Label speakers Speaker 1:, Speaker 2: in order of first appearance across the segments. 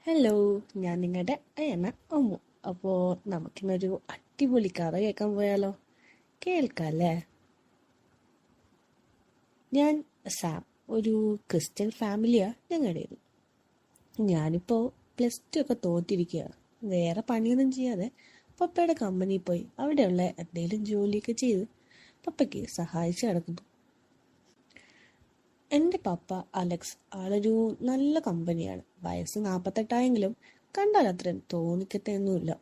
Speaker 1: Hello, ഞാൻ നിങ്ങളുടെ അയന അമ്മു. അപ്പോൾ നമുക്കിന്നൊരു അടിപൊളി കഥ കേൾക്കാൻ പോയാലോ? കേൾക്കാല്ലേ? ഞാൻ സാം. ഒരു ക്രിസ്ത്യൻ ഫാമിലിയാ ഞങ്ങളുടേത്. ഞാനിപ്പോൾ +2 ഒക്കെ തോറ്റിരിക്കുക. വേറെ പണിയൊന്നും ചെയ്യാതെ പപ്പയുടെ കമ്പനിയിൽ പോയി അവിടെയുള്ള എന്തെങ്കിലും ജോലിയൊക്കെ ചെയ്ത് പപ്പയ്ക്ക് സഹായിച്ച് നടക്കുന്നു. എൻ്റെ പപ്പ അലക്സ് ആളൊരു നല്ല കമ്പനിയാണ്. വയസ്സ് 48 കണ്ടാൽ അത്രയും തോന്നിക്കത്തൊന്നുമില്ല.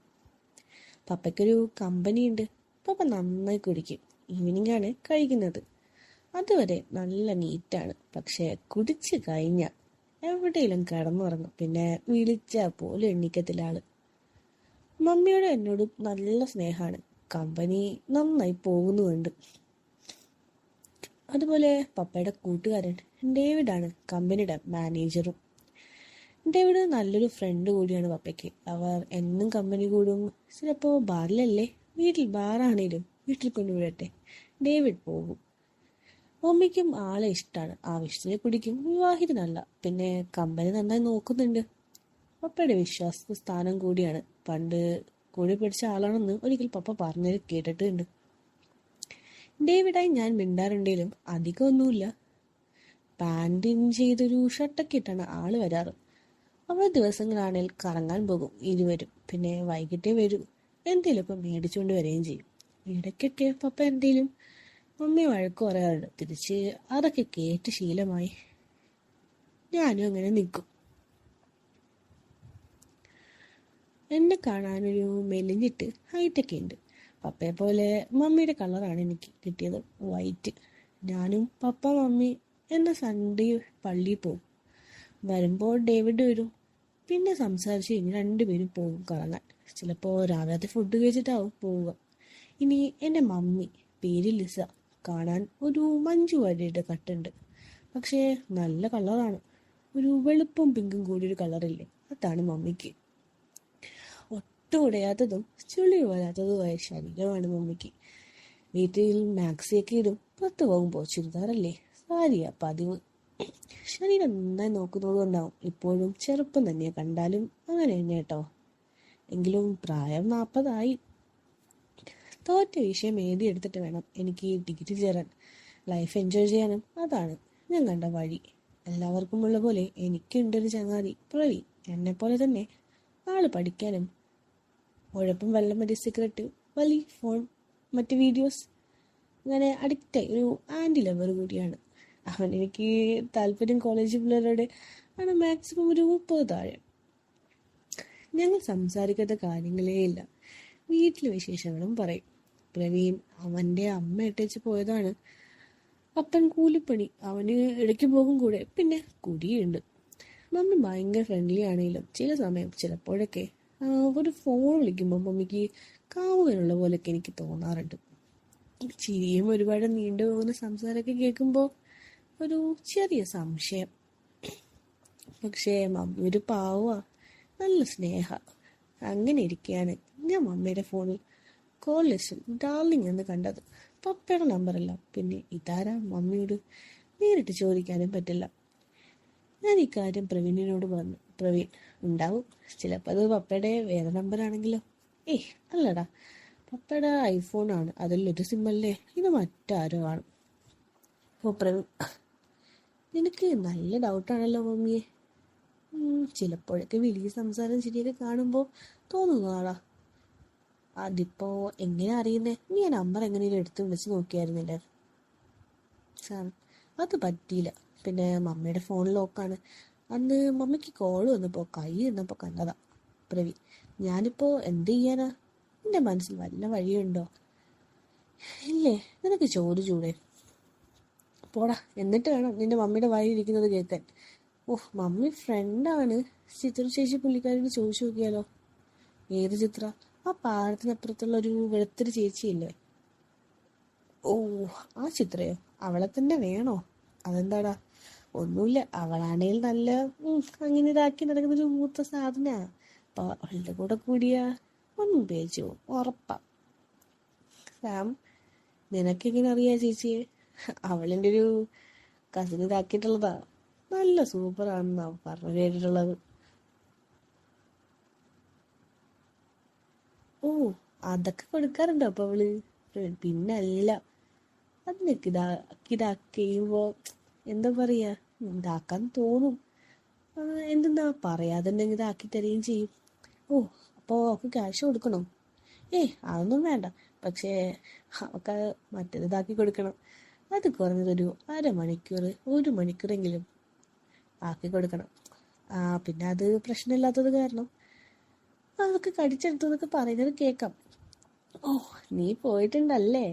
Speaker 1: പപ്പയ്ക്കൊരു കമ്പനിയുണ്ട്. പപ്പ നന്നായി കുടിക്കും. ഈവനിങ് ആണ് കഴിക്കുന്നത്. അതുവരെ നല്ല നീറ്റാണ്. പക്ഷെ കുടിച്ച് കഴിഞ്ഞ എവിടെയെങ്കിലും കിടന്നുറങ്ങും. പിന്നെ വിളിച്ചാൽ പോലും എണ്ണിക്കത്തില്ല ആള്. മമ്മിയോട് എന്നോടും നല്ല സ്നേഹമാണ്. കമ്പനി നന്നായി പോകുന്നുമുണ്ട്. അതുപോലെ പപ്പയുടെ കൂട്ടുകാരൻ ഡേവിഡാണ് കമ്പനിയുടെ മാനേജറും. ഡേവിഡ് നല്ലൊരു ഫ്രണ്ട് കൂടിയാണ് പപ്പയ്ക്ക്. അവർ എന്നും കമ്പനി കൂടും. ചിലപ്പോൾ ബാറിലല്ലേ, വീട്ടിൽ ബാറാണേലും വീട്ടിൽ കൊണ്ടുവിടട്ടെ, ഡേവിഡ് പോകും. മമ്മിക്കും ആളെ ഇഷ്ടമാണ്. ആവശ്യത്തിന് കുടിക്കും. വിവാഹിതനല്ല. പിന്നെ കമ്പനി നന്നായി നോക്കുന്നുണ്ട്. പപ്പയുടെ വിശ്വാസ സ്ഥാനം കൂടിയാണ്. പണ്ട് കൂടി പഠിച്ച ആളാണെന്ന് ഒരിക്കൽ പപ്പ പറഞ്ഞത് കേട്ടിട്ടുണ്ട്. ഡേവിഡായി ഞാൻ മിണ്ടാറുണ്ടെങ്കിലും അധികമൊന്നുമില്ല. പാൻറ് ചെയ്തൊരു ഷർട്ടൊക്കെ ഇട്ടാണ് ആള് വരാറ്. അവൾ ദിവസങ്ങളാണെങ്കിൽ കറങ്ങാൻ പോകും ഇരുവരും. പിന്നെ വൈകിട്ടേ വരൂ. എന്തേലുമൊക്കെ മേടിച്ചുകൊണ്ട് വരികയും ചെയ്യും. ഇടയ്ക്കൊക്കെ പപ്പ എന്തേലും മമ്മി വഴക്ക് പറയാറുണ്ട്. തിരിച്ച് അതൊക്കെ കേട്ട് ശീലമായി. ഞാനും അങ്ങനെ നിൽക്കും. എന്നെ കാണാനൊരു മെലിഞ്ഞിട്ട് ഹൈറ്റൊക്കെ ഉണ്ട്. പപ്പയെ പോലെ മമ്മിയുടെ കളറാണ് എനിക്ക് കിട്ടിയത്, വൈറ്റ്. ഞാനും പപ്പ മമ്മി എന്ന സൺഡേ പള്ളിയിൽ പോകും. വരുമ്പോൾ ഡേവിഡ് വരും. പിന്നെ സംസാരിച്ച് കഴിഞ്ഞ് രണ്ടുപേരും പോകും കറങ്ങാൻ. ചിലപ്പോൾ രാവിലത്തെ ഫുഡ് കഴിച്ചിട്ടാവും പോവുക. ഇനി എൻ്റെ മമ്മി, പേര് ലിസ. കാണാൻ ഒരു മഞ്ജു വാര്യരുടെ കട്ടുണ്ട്. പക്ഷേ നല്ല കളറാണ്. ഒരു വെളുപ്പും പിങ്കും കൂടി ഒരു കളറില്ലേ, അതാണ് മമ്മിക്ക്. ഒട്ടും ഉടയാത്തതും ചുളി വരാത്തതുമായ ശരീരമാണ് മമ്മിക്ക്. വീട്ടിൽ മാക്സിയൊക്കെ ഇടും. പുറത്ത് പോകുമ്പോൾ ചുരിദാറല്ലേ, സാരിയാ പതിവ്. ശരീരം നന്നായി നോക്കുന്നത് കൊണ്ടാവും ഇപ്പോഴും ചെറുപ്പം തന്നെ. കണ്ടാലും അങ്ങനെ തന്നെ കേട്ടോ. എങ്കിലും പ്രായം 40 തോറ്റ വിഷയം എഴുതിയെടുത്തിട്ട് വേണം എനിക്ക് ഡിഗ്രി ചേരാൻ. ലൈഫ് എൻജോയ് ചെയ്യാനും അതാണ് ഞാൻ കണ്ട വഴി. എല്ലാവർക്കും ഉള്ള പോലെ എനിക്കുണ്ടൊരു ചങ്ങാതി പ്രവീൺ. എന്നെപ്പോലെ തന്നെ ആള് പഠിക്കാനും ഉഴപ്പും വെള്ളം മതി സിഗരറ്റ് വലി ഫോൺ മറ്റ് വീഡിയോസ് അങ്ങനെ അഡിക്റ്റായി ഒരു ആൻറ്റി ലവർ കൂടിയാണ് അവൻ. എനിക്ക് താല്പര്യം കോളേജ് പിള്ളേരോട് ആണ്. മാക്സിമം ഒരു 30 താഴെ. ഞങ്ങൾ സംസാരിക്കാത്ത കാര്യങ്ങളേ ഇല്ല. വീട്ടിലെ വിശേഷങ്ങളും പറയും. പ്രവീൺ അവൻ്റെ അമ്മ ഇട്ടേച്ച് പോയതാണ്. അപ്പൻ കൂലിപ്പണി. അവന് ഇടയ്ക്ക് പോകും കൂടെ. പിന്നെ കുടിയുണ്ട്. മമ്മി ഭയങ്കര ഫ്രണ്ട്ലി ആണെങ്കിലും ചില സമയം ചിലപ്പോഴൊക്കെ ഒരു ഫോൺ വിളിക്കുമ്പോൾ മമ്മിക്ക് കാവുവാനുള്ള പോലെയൊക്കെ എനിക്ക് തോന്നാറുണ്ട്. ചിരിയും ഒരുപാട് നീണ്ടുപോകുന്ന സംസാരമൊക്കെ കേൾക്കുമ്പോൾ ഒരു ചെറിയ സംശയം. പക്ഷേ മമ്മി ഒരു പാവ, നല്ല സ്നേഹ. അങ്ങനെ ഇരിക്കുകയാണ് ഞാൻ മമ്മിയുടെ ഫോണിൽ കോൾ ലിസ്റ്റിൽ ഡാർലിംഗ് എന്ന് കണ്ടത്. പപ്പയുടെ നമ്പറല്ല. പിന്നെ ഇതാരാ മമ്മിയോട് നേരിട്ട് ചോദിക്കാനും പറ്റില്ല. ഞാൻ ഇക്കാര്യം പ്രവീണിനോട് പറഞ്ഞു. പ്രവീൺ ഉണ്ടാവും. ചിലപ്പോൾ അത് പപ്പയുടെ വേറെ നമ്പറാണെങ്കിലോ? ഏയ് അല്ലടാ, പപ്പയുടെ ഐഫോണാണ്. അതിലൊരു സിമ്മല്ലേ, ഇത് മറ്റാരോ ആണ്. ഓ പ്രവീൺ, നിനക്ക് നല്ല ഡൗട്ടാണല്ലോ മമ്മിയെ. ചിലപ്പോഴൊക്കെ വലിയ സംസാരം ശരിയൊക്കെ കാണുമ്പോൾ തോന്നുന്നതാടാ. അതിപ്പോ എങ്ങനെ അറിയുന്നേ? നീ ആ നമ്പർ എങ്ങനെയും എടുത്ത് വിളിച്ച് നോക്കിയായിരുന്നില്ലേ? സാം, അത് പറ്റിയില്ല. പിന്നെ മമ്മിയുടെ ഫോൺ ലോക്കാണ്. അന്ന് മമ്മിക്ക് കോൾ വന്നപ്പോൾ കൈ എന്നപ്പോൾ കണ്ടതാ. പ്രവീൺ, ഞാനിപ്പോൾ എന്ത് ചെയ്യാനാ? എൻ്റെ മനസ്സിൽ വല്ല വഴിയുണ്ടോ? ഇല്ലേ, നിനക്ക് ചോദിച്ചൂടെ? പോടാ, എന്നിട്ട് വേണം നിന്റെ മമ്മിയുടെ വായിൽ ഇരിക്കുന്നത് കേൾക്കാൻ. ഓഹ്, മമ്മി ഫ്രണ്ടാണ്. ചിത്ര ചേച്ചി പുള്ളിക്കാരിന് ചോദിച്ചു നോക്കിയാലോ? ഏത് ചിത്ര? ആ പാലത്തിനപ്പുറത്തുള്ള ഒരു വെളുത്തൊരു ചേച്ചിയില്ലേ? ഓ, ആ ചിത്രയോ? അവളെ തന്നെ വേണോ? അതെന്താടാ? ഒന്നുമില്ല, അവളാണെങ്കിൽ നല്ല അങ്ങനെ ഇതാക്കി നടക്കുന്നൊരു മൂത്ത സാധന. അപ്പൊ അവളുടെ കൂടെ കൂടിയ ഒന്നും പേച്ചു ഉറപ്പാ. സാം, നിനക്കെങ്ങനെ അറിയാ ചേച്ചിയെ? അവളെൻ്റെ ഒരു കസിൻ ഇതാക്കിയിട്ടുള്ളതാ. നല്ല സൂപ്പറാണെന്നാ പറഞ്ഞു കേട്ടിട്ടുള്ളത്. ഓ, അതൊക്കെ കൊടുക്കാറുണ്ടോ അപ്പൊ അവള്? പിന്നല്ല, അതിനൊക്കെ ഇതാക്കിയുമ്പോ എന്താ പറയാ, ഇതാക്കാൻ തോന്നും. എന്തെന്നാ പറയാതുണ്ടെങ്കിൽ ഇതാക്കി തരികയും ചെയ്യും. ഓ, അപ്പോൾ അവൾക്ക് ക്യാഷ് കൊടുക്കണോ? അതൊന്നും വേണ്ട. പക്ഷേ അവൾക്ക് മറ്റേത് ഇതാക്കി കൊടുക്കണം. അത് കുറഞ്ഞതൊരു അരമണിക്കൂർ 1 മണിക്കൂറെങ്കിലും ആക്കി കൊടുക്കണം. പിന്നെ അത് പ്രശ്നമില്ലാത്തത് കാരണം അതൊക്കെ കടിച്ചെടുത്തു പറയുന്നത് കേൾക്കാം. ഓ, നീ പോയിട്ടുണ്ടല്ലേ?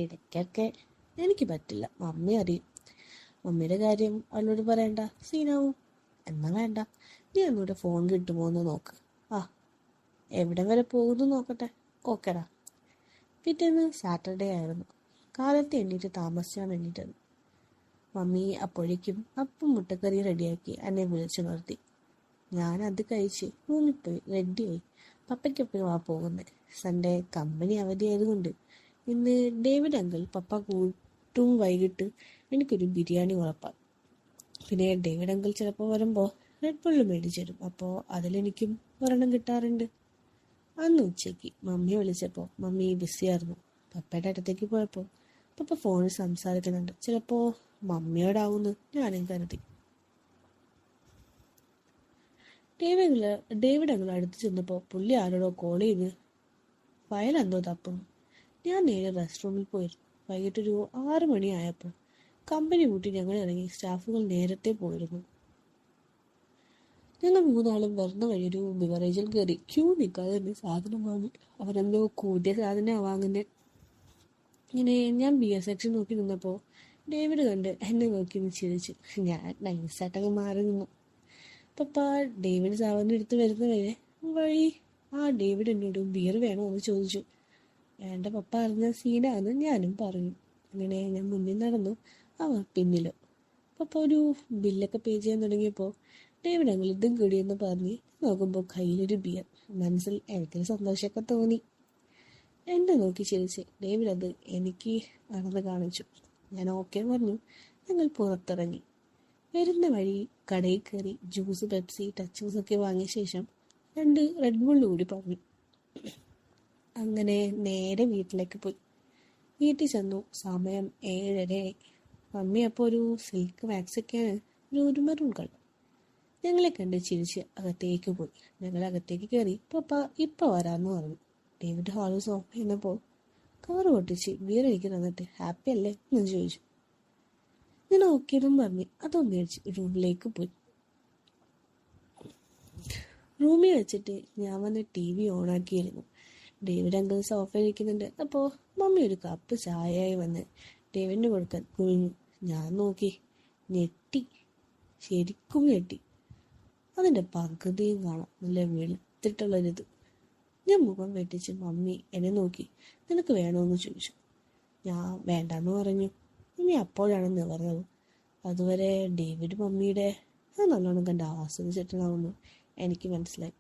Speaker 1: ഇടയ്ക്കൊക്കെ. എനിക്ക് പറ്റില്ല, മമ്മി അറിയും. മമ്മിയുടെ കാര്യം അവളോട് പറയണ്ട, സീനാവും. എന്നാ വേണ്ട, നീ ഒന്നുകൂടെ ഫോൺ കിട്ടുമോ എന്ന് നോക്ക്. ആ, എവിടെ വരെ പോകുന്നു നോക്കട്ടെ. ഓക്കെടാ. പിറ്റേന്ന് സാറ്റർഡേ ആയിരുന്നു. കാലത്ത് എണ്ണീറ്റ് താമസിച്ചാണ് എണ്ണീറ്റത്. മമ്മി അപ്പോഴേക്കും അപ്പം മുട്ടക്കറി റെഡിയാക്കി എന്നെ വിളിച്ചു നിർത്തി. ഞാൻ അത് കഴിച്ച് റൂമിൽ പോയി റെഡിയായി. പപ്പയ്ക്കൊപ്പം പോകുന്നത്. സൺഡേ കമ്പനി അവധിയായതുകൊണ്ട് ഇന്ന് ഡേവിഡ് അങ്കിൾ പപ്പ കൂട്ടും വൈകിട്ട് എനിക്കൊരു ബിരിയാണി ഉറപ്പാണ്. പിന്നെ ഡേവിഡ് അങ്കിൾ ചിലപ്പോൾ വരുമ്പോൾ റെഡ് ബുള്ള് മേടിച്ചു തരും. അപ്പോൾ അതിലെനിക്കും ഒരെണ്ണം കിട്ടാറുണ്ട്. അന്ന് ഉച്ചയ്ക്ക് മമ്മി വിളിച്ചപ്പോൾ മമ്മി ബിസിയായിരുന്നു. പപ്പയുടെ അടുത്തേക്ക് പോയപ്പോൾ പപ്പ ഫോണിൽ സംസാരിക്കുന്നുണ്ട്. ചിലപ്പോൾ മമ്മിയോടാവുമെന്ന് ഞാനും കരുതി. ഡേവിഡ് അങ്കിൾ അടുത്ത് ചെന്നപ്പോൾ പുള്ളി ആരോടോ കോൾ ചെയ്ത് ഫയൽ എന്തോ തപ്പുന്നു. ഞാൻ നേരെ റെസ്റ്റ് റൂമിൽ പോയിരുന്നു. വൈകിട്ടൊരു 6 മണിയായപ്പോൾ കമ്പനി കൂട്ടി ഞങ്ങൾ ഇറങ്ങി. സ്റ്റാഫുകൾ നേരത്തെ പോയിരുന്നു. ഞങ്ങൾ 3 വരുന്ന വഴി ഒരു ബിവറേജിൽ കയറി. ക്യൂ നിൽക്കാതെ തന്നെ സാധനം വാങ്ങി. അവരെന്തോ കൂട്ടിയ സാധനമാണ് വാങ്ങുന്നത്. ഇങ്ങനെ ഞാൻ ബിയർ സെക്ഷൻ നോക്കി നിന്നപ്പോൾ ഡേവിഡ് കണ്ട് എന്നെ നോക്കി ചിരിച്ചു. ഞാൻ നൈസായിട്ടൊക്കെ മാറി നിന്നു. പപ്പ ഡേവിഡ് സാധനം എടുത്ത് വരുന്ന വഴി ഡേവിഡ് എന്നോട് ബിയർ വേണോ എന്ന് ചോദിച്ചു. എൻ്റെ പപ്പ അറിഞ്ഞ സീനാന്ന് ഞാനും പറഞ്ഞു. അങ്ങനെ ഞാൻ മുന്നിൽ നടന്നു, അവർ പിന്നിലോ. പപ്പ ഒരു ബില്ലൊക്കെ പേ ചെയ്യാൻ തുടങ്ങിയപ്പോൾ ഡേവിഡ് അങ്കിൾ ഇതും കൂടിയെന്ന് പറഞ്ഞ് നോക്കുമ്പോൾ കയ്യിലൊരു ബിയർ. മനസ്സിൽ എനിക്കൊരു സന്തോഷമൊക്കെ തോന്നി. എന്നെ നോക്കി ചിരിച്ച് ഡേവിഡ് അത് എനിക്ക് നടന്ന് കാണിച്ചു. ഞാൻ ഓക്കെ പറഞ്ഞു. ഞങ്ങൾ പുറത്തിറങ്ങി. വരുന്ന വഴി കടയിൽ കയറി ജ്യൂസ്, പെപ്സി, ടച്ചൂസ് ഒക്കെ വാങ്ങിയ ശേഷം 2 റെഡ് ബുള്ള് കൂടി പറഞ്ഞു. അങ്ങനെ നേരെ വീട്ടിലേക്ക് പോയി. വീട്ടിൽ ചെന്നു. സമയം 7:30. മമ്മി അപ്പോൾ ഒരു സിൽക്ക് മാക്സൊക്കെയാണ്, ഒരു മെറൂൺ കളർ. ഞങ്ങളെ കണ്ട് ചിരിച്ച് അകത്തേക്ക് പോയി. ഞങ്ങൾ അകത്തേക്ക് കയറി. പപ്പ ഇപ്പം വരാമെന്ന് പറഞ്ഞു. ഡേവിഡ് ഹാളിൽ സോഫ ചെയ്യുന്നപ്പോൾ കവർ പൊട്ടിച്ച് ബിയർ എനിക്ക് തന്നിട്ട് ഹാപ്പി അല്ലേ എന്ന് ചോദിച്ചു. ഞാൻ ഓക്കേന്നും പറഞ്ഞ് അതൊന്നും മേടിച്ച് റൂമിലേക്ക് പോയി. റൂമിൽ വെച്ചിട്ട് ഞാൻ വന്ന് TV ഓണാക്കിയിരുന്നു. ഡേവിഡ് അങ്കിൾ സോഫയിൽ ഇരിക്കുന്നുണ്ട്. അപ്പോൾ മമ്മി ഒരു കപ്പ് ചായയായി വന്ന് ഡേവിഡിന് കൊടുക്കാൻ കുഴിഞ്ഞു. ഞാൻ നോക്കി, ഞെട്ടി, ശരിക്കും ഞെട്ടി. അതിൻ്റെ പകുതിയും കാണാം നല്ല വെളുത്തിട്ടുള്ളൊരിത്. ഞാൻ മുഖം വെട്ടിച്ച് മമ്മി എന്നെ നോക്കി, നിനക്ക് വേണമെന്ന് ചോദിച്ചു. ഞാൻ വേണ്ടെന്ന് പറഞ്ഞു. ഇനി അപ്പോഴാണ് നിവർന്നത്. അതുവരെ ഡേവിഡ് മമ്മിയുടെ നല്ലോണം കണ്ട് ആസ്വദിച്ചിട്ടുണ്ടാവുന്നു എനിക്ക് മനസ്സിലായി.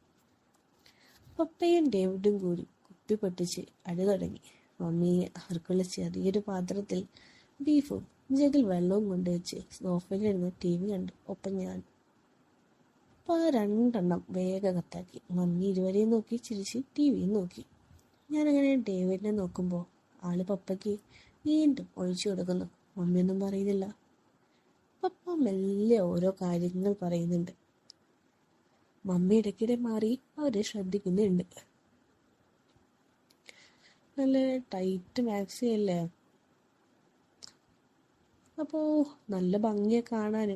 Speaker 1: പപ്പയും ഡേവിഡും കൂടി കുപ്പി പൊട്ടിച്ച് അടി തുടങ്ങി. മമ്മി അവർക്കുള്ള ചെറിയൊരു പാത്രത്തിൽ ബീഫും ജഗിൽ വെള്ളവും കൊണ്ടുവച്ച് സോഫയിലിരുന്ന് TV കണ്ടു. ഒപ്പം ഞാൻ. അപ്പോൾ 2 വേഗം കത്താക്കി. മമ്മി ഇരുവരെയും നോക്കി ചിരിച്ച് TVയും നോക്കി. ഞാനങ്ങനെ ഡേവിഡിനെ നോക്കുമ്പോൾ ആള് പപ്പയ്ക്ക് വീണ്ടും ഒഴിച്ചു കൊടുക്കുന്നു. മമ്മിയൊന്നും പറയുന്നില്ല. പപ്പ മെല്ലെ ഓരോ കാര്യങ്ങൾ പറയുന്നുണ്ട്. മമ്മി ഇടയ്ക്കിടെ മാറി അവരെ ശ്രദ്ധിക്കുന്നുണ്ട്. നല്ല ടൈറ്റ് മാക്സി അല്ലേ, അപ്പോൾ നല്ല ഭംഗിയെ കാണാൻ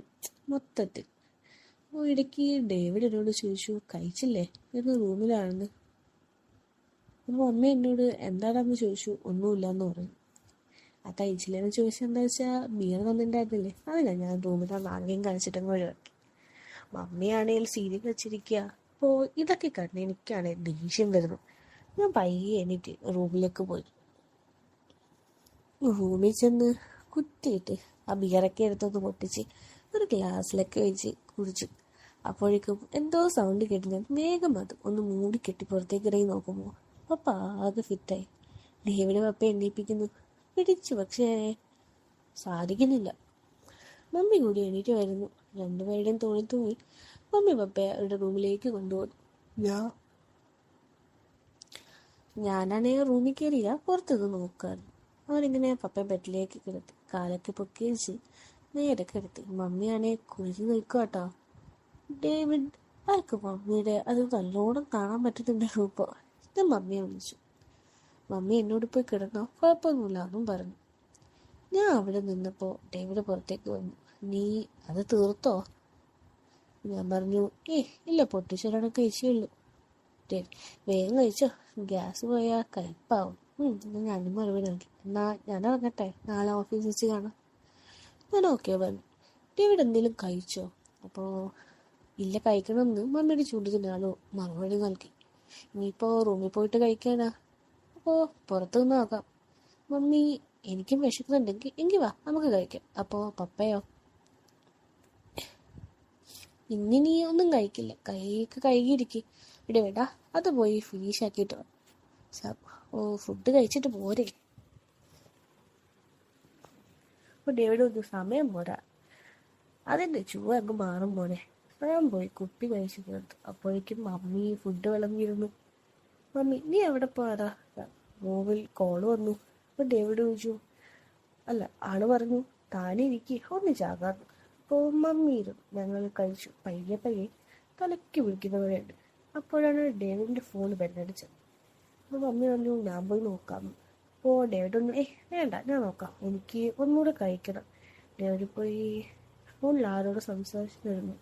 Speaker 1: മൊത്തത്തിൽ. അപ്പോൾ ഇടയ്ക്ക് ഡേവിഡ് എന്നോട് ചോദിച്ചു, കഴിച്ചില്ലേ എന്ന് റൂമിലാണെന്ന്. അപ്പോൾ മമ്മി എന്നോട് എന്താണെന്ന് ചോദിച്ചു. ഒന്നുമില്ലയെന്ന് പറഞ്ഞു. കഴിച്ചില്ലെന്ന് ചോദിച്ചാൽ എന്താ വെച്ചാൽ ബിയർ തന്നിട്ടുണ്ടായിരുന്നില്ലേ, അതില്ല ഞാൻ റൂമിലാണ് ആകെയും കഴിച്ചിട്ടങ്ങ് ഒഴിവാക്കി. മമ്മിയാണെങ്കിൽ സീരിയൽ വെച്ചിരിക്കുക. അപ്പോൾ ഇതൊക്കെ കണ്ട് എനിക്കാണെങ്കിൽ ദേഷ്യം വരുന്നു. ഞാൻ പയ്യെ എണീറ്റ് റൂമിലേക്ക് പോയി. റൂമിൽ ചെന്ന് കുത്തിയിട്ട് ആ ബിയറൊക്കെ എടുത്തൊന്ന് പൊട്ടിച്ച് ഒരു ഗ്ലാസ്സിലൊക്കെ വെച്ച് കുടിച്ചു. അപ്പോഴേക്കും എന്തോ സൗണ്ട് കേട്ട് ഞാൻ വേഗം അത് ഒന്ന് മൂടി കെട്ടി പുറത്തേക്ക് ഇറങ്ങി നോക്കുമ്പോൾ പപ്പ ആകെ ഫിറ്റായി. ഡേവിഡ് പപ്പ എണ്ണീപ്പിക്കുന്നു പിടിച്ചു, പക്ഷേ സാധിക്കുന്നില്ല. മമ്മി കൂടി എണീറ്റ് വരുന്നു. 2 പേരുടെയും തോണി തൂങ്ങി മമ്മി പപ്പയെ അവരുടെ റൂമിലേക്ക് കൊണ്ടുപോകുന്നു. ഞാനാണെങ്കിൽ റൂമിൽ കയറിയ പുറത്തുനിന്ന് നോക്കാറ്. അവരിങ്ങനെ പപ്പ ബെഡിലേക്ക് കിടത്തി കാലൊക്കെ പൊക്കി വെച്ച് നേരെ കിടത്തി. മമ്മിയാണെ കുഴിഞ്ഞു നിൽക്കുക കേട്ടോ. ഡേവിഡ് ആർക്ക് മമ്മിയുടെ അത് നല്ലോണം കാണാൻ പറ്റുന്നുണ്ടായിരുന്നു. ഇപ്പോൾ ഞാൻ മമ്മിയെ വിളിച്ചു. മമ്മി എന്നോട് പോയി കിടന്നോ, കുഴപ്പമൊന്നുമില്ല എന്നും പറഞ്ഞു. ഞാൻ അവിടെ നിന്നപ്പോൾ ഡേവിഡ് പുറത്തേക്ക് വന്നു. നീ അത് തീർത്തോ? ഞാൻ പറഞ്ഞു, ഇല്ല, പൊട്ടിച്ചൊരാണ് കഴിച്ചുള്ളൂ. വേഗം കഴിച്ചോ, ഗ്യാസ് പോയാൽ കയ്പാവും. ഞാനും മറുപടി നൽകി. എന്നാ ഞാൻ ഇറങ്ങട്ടെ, നാളെ ഓഫീസിൽ വെച്ച് കാണാം. ഞാൻ ഓക്കെ പറഞ്ഞു. ഡേവിഡ് എന്തെങ്കിലും കഴിച്ചോ? അപ്പോൾ ഇല്ല, കഴിക്കണമെന്ന് മമ്മിയുടെ ചൂണ്ടിനാലോ മറുപടി നൽകി. ഇനിയിപ്പോൾ റൂമിൽ പോയിട്ട് കഴിക്കാനാ, അപ്പോൾ പുറത്തു നിന്ന് നോക്കാം. മമ്മി, എനിക്കും വിശക്കുന്നുണ്ടെങ്കിൽ എങ്കിൽ വാ, നമുക്ക് കഴിക്കാം. അപ്പോൾ പപ്പയോ? ഇന്നിനി ഒന്നും കഴിക്കില്ല, കൈയൊക്കെ കഴുകിയിരിക്കും. വിടാ, അത് പോയി ഫിനിഷ് ആക്കിയിട്ട് വാ. ഫുഡ് കഴിച്ചിട്ട് പോരെ. അപ്പോൾ ഡേവിഡ് ഒന്ന് സമയം പോരാ, അതിൻ്റെ ചുവ അങ്ങ് മാറും പോലെ. ഞാൻ പോയി കുപ്പി കഴിച്ചു തീർത്തു. അപ്പോഴേക്കും മമ്മി ഫുഡ് വിളമ്പിയിരുന്നു. മമ്മി, നീ എവിടെ പോയതാ? റൂമിൽ കോള് വന്നു. അപ്പോൾ ഡേവിഡ് ചോദിച്ചു, അല്ല, ആള് പറഞ്ഞു താനിരിക്കി ഒന്നിച്ചാകാന്ന്. അപ്പോൾ മമ്മി ഇരുന്നു. ഞങ്ങൾ കഴിച്ചു. പയ്യെ പയ്യെ തലയ്ക്ക് വിളിക്കുന്നവരുണ്ട്. അപ്പോഴാണ് ഡേവിഡിൻ്റെ ഫോൺ ബെല്ലടിച്ചത്. അപ്പോൾ മമ്മി പറഞ്ഞു, ഞാൻ പോയി നോക്കാം. അപ്പോൾ ഡേവിഡ് ഒന്നും വേണ്ട, ഞാൻ നോക്കാം, എനിക്ക് ഒന്നുകൂടെ കഴിക്കണം. ഡേവിഡ് പോയി ഫോണിൽ ആരോട് സംസാരിച്ചിരുന്നു.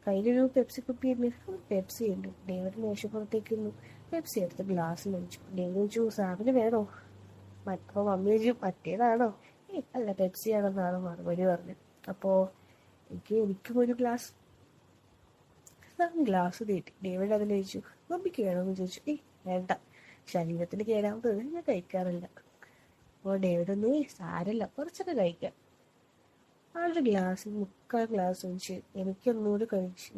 Speaker 1: കയ്യിലൊരു പെപ്സി കുപ്പിയിരുന്നു. പെപ്സി ഉണ്ട്. ഡേവിഡ് മേശപ്പുറത്തേക്ക് ഇരുന്നു. പെപ്സി എടുത്ത് ഗ്ലാസ്സിൽ ഒഴിച്ചു. ഡേവിഡ് ചോദിച്ചു, സാറിന് വേണോ? അപ്പോൾ മമ്മി ചോദിച്ചു, മറ്റേതാണോ? അല്ല, പെപ്സി ആണെന്നാണ് മറുപടി പറഞ്ഞു. അപ്പോൾ എനിക്കും ഒരു ഗ്ലാസ് നീട്ടി. ഡേവിഡ് അതിൽ ചോദിച്ചു, മമ്മിക്ക് വേണമെന്ന് ചോദിച്ചു. വേണ്ട, ശരീരത്തിന് കേടാവുന്നത് ഞാൻ കഴിക്കാറില്ല. അപ്പോൾ ഡേവിഡ് ഒന്നും സാരല്ല, കുറച്ചൊക്കെ കഴിക്കാം. ആളുടെ ഗ്ലാസ്സിൽ 3/4 ഗ്ലാസ് ഒഴിച്ച് എനിക്കൊന്നുകൂടി കഴിച്ച്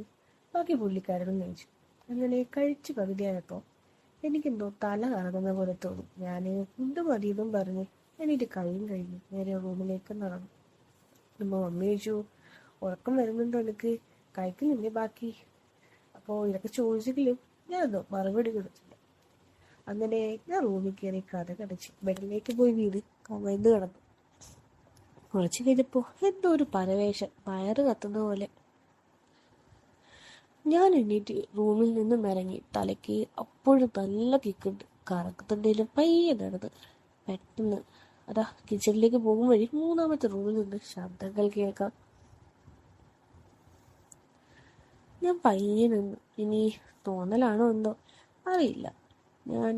Speaker 1: ബാക്കി പുള്ളിക്കാരനും കഴിച്ചു. അങ്ങനെ കഴിച്ച് പകുതിയായപ്പോൾ എനിക്കെന്തോ തല കറങ്ങുന്ന പോലെ തോന്നി. ഞാൻ ഫുഡ് മതിയെന്നും പറഞ്ഞ് എണീറ്റ് കൈയും കഴിഞ്ഞു നേരെ റൂമിലേക്ക് നടന്നു. അപ്പോൾ മമ്മി ചോദിച്ചു, ഉറക്കം വരുന്നുണ്ടോ എനിക്ക്, കഴിക്കുന്നില്ലേ ബാക്കി? അപ്പോൾ ഇതൊക്കെ ചോദിച്ചെങ്കിലും ഞാനെന്തോ മറുപടി കൊടുത്തില്ല. അങ്ങനെ ഞാൻ റൂമിൽ കയറി കഥ കടച്ച് ബെഡിലേക്ക് പോയി വീട് കമഴ്ന്ന് കിടന്നു. കുറച്ച് കഴിഞ്ഞപ്പോൾ എന്തോ ഒരു പരവേശം, വയറ് കത്തുന്ന പോലെ. ഞാൻ എണീറ്റ് റൂമിൽ നിന്നും ഇറങ്ങി. തലയ്ക്ക് അപ്പോഴും നല്ല കിക്കുണ്ട്. കറക്കുന്നുണ്ടെങ്കിലും പയ്യെ നടന്ന് പെട്ടെന്ന് അതാ കിച്ചണിലേക്ക് പോകും വഴി 3ാമത്തെ റൂമിൽ നിന്ന് ശബ്ദങ്ങൾ കേൾക്കാം. ഞാൻ പയ്യെ നിന്നു. ഇനി തോന്നലാണോ എന്തോ അറിയില്ല. ഞാൻ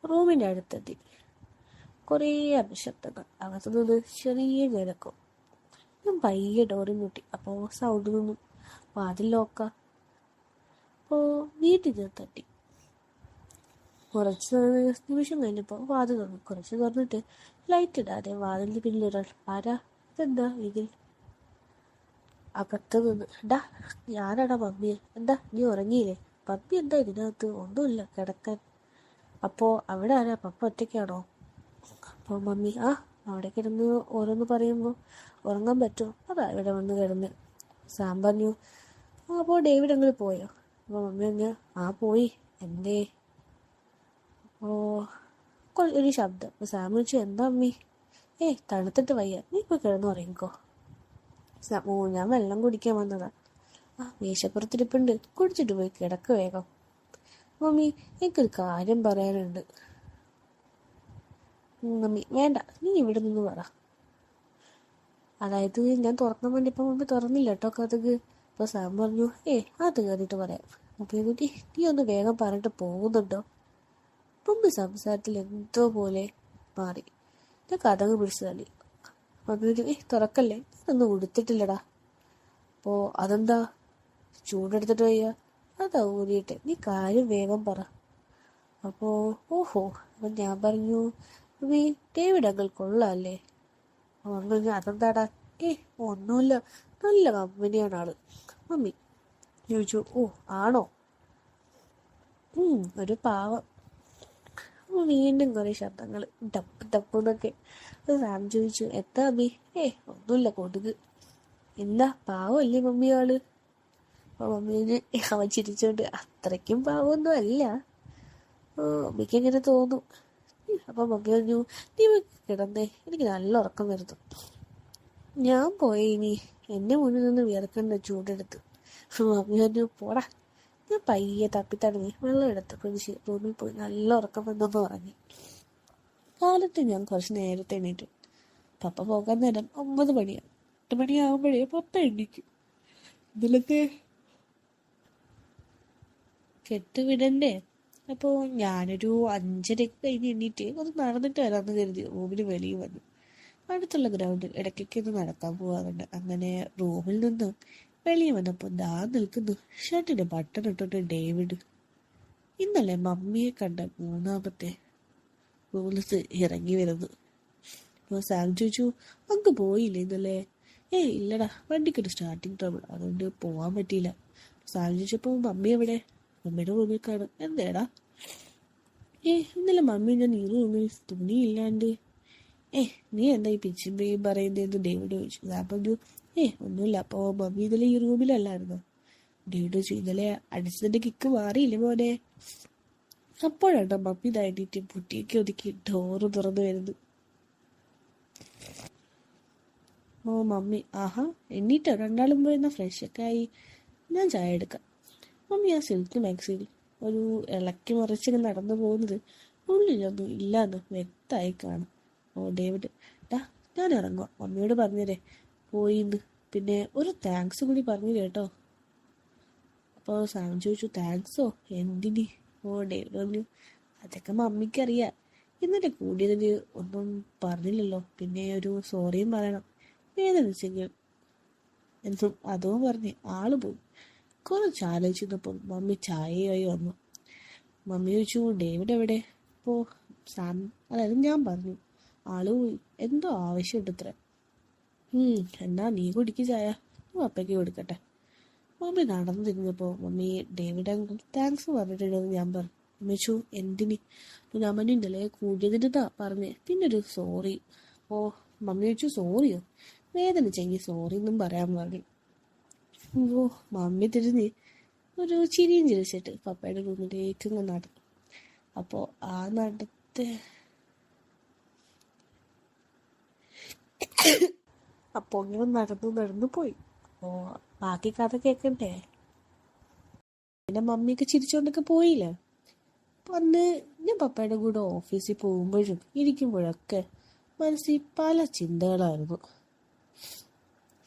Speaker 1: റൂമിൻ്റെ അടുത്തെത്തി. കുറേ അപശബ്ദങ്ങൾ. അകത്തുനിന്ന് ചെറിയ ഞരക്കം. ഞാൻ പയ്യെ ഡോറിൽ മുട്ടി. അപ്പോൾ സൗണ്ട് നിന്നു. വാതിൽ ലോക്ക. അപ്പോൾ വീട്ടിൽ തട്ടി. കുറച്ച് നിമിഷം കഴിഞ്ഞപ്പോൾ വാതിൽ തുറന്നു. കുറച്ച് തുറന്നിട്ട് ലൈറ്റ് ഇടാതെ വാതിലിന് പിന്നിലൊരാൾ. ആരാ? ഇതെന്താ ഇതിൽ? അകത്ത് നിന്ന്. ഞാനാടാ മമ്മിയെ. എന്താ നീ ഉറങ്ങിയില്ലേ? പപ്പി എന്താ ഇതിനകത്ത്? ഒന്നുമില്ല, കിടക്കാൻ. അപ്പോൾ അവിടെ ആരാ? പപ്പ ഒറ്റയ്ക്കാണോ? അപ്പോൾ മമ്മി അവിടെ കിടന്ന് ഓരോന്ന് പറയുമ്പോൾ ഉറങ്ങാൻ പറ്റുമോ? അതാ ഇവിടെ വന്ന് കിടന്ന്. സാം പറഞ്ഞു, അപ്പോൾ ഡേവിഡ് അങ്ങോട്ട് പോയോ? അപ്പോൾ മമ്മി പറഞ്ഞു, പോയി. എന്തേ? അപ്പോൾ ഒരു ശബ്ദം. അപ്പോൾ സാം ചോദിച്ചു, എന്താ മമ്മി? തണുത്തിട്ട് വയ്യ, നീ ഇപ്പോൾ കിടന്ന് ഉറങ്ങിക്കോ. ഞാൻ വെള്ളം കുടിക്കാൻ വന്നതാ. മേശപ്പുറത്തിരിപ്പുണ്ട്, കുടിച്ചിട്ട് പോയി കിടക്ക് വേഗം. മമ്മി, എനിക്കൊരു കാര്യം പറയാനുണ്ട്. മമ്മി, വേണ്ട, നീ ഇവിടെ നിന്ന് പറ. അതായത് ഞാൻ തുറക്കാൻ വേണ്ടിയപ്പോൾ മമ്മി തുറന്നില്ല കേട്ടോ കഥക്. അപ്പോൾ സാം പറഞ്ഞു, അത് കയറിയിട്ട് പറയാം. മമ്മി കുട്ടി, നീ ഒന്ന് വേഗം പറഞ്ഞിട്ട് പോകുന്നുണ്ടോ? മമ്മി സംസാരത്തിൽ എന്തോ പോലെ മാറി. ഞാൻ കഥക് പിടിച്ചു തള്ളി. മമ്മി പറഞ്ഞു, തുറക്കല്ലേ, ഒന്നും ഉടുത്തിട്ടില്ലടാ. അപ്പോൾ അതെന്താ? ചൂടെടുത്തിട്ട് വയ്യ. അതാ ഊരിയിട്ട്, നീ കാര്യം വേഗം പറ. അപ്പോൾ അപ്പം ഞാൻ പറഞ്ഞു, മമ്മി, ഡേവിഡ് അങ്കിൾ കൊള്ളാല്ലേ? മമ്മി പറഞ്ഞു, അതെന്താടാ? ഒന്നുമില്ല, നല്ല കമ്പനിയാണ് ആള്. മമ്മി ചോദിച്ചു, ആണോ? ഒരു പാവം. വീണ്ടും കുറേ ശബ്ദങ്ങൾ, ടപ്പ് ടപ്പ് എന്നൊക്കെ. സാം ചോദിച്ചു, എന്താ മമ്മി? ഒന്നുമില്ല, കൊതുക്. എന്താ പാവമല്ലേ മമ്മി ആള്? അപ്പോൾ മമ്മി അവൻ ചിരിച്ചോണ്ട്, അത്രയ്ക്കും പാവമൊന്നും അല്ല. അമ്മയ്ക്ക് എങ്ങനെ തോന്നും. അപ്പം മമ്മി പറഞ്ഞു, നീ കിടന്നേ, എനിക്ക് നല്ല ഉറക്കം വരുന്നു. ഞാൻ പോയി, ഇനി എന്നെ മുന്നിൽ നിന്ന് വിയർക്കണ്ട ചൂടെടുത്ത്. മമ്മി പറഞ്ഞു, പോടാ. ഞാൻ പയ്യെ തപ്പിത്തടങ്ങി വെള്ളം എടുത്ത് കുടിച്ച് റൂമിൽ പോയി നല്ല ഉറക്കം വന്നെന്ന് പറഞ്ഞു. കാലത്ത് ഞാൻ കുറച്ച് നേരത്തെ എണീറ്റു. പപ്പ പോകാൻ നേരം 9 മണിയാണ്. 8 മണിയാകുമ്പോഴേ പപ്പ എണീക്കും. ഇന്നലത്തെ കെട്ടുവിടണ്ടേ. അപ്പോൾ ഞാനൊരു 5:30 കഴിഞ്ഞ് എണീറ്റ് ഒന്ന് നടന്നിട്ട് വരാമെന്ന് കരുതി റൂമിന് വെളിയിൽ വന്നു. അടുത്തുള്ള ഗ്രൗണ്ടിൽ ഇടയ്ക്കൊക്കെ ഒന്ന് നടക്കാൻ പോകാറുണ്ട്. അങ്ങനെ റൂമിൽ നിന്നും വെളിയിൽ വന്നപ്പോൾ ദാ നിൽക്കുന്നു ഷർട്ടിന്റെ ബട്ടൺ ഇട്ടിട്ട് ഡേവിഡ്. ഇന്നലെ മമ്മിയെ കണ്ട 3-ാമത്തെ റൂൾസ് ഇറങ്ങി വരുന്നു. അപ്പോൾ സാം ചോദിച്ചു, അങ്ങ് പോയില്ലേ ഇന്നലെ? ഇല്ലടാ, വണ്ടിക്കൊരു സ്റ്റാർട്ടിങ് ട്രബിൾ, അതുകൊണ്ട് പോകാൻ പറ്റിയില്ല. സാം ചോദിച്ചപ്പോൾ മമ്മി എവിടെ? മമ്മിയുടെ റൂമിൽ കാണും. എന്തേടാ? ഇന്നലെ മമ്മി ഞാൻ ഈ റൂമിൽ തുണിയില്ലാണ്ട്. നീ എന്താ ഈ പിച്ചും പേയും പറയുന്നതെന്ന് ഡേവിഡ് ചോദിച്ചു. ഞാൻ പറഞ്ഞു, ഒന്നുമില്ല. അപ്പോൾ മമ്മി ഇന്നലെ ഈ റൂമിലല്ലായിരുന്നു. ഡേവിഡ് ചോദിച്ചു, ഇന്നലെ അടിച്ചതിന്റെ കിക്ക് മാറിയില്ലേ മോനെ? അപ്പോഴാണ് മമ്മി തൈനീറ്റ് പുട്ടിയൊക്കെ ഒതുക്കി ഡോറ് തുറന്നു വരുന്നു. മമ്മി, ആഹാ എണ്ണീറ്റോ? രണ്ടാളും പോയിരുന്ന ഫ്രഷൊക്കെ ആയി. ഞാൻ ചായ എടുക്കാം. മമ്മി ആ സിൽക്ക് മാക്സിൽ ഒരു ഇളക്കി മറിച്ചിങ്ങനെ നടന്നു പോകുന്നത് ഉള്ളിലൊന്നും ഇല്ലാന്ന് വ്യക്തമായി കാണും. ഡേവിഡ്, ഞാൻ ഇറങ്ങുക, മമ്മിയോട് പറഞ്ഞതേ പോയിന്ന്. പിന്നെ ഒരു താങ്ക്സ് കൂടി പറഞ്ഞു കേട്ടോ. അപ്പോൾ സാം ചോദിച്ചു, താങ്ക്സോ? എന്തിന്? ഡേവിഡ് പറഞ്ഞു, അതൊക്കെ മമ്മിക്കറിയാം. ഇന്നലെ കൂടിയതിന് ഒന്നും പറഞ്ഞില്ലല്ലോ, പിന്നെ ഒരു സോറിയും പറയണം, വേദനിച്ചെങ്കിൽ എന്നും അതും പറഞ്ഞ് ആള് പോയി. കുറച്ച് ആലോചിച്ചപ്പോൾ മമ്മി ചായയായി വന്നു. മമ്മി ചോദിച്ചു, ഡേവിഡ് എവിടെ? അപ്പോൾ സാം, അതായത് ഞാൻ പറഞ്ഞു, ആള് പോയി, എന്തോ ആവശ്യമുണ്ട് ഇത്ര. എന്നാ നീ കുടിക്ക് ചായ, അപ്പയ്ക്ക് കൊടുക്കട്ടെ. മമ്മി നടന്നു തിരിഞ്ഞപ്പോൾ മമ്മി, ഡേവിഡ് അങ്കിൾ താങ്ക്സ് പറഞ്ഞിട്ടുണ്ടെന്ന് ഞാൻ പറഞ്ഞു. മമ്മി ചോദിച്ചു, എന്തിന്? ഞാൻ പറഞ്ഞു, ഇന്നലെ കൂടിയതിൻ്റെതാ പറഞ്ഞേ, പിന്നെ ഒരു സോറി. മമ്മി ചോദിച്ചു, സോറിയോ? വേദനിച്ചെങ്കിൽ സോറി എന്നും പറയാൻ പറഞ്ഞു. മമ്മി തിരിഞ്ഞ് ഒരു ചിരിയും ചിരിച്ചിട്ട് പപ്പയുടെ റൂമിലേക്ക് നടന്നു. അപ്പോൾ ആ നടത്തെ ഇങ്ങനെ നടന്നു പോയി. ബാക്കി കഥ കേൾക്കണ്ടേ? എൻ്റെ മമ്മിയൊക്കെ ചിരിച്ചോണ്ടൊക്കെ പോയില്ലേ. അന്ന് ഞാൻ പപ്പയുടെ കൂടെ ഓഫീസിൽ പോകുമ്പോഴും ഇരിക്കുമ്പോഴൊക്കെ മനസ്സിൽ പല ചിന്തകളായിരുന്നു.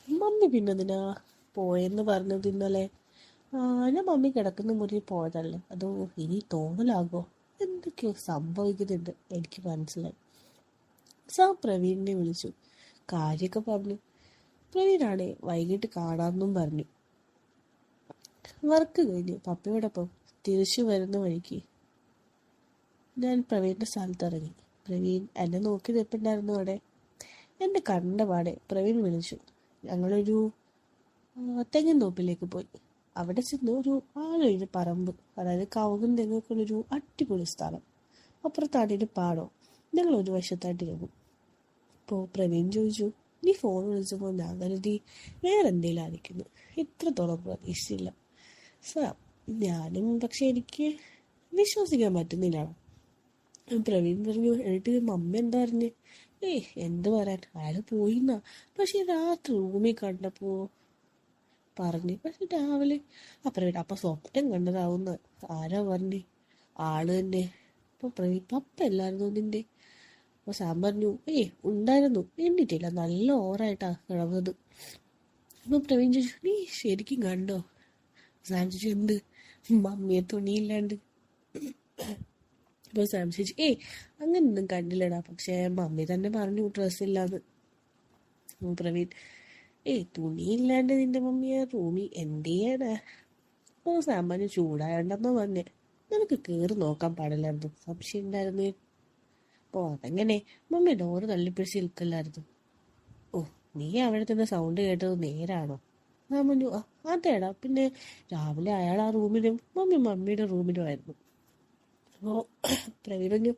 Speaker 1: മമ്മി പിന്നെന്തിനാ പോയെന്ന് പറഞ്ഞത് ഇന്നലെ? ഞാൻ മമ്മി കിടക്കുന്ന മുറിയിൽ പോയതല്ലേ, അതോ ഇനി തോന്നലാകോ? എന്തൊക്കെയോ സംഭവിക്കുന്നുണ്ട് എനിക്ക് മനസ്സിലായി. പ്രവീണിനെ വിളിച്ചു, കാര്യമൊക്കെ പറഞ്ഞു. പ്രവീണാണെ വൈകിട്ട് കാണാമെന്നും പറഞ്ഞു. വർക്ക് കഴിഞ്ഞ് പപ്പയോടൊപ്പം തിരിച്ചു വരുന്ന വഴിക്ക് ഞാൻ പ്രവീണിന്റെ സ്ഥലത്തിറങ്ങി. പ്രവീൺ എന്നെ നോക്കി നിൽപ്പുണ്ടായിരുന്നു അവിടെ. എന്നെ കണ്ട പാടെ പ്രവീൺ വിളിച്ചു. ഞങ്ങളൊരു തെങ്ങിൻ തോപ്പിലേക്ക് പോയി. അവിടെ ചെന്ന് ഒരു ആളൊഴിഞ്ഞ പറമ്പ്, അതായത് കവുങ്ങും തെങ്ങൊക്കെയുള്ളൊരു അടിപൊളി സ്ഥലം. അപ്പുറത്താണെങ്കിൽ പാടോ. ഞങ്ങൾ ഒരു വശത്തായിട്ടിരുന്നു. അപ്പോൾ പ്രവീൺ ചോദിച്ചു, നീ ഫോൺ വിളിച്ചപ്പോൾ ഞാൻ കരുതി വേറെ എന്തെങ്കിലും ആയിരിക്കുന്നു, ഇത്രത്തോളം പ്രതീക്ഷിച്ചില്ല. ഞാനും പക്ഷെ എനിക്ക് വിശ്വസിക്കാൻ പറ്റുന്നില്ല. പ്രവീൺ പറഞ്ഞു, എന്നിട്ട് മമ്മി എന്താ പറഞ്ഞ്? എന്ത് പറയാൻ, അയാൾ പോയിന്നാ. പക്ഷെ രാത്രി റൂമിൽ കണ്ടപ്പോ പറഞ്ഞു. പക്ഷെ രാവിലെ പ്രവീൺ അപ്പൊ സ്വപ്നം കണ്ടതാവുന്ന ആരാ പറഞ്ഞു? ആള് തന്നെ. അപ്പൊ പ്രവീൺ, പപ്പ എല്ലായിരുന്നു നിന്റെ? അപ്പൊ സാം പറഞ്ഞു, ഉണ്ടായിരുന്നു, എണ്ണിട്ടില്ല, നല്ല ഓവറായിട്ടാ കിടന്നത്. അപ്പൊ പ്രവീൺ ചോദിച്ചു, നീ ശരിക്കും കണ്ടോ? സാം ചോദിച്ചു, എന്ത്? മമ്മിയെ തുണിയില്ലാണ്ട്. അപ്പൊ സാം ചോദിച്ചു, അങ്ങനൊന്നും കണ്ടില്ലടാ, പക്ഷെ മമ്മി തന്നെ പറഞ്ഞു ഡ്രസ്സില്ലാന്ന്. പ്രവീൺ, തുണിയില്ലാണ്ട് നിന്റെ മമ്മിയെ റൂമിൽ എന്ത് ചെയ്യാനാ? അപ്പോൾ സാം പറഞ്ഞു, ചൂടായോണ്ടെന്നോ പറഞ്ഞേ, നിനക്ക് കയറി നോക്കാൻ പാടില്ലായിരുന്നു, സംശയം ഉണ്ടായിരുന്നേ. അതെങ്ങനെ? മമ്മി ഡോറ് തള്ളിപ്പിടിച്ച് നിൽക്കല്ലായിരുന്നു. നീ അവിടെ തന്നെ സൗണ്ട് കേട്ടത് നേരാണോ? ഞാൻ പറഞ്ഞു, അതേടാ, പിന്നെ രാവിലെ അയാൾ ആ റൂമിലും മമ്മിയുടെ റൂമിലും ആയിരുന്നു. അപ്പോൾ പ്രവീൺ പറഞ്ഞു,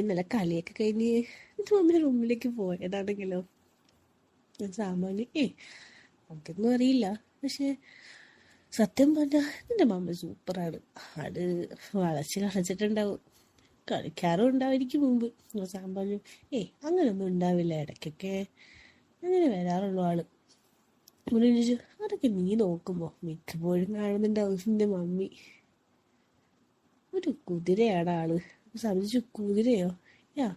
Speaker 1: ഇന്നലെ കളിയൊക്കെ കഴിഞ്ഞ് മമ്മിയുടെ റൂമിലേക്ക് പോയതാണെങ്കിലോ? സാമാന്യം അതൊന്നും അറിയില്ല, പക്ഷെ സത്യം പറഞ്ഞാൽ നിന്റെ മമ്മി സൂപ്പറാണ്. അത് വളച്ച് കളച്ചിട്ടുണ്ടാവും. കളിക്കാറും ഉണ്ടായിരിക്കും മുമ്പ്. സാം പറഞ്ഞു, ഏയ് അങ്ങനൊന്നും ഉണ്ടാവില്ല, ഇടയ്ക്കൊക്കെ അങ്ങനെ വരാറുള്ളൂ ആള്. മുരളി ചോദിച്ചു, അതൊക്കെ നീ നോക്കുമ്പോ മിക്കപ്പോഴും കാണുന്നുണ്ടാവും നിന്റെ മമ്മി. ഒരു കുതിരയാണ് ആള്. സംബന്ധിച്ചു, കുതിരയോ? യാ,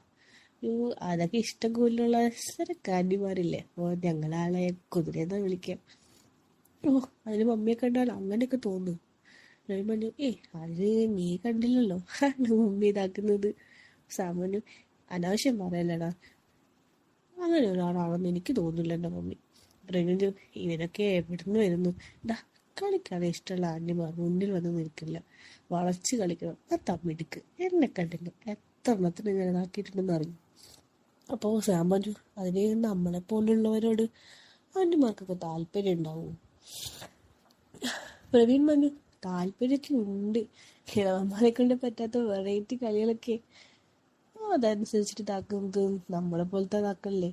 Speaker 1: അതൊക്കെ ഇഷ്ടം കൂടുതലുള്ള സ്ഥലക്കാരന്മാരില്ലേ, അപ്പൊ ഞങ്ങളാളെ കുതിരയെന്നാ വിളിക്കാം. ഓ, അതിന് മമ്മിയെ കണ്ടാൽ അങ്ങനെയൊക്കെ തോന്നും. ഞാൻ പറഞ്ഞു, ഏയ് അത് നീ കണ്ടില്ലല്ലോ മമ്മി ഇതാക്കുന്നത്. സാമാന്യം അനാവശ്യം പറയല്ലടാ, അങ്ങനെ ഒരാളാണെന്ന് എനിക്ക് തോന്നില്ല എൻ്റെ മമ്മി. പറഞ്ഞു, ഇവനൊക്കെ എവിടുന്ന് വരുന്നു? ഡാ, കളിക്കാൻ ഇഷ്ടമുള്ള ആന്റിമാർ മുന്നിൽ വന്ന് നിൽക്കില്ല, വളച്ച് കളിക്കണം, ആ തമ്മിടുക്ക് എന്നെ കണ്ടില്ല എത്ര എണ്ണത്തിന് ഞാൻ ഇതാക്കിയിട്ടുണ്ടെന്ന് അറിയും. അപ്പോൾ സാം പറഞ്ഞു, അതിന് നമ്മളെ പോലുള്ളവരോട് ആന്റിമാർക്കൊക്കെ താല്പര്യം ഉണ്ടാവും. പ്രവീൺ പറഞ്ഞു, താല്പര്യമൊക്കെ ഉണ്ട്, കിഴവന്മാരെ കൊണ്ട് പറ്റാത്ത വെറൈറ്റി കളികളൊക്കെ അതനുസരിച്ചിട്ട് ഇതാക്കുന്നത് നമ്മളെ പോലത്തെ ഇതാക്കല്ലേ,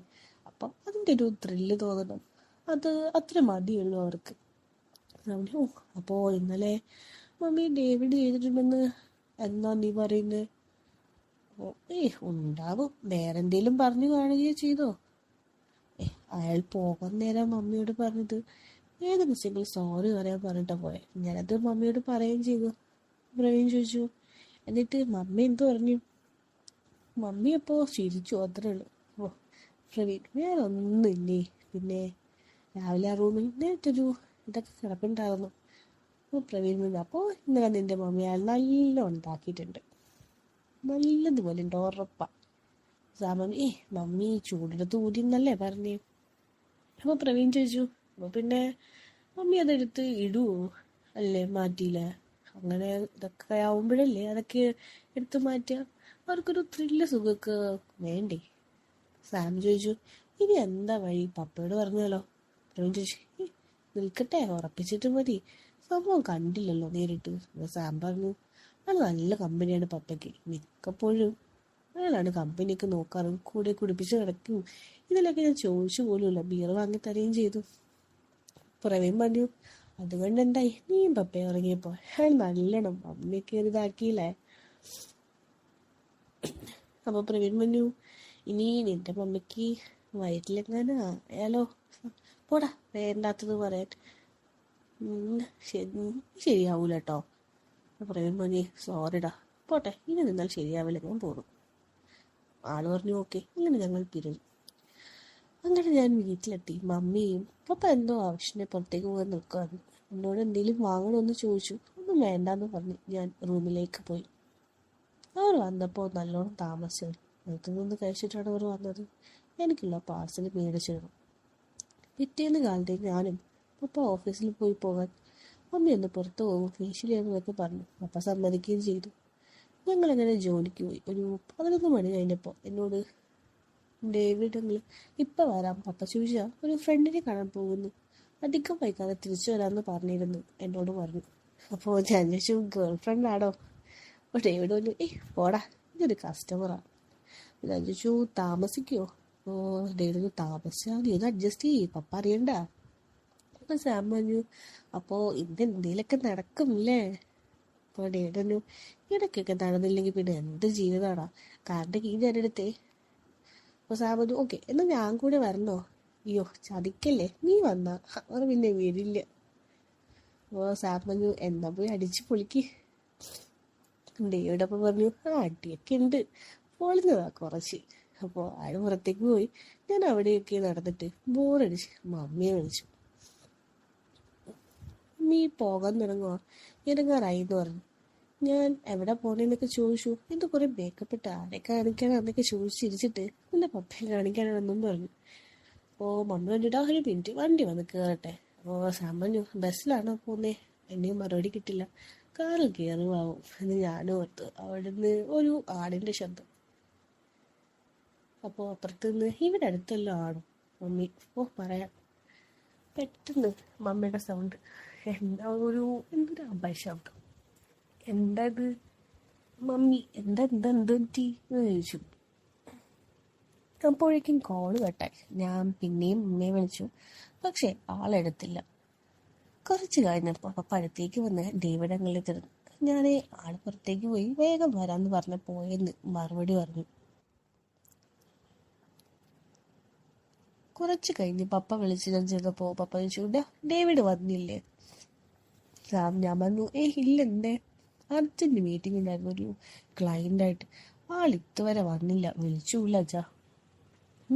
Speaker 1: അപ്പം അതിൻ്റെ ഒരു ത്രില്ല് തോന്നണം, അത് അത്ര മതിയുള്ളൂ അവർക്ക്. ഓ, അപ്പോൾ ഇന്നലെ മമ്മി ഡേവിഡ് ചെയ്തിട്ടുണ്ടെന്ന് എന്നാ നീ പറയുന്നത്? ഓ, ഉണ്ടാവും, വേറെന്തേലും പറഞ്ഞു കാണുകയോ ചെയ്തോ? അയാൾ പോകാൻ നേരം മമ്മിയോട് പറഞ്ഞത് ഏത് മിസ്റ്റേക്കിൽ സോറി പറയാൻ പറഞ്ഞിട്ടാ പോയെ. ഞാനത് മമ്മിയോട് പറയുകയും ചെയ്തു. പ്രവീൺ ചോദിച്ചു, എന്നിട്ട് മമ്മി എന്ത് പറഞ്ഞു? മമ്മി അപ്പോൾ ചിരിച്ചു, അത്രേ ഉള്ളൂ. ഓ, പ്രവീൺ, വേറെ ഒന്നുമില്ലേ? പിന്നെ രാവിലെ ആ റൂമിൽ നേരത്തൊരു ഇതൊക്കെ കിടപ്പുണ്ടായിരുന്നു. അപ്പോൾ പ്രവീൺ പറഞ്ഞു, അപ്പോൾ ഇന്നലെ നിന്റെ മമ്മി അയാൾ നല്ല ഉണ്ടാക്കിയിട്ടുണ്ട്, നല്ലതുപോലെ ഉണ്ട്, ഉറപ്പാ. സാമൻ, മമ്മി ചൂടെടുത്ത് ഊതി എന്നല്ലേ പറഞ്ഞേ? അപ്പോൾ പ്രവീൺ ചോദിച്ചു, അപ്പോൾ പിന്നെ മമ്മി അതെടുത്ത് ഇടുവോ? അല്ലേ മാറ്റിയില്ലേ? അങ്ങനെ ഇതൊക്കെ ആവുമ്പോഴല്ലേ അതൊക്കെ എടുത്ത് മാറ്റുക, അവർക്കൊരു ത്രില്ല് സുഖമൊക്കെ വേണ്ടേ? സാം ചോദിച്ചു, ഇനി എന്താ വഴി? പപ്പയോട് പറഞ്ഞാലോ? പ്രവീൺ ചോദിച്ചു, നിൽക്കട്ടെ, ഉറപ്പിച്ചിട്ട് മതി, സംഭവം കണ്ടില്ലല്ലോ നേരിട്ട്. സാം പറഞ്ഞു, അത് നല്ല കമ്പനിയാണ് പപ്പയ്ക്ക്, മിക്കപ്പോഴും അയാളാണ് കമ്പനിയൊക്കെ നോക്കാറും കൂടെ കുടിപ്പിച്ച് കിടക്കും. ഇതിലൊക്കെ ഞാൻ ചോദിച്ചു പോലുമില്ല, ബിയർ വാങ്ങി തരുകയും ചെയ്തു. പ്രവീൺ പറഞ്ഞു, അതുകൊണ്ട് എന്തായി, നീയും പപ്പയെ ഇറങ്ങിയപ്പോ അയാൾ നല്ലോണം മമ്മിയെ കയറി ഇതാക്കിയില്ലേ? അപ്പൊ പ്രവീൺ പറഞ്ഞു, ഇനി നിന്റെ മമ്മിക്ക് വയറ്റിലെങ്ങാനും ആയാലോ? പോടാ, വേണ്ടാത്തത് പറയാൻ. ശരിയാവൂല കേട്ടോ. പ്രവീൺ പറഞ്ഞു, സോറിടാ, പോട്ടെ, ഇനി നിന്നാൽ ശരിയാവില്ല, ഞാൻ പോകും. ആള് പറഞ്ഞു, ഓക്കെ. ഇങ്ങനെ ഞങ്ങൾ പിരിഞ്ഞു. അങ്ങനെ ഞാൻ വീട്ടിലെത്തി. മമ്മിയും പപ്പ എന്തോ ആവശ്യത്തിന് പുറത്തേക്ക് പോകാൻ നിൽക്കുമായിരുന്നു. എന്നോട് എന്തെങ്കിലും വാങ്ങണമെന്ന് ചോദിച്ചു. ഒന്നും വേണ്ടാന്ന് പറഞ്ഞ് ഞാൻ റൂമിലേക്ക് പോയി. അവർ വന്നപ്പോൾ നല്ലോണം താമസിച്ചു. നിന്ന് കഴിച്ചിട്ടാണ് അവർ വന്നത്. എനിക്കുള്ള പാർസൽ മേടിച്ചിരുന്നു. പിറ്റേന്ന് കാലത്തേക്ക് ഞാനും പപ്പ ഓഫീസിൽ പോകാൻ മമ്മി ഒന്ന് പുറത്ത് പോകും, ഫേഷ്യൽ ചെയ്യുന്നതൊക്കെ പറഞ്ഞു. പപ്പ സമ്മതിക്കുകയും ചെയ്തു. ഞങ്ങളങ്ങനെ ജോലിക്ക് പോയി. ഒരു 11 മണി കഴിഞ്ഞപ്പോൾ എന്നോട് ഡേവിഡ് ഇപ്പം വരാം പപ്പ ചോദിച്ചാൽ ഒരു ഫ്രണ്ടിനെ കാണാൻ പോകുന്നു, അധികം വൈകാതെ തിരിച്ചു വരാമെന്ന് പറഞ്ഞിരുന്നു എന്നോട് പറഞ്ഞു. അപ്പോൾ ഞാൻ ചോദിച്ചു, ഗേൾ ഫ്രണ്ട് ആണോ? അപ്പോൾ ഡേവിഡ് പറഞ്ഞു, പോടാ, ഇതൊരു കസ്റ്റമറാണ്. ഞാൻ ചോദിച്ചു, താമസിക്കുമോ? അപ്പോൾ ഡേവിഡ് താമസിച്ചാൽ നീ ഒന്ന് അഡ്ജസ്റ്റ് ചെയ്യും, പപ്പ അറിയണ്ട. അപ്പോൾ സാം പറഞ്ഞു, അപ്പോൾ ഇന്ന് എന്തെങ്കിലുമൊക്കെ നടക്കുമല്ലേ? അപ്പോൾ ഡേവിഡ് പറഞ്ഞു, ഇടയ്ക്കൊക്കെ നടന്നില്ലെങ്കിൽ പിന്നെ എന്ത് ജീവിതമാണോ, കാറിൻ്റെ കീ ഞാനെടുത്തേ. അപ്പോൾ സാം പറഞ്ഞു, ഓക്കെ, എന്നാൽ ഞാൻ കൂടെ വരണോ? അയ്യോ, ചതിക്കല്ലേ, നീ വന്നാ അവർ പിന്നെ വരില്ല. അപ്പോൾ സാം പറഞ്ഞു, എന്നാ പോയി അടിച്ച് പൊളിക്ക്. ഡേവിഡ് അപ്പം പറഞ്ഞു, അടിയൊക്കെ ഉണ്ട്, പൊളിഞ്ഞതാ കുറച്ച്. അപ്പോൾ അയാൾ പുറത്തേക്ക് പോയി. ഞാൻ അവിടെയൊക്കെ നടന്നിട്ട് ബോറടിച്ച് മമ്മിയെ വിളിച്ചു. നീ പോകാൻ തുടങ്ങുക, ഇറങ്ങാറായി എന്ന് പറഞ്ഞു. ഞാൻ എവിടെ പോണേന്നൊക്കെ ചോദിച്ചു. എന്ത് കുറെ മേക്കപ്പ് ഇട്ട് ആരെ കാണിക്കാനാന്നൊക്കെ ചോദിച്ചിരിച്ചിട്ട് നല്ല പപ്പയെ കാണിക്കാനാണെന്നും പറഞ്ഞു. അപ്പോൾ മമ്മി കണ്ടിട്ട് ഒരു മിനിറ്റ് വണ്ടി വന്ന് കയറട്ടെ. അപ്പോൾ സാം പറഞ്ഞു, ബസ്സിലാണോ പോന്നേ? എന്നെയും മറുപടി കിട്ടില്ല. കാറിൽ കയറുവാവും എന്ന് ഞാനും ഓർത്തു. അവിടെ നിന്ന് ഒരു ആടിൻ്റെ ശബ്ദം. അപ്പോൾ അപ്പുറത്ത് നിന്ന്, ഇവിടെ അടുത്തല്ലോ ആണോ? മമ്മി, പറയാം. പെട്ടെന്ന് മമ്മിയുടെ സൗണ്ട്, എന്തൊരു അപശബ്ദം. എന്താ ഇത് മമ്മി, എന്തെന്തി എന്ന് ചോദിച്ചു. അപ്പോഴേക്കും കോള് കട്ടായി. ഞാൻ പിന്നെയും മമ്മിയെ വിളിച്ചു, പക്ഷെ ആളെടുത്തില്ല. കുറച്ച് കഴിഞ്ഞപ്പോൾ പപ്പ അടുത്തേക്ക് വന്ന് ഡേവിഡ് അങ്ങളെ ഞാൻ ആള് പുറത്തേക്ക് പോയി വേഗം വരാമെന്ന് പറഞ്ഞ പോയെന്ന് മറുപടി പറഞ്ഞു. കുറച്ച് കഴിഞ്ഞ് പപ്പ വിളിച്ച് ഞാൻ ചെന്നപ്പോൾ പപ്പ ചോദിച്ചു, ഡേവിഡ് വന്നില്ലേ? ഞാൻ പറഞ്ഞു, ഇല്ല, എന്തേ? അർജന്റ് മീറ്റിംഗ് ഉണ്ടായിരുന്നു ഒരു ക്ലയൻ്റായിട്ട്. ആൾ ഇതുവരെ വന്നില്ല, വിളിച്ചില്ല അച്ഛാ.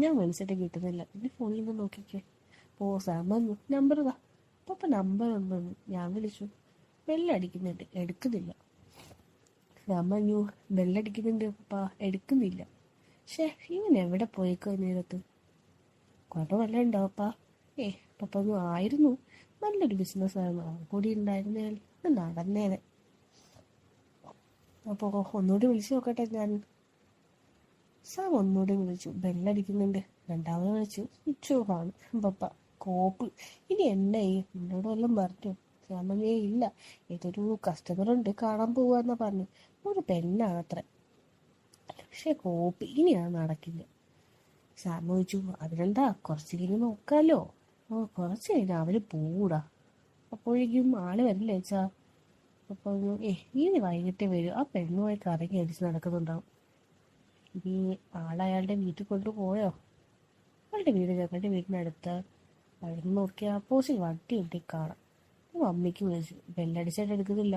Speaker 1: ഞാൻ വിളിച്ചിട്ട് കിട്ടുന്നില്ല, എൻ്റെ ഫോണിൽ നിന്ന് നോക്കിക്കേ. സാം വന്നു, നമ്പർ താ. പപ്പ നമ്പർ ഒന്നു. ഞാൻ വിളിച്ചു, ബെല്ലടിക്കുന്നുണ്ട്, എടുക്കുന്നില്ല. ഞാൻ പറഞ്ഞു, ബെല്ലടിക്കുന്നുണ്ട് പപ്പ, എടുക്കുന്നില്ല. ഇവൻ എവിടെ പോയേക്കോ നേരത്ത്? കുഴപ്പമല്ല ഉണ്ടാവപ്പാ. പപ്പ ഒന്നും ആയിരുന്നു, നല്ലൊരു ബിസിനസ്സായിരുന്നു, കൂടി ഉണ്ടായിരുന്നേൽ നടന്നേനെ. അപ്പോൾ ഒന്നുകൂടി വിളിച്ചു നോക്കട്ടെ ഞാൻ. സാം ഒന്നുകൂടി വിളിച്ചു, ബെല്ലടിക്കുന്നുണ്ട്. രണ്ടാമത് വിളിച്ചു, സ്വിച്ച് ഓഫ് ആണ്. പപ്പ കോപ്പ്, ഇനി എന്നായി? എന്നോട് വല്ലതും പറഞ്ഞു? സാമേ ഇല്ല, ഏതൊരു കസ്റ്റമറുണ്ട്, കാണാൻ പോവാന്നാ പറഞ്ഞു. ഒരു പെണ്ണാണത്ര. കോപ്പ്, ഇനിയാണ് നടക്കില്ല. സാം ചോദിച്ചു, അതിനെന്താ, കുറച്ച് കഴിഞ്ഞ് നോക്കാലോ. കുറച്ച് കഴിഞ്ഞാൽ അവര് പോകൂടാ, അപ്പോഴേക്കും ആള് വരില്ലേ വെച്ചാ. അപ്പോൾ ഇനി വൈകിട്ടേ വരും, ആ പെണ്ണുമായി കറങ്ങി അടിച്ച് നടക്കുന്നുണ്ടാവും. ഇനി ആളയാളുടെ വീട്ടിൽ കൊണ്ടുപോയോ? അയാളുടെ വീട് ഞങ്ങളുടെ വീടിനടുത്ത്. അവിടെ നിന്ന് നോക്കിയാൽ പോസിൽ വണ്ടി ഉണ്ടി കാണാം. മമ്മിക്ക് വിളിച്ചു, ബെല്ലടിച്ചായിട്ട് എടുക്കുന്നില്ല,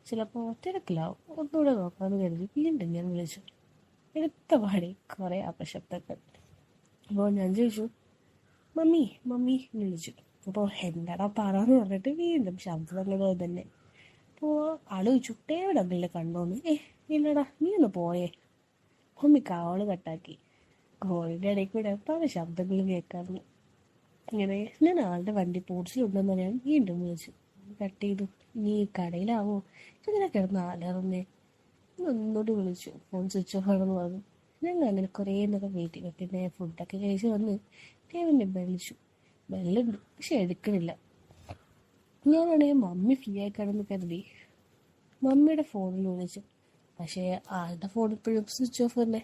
Speaker 1: ചിലപ്പോൾ തിരക്കിലാവും, ഒന്നുകൂടെ നോക്കാമെന്ന് കരുതി വീണ്ടും ഞാൻ വിളിച്ചു. എടുത്ത പാടി കുറേ അപശബ്ദങ്ങൾ. അപ്പോൾ ഞാൻ ചോദിച്ചു, മമ്മി മമ്മി എന്ന് വിളിച്ചു. അപ്പോൾ എന്താടാ പറയാന്ന് പറഞ്ഞിട്ട് വീണ്ടും ശബ്ദങ്ങൾ തന്നെ. അപ്പോൾ ആള് ചോദിച്ചു, ഡേവിഡ് അങ്കിളിനെ കണ്ടോന്ന്? ഇല്ലടാ, നീ ഒന്ന് പോയേ. മമ്മി കാവള് കട്ടാക്കി. കോളിൻ്റെ ഇടയിൽ കൂടെ പല ശബ്ദങ്ങളും കേൾക്കാറുണ്ട്. ഇങ്ങനെ ഞാൻ ആളുടെ വണ്ടി പോർച്ചിലുണ്ടെന്ന് ഞാൻ വീണ്ടും വിളിച്ചു. കട്ട് ചെയ്തു. നീ കടയിലാവോ? ഇങ്ങനെ കിടന്ന് അലറുന്നേ. ഒന്നുകൂടി വിളിച്ചു, ഫോൺ സ്വിച്ച് ഓഫ് ആണെന്ന് പറഞ്ഞു. ഞങ്ങൾ അങ്ങനെ കുറേ നേരം വെയിറ്റ് ചെയ്തു. പിന്നെ ഫുഡൊക്കെ കഴിച്ച് വന്ന് ഡേവിഡിനെ വിളിച്ചു. ബെല്ലുണ്ട്, പക്ഷെ എടുക്കണില്ല. ഞാനാണെങ്കിൽ മമ്മി ഫ്രീ ആയി കിടന്ന് കരുതി മമ്മിയുടെ ഫോണിൽ വിളിച്ചു. പക്ഷേ ആളുടെ ഫോൺ ഇപ്പോഴും സ്വിച്ച് ഓഫ് തന്നെ.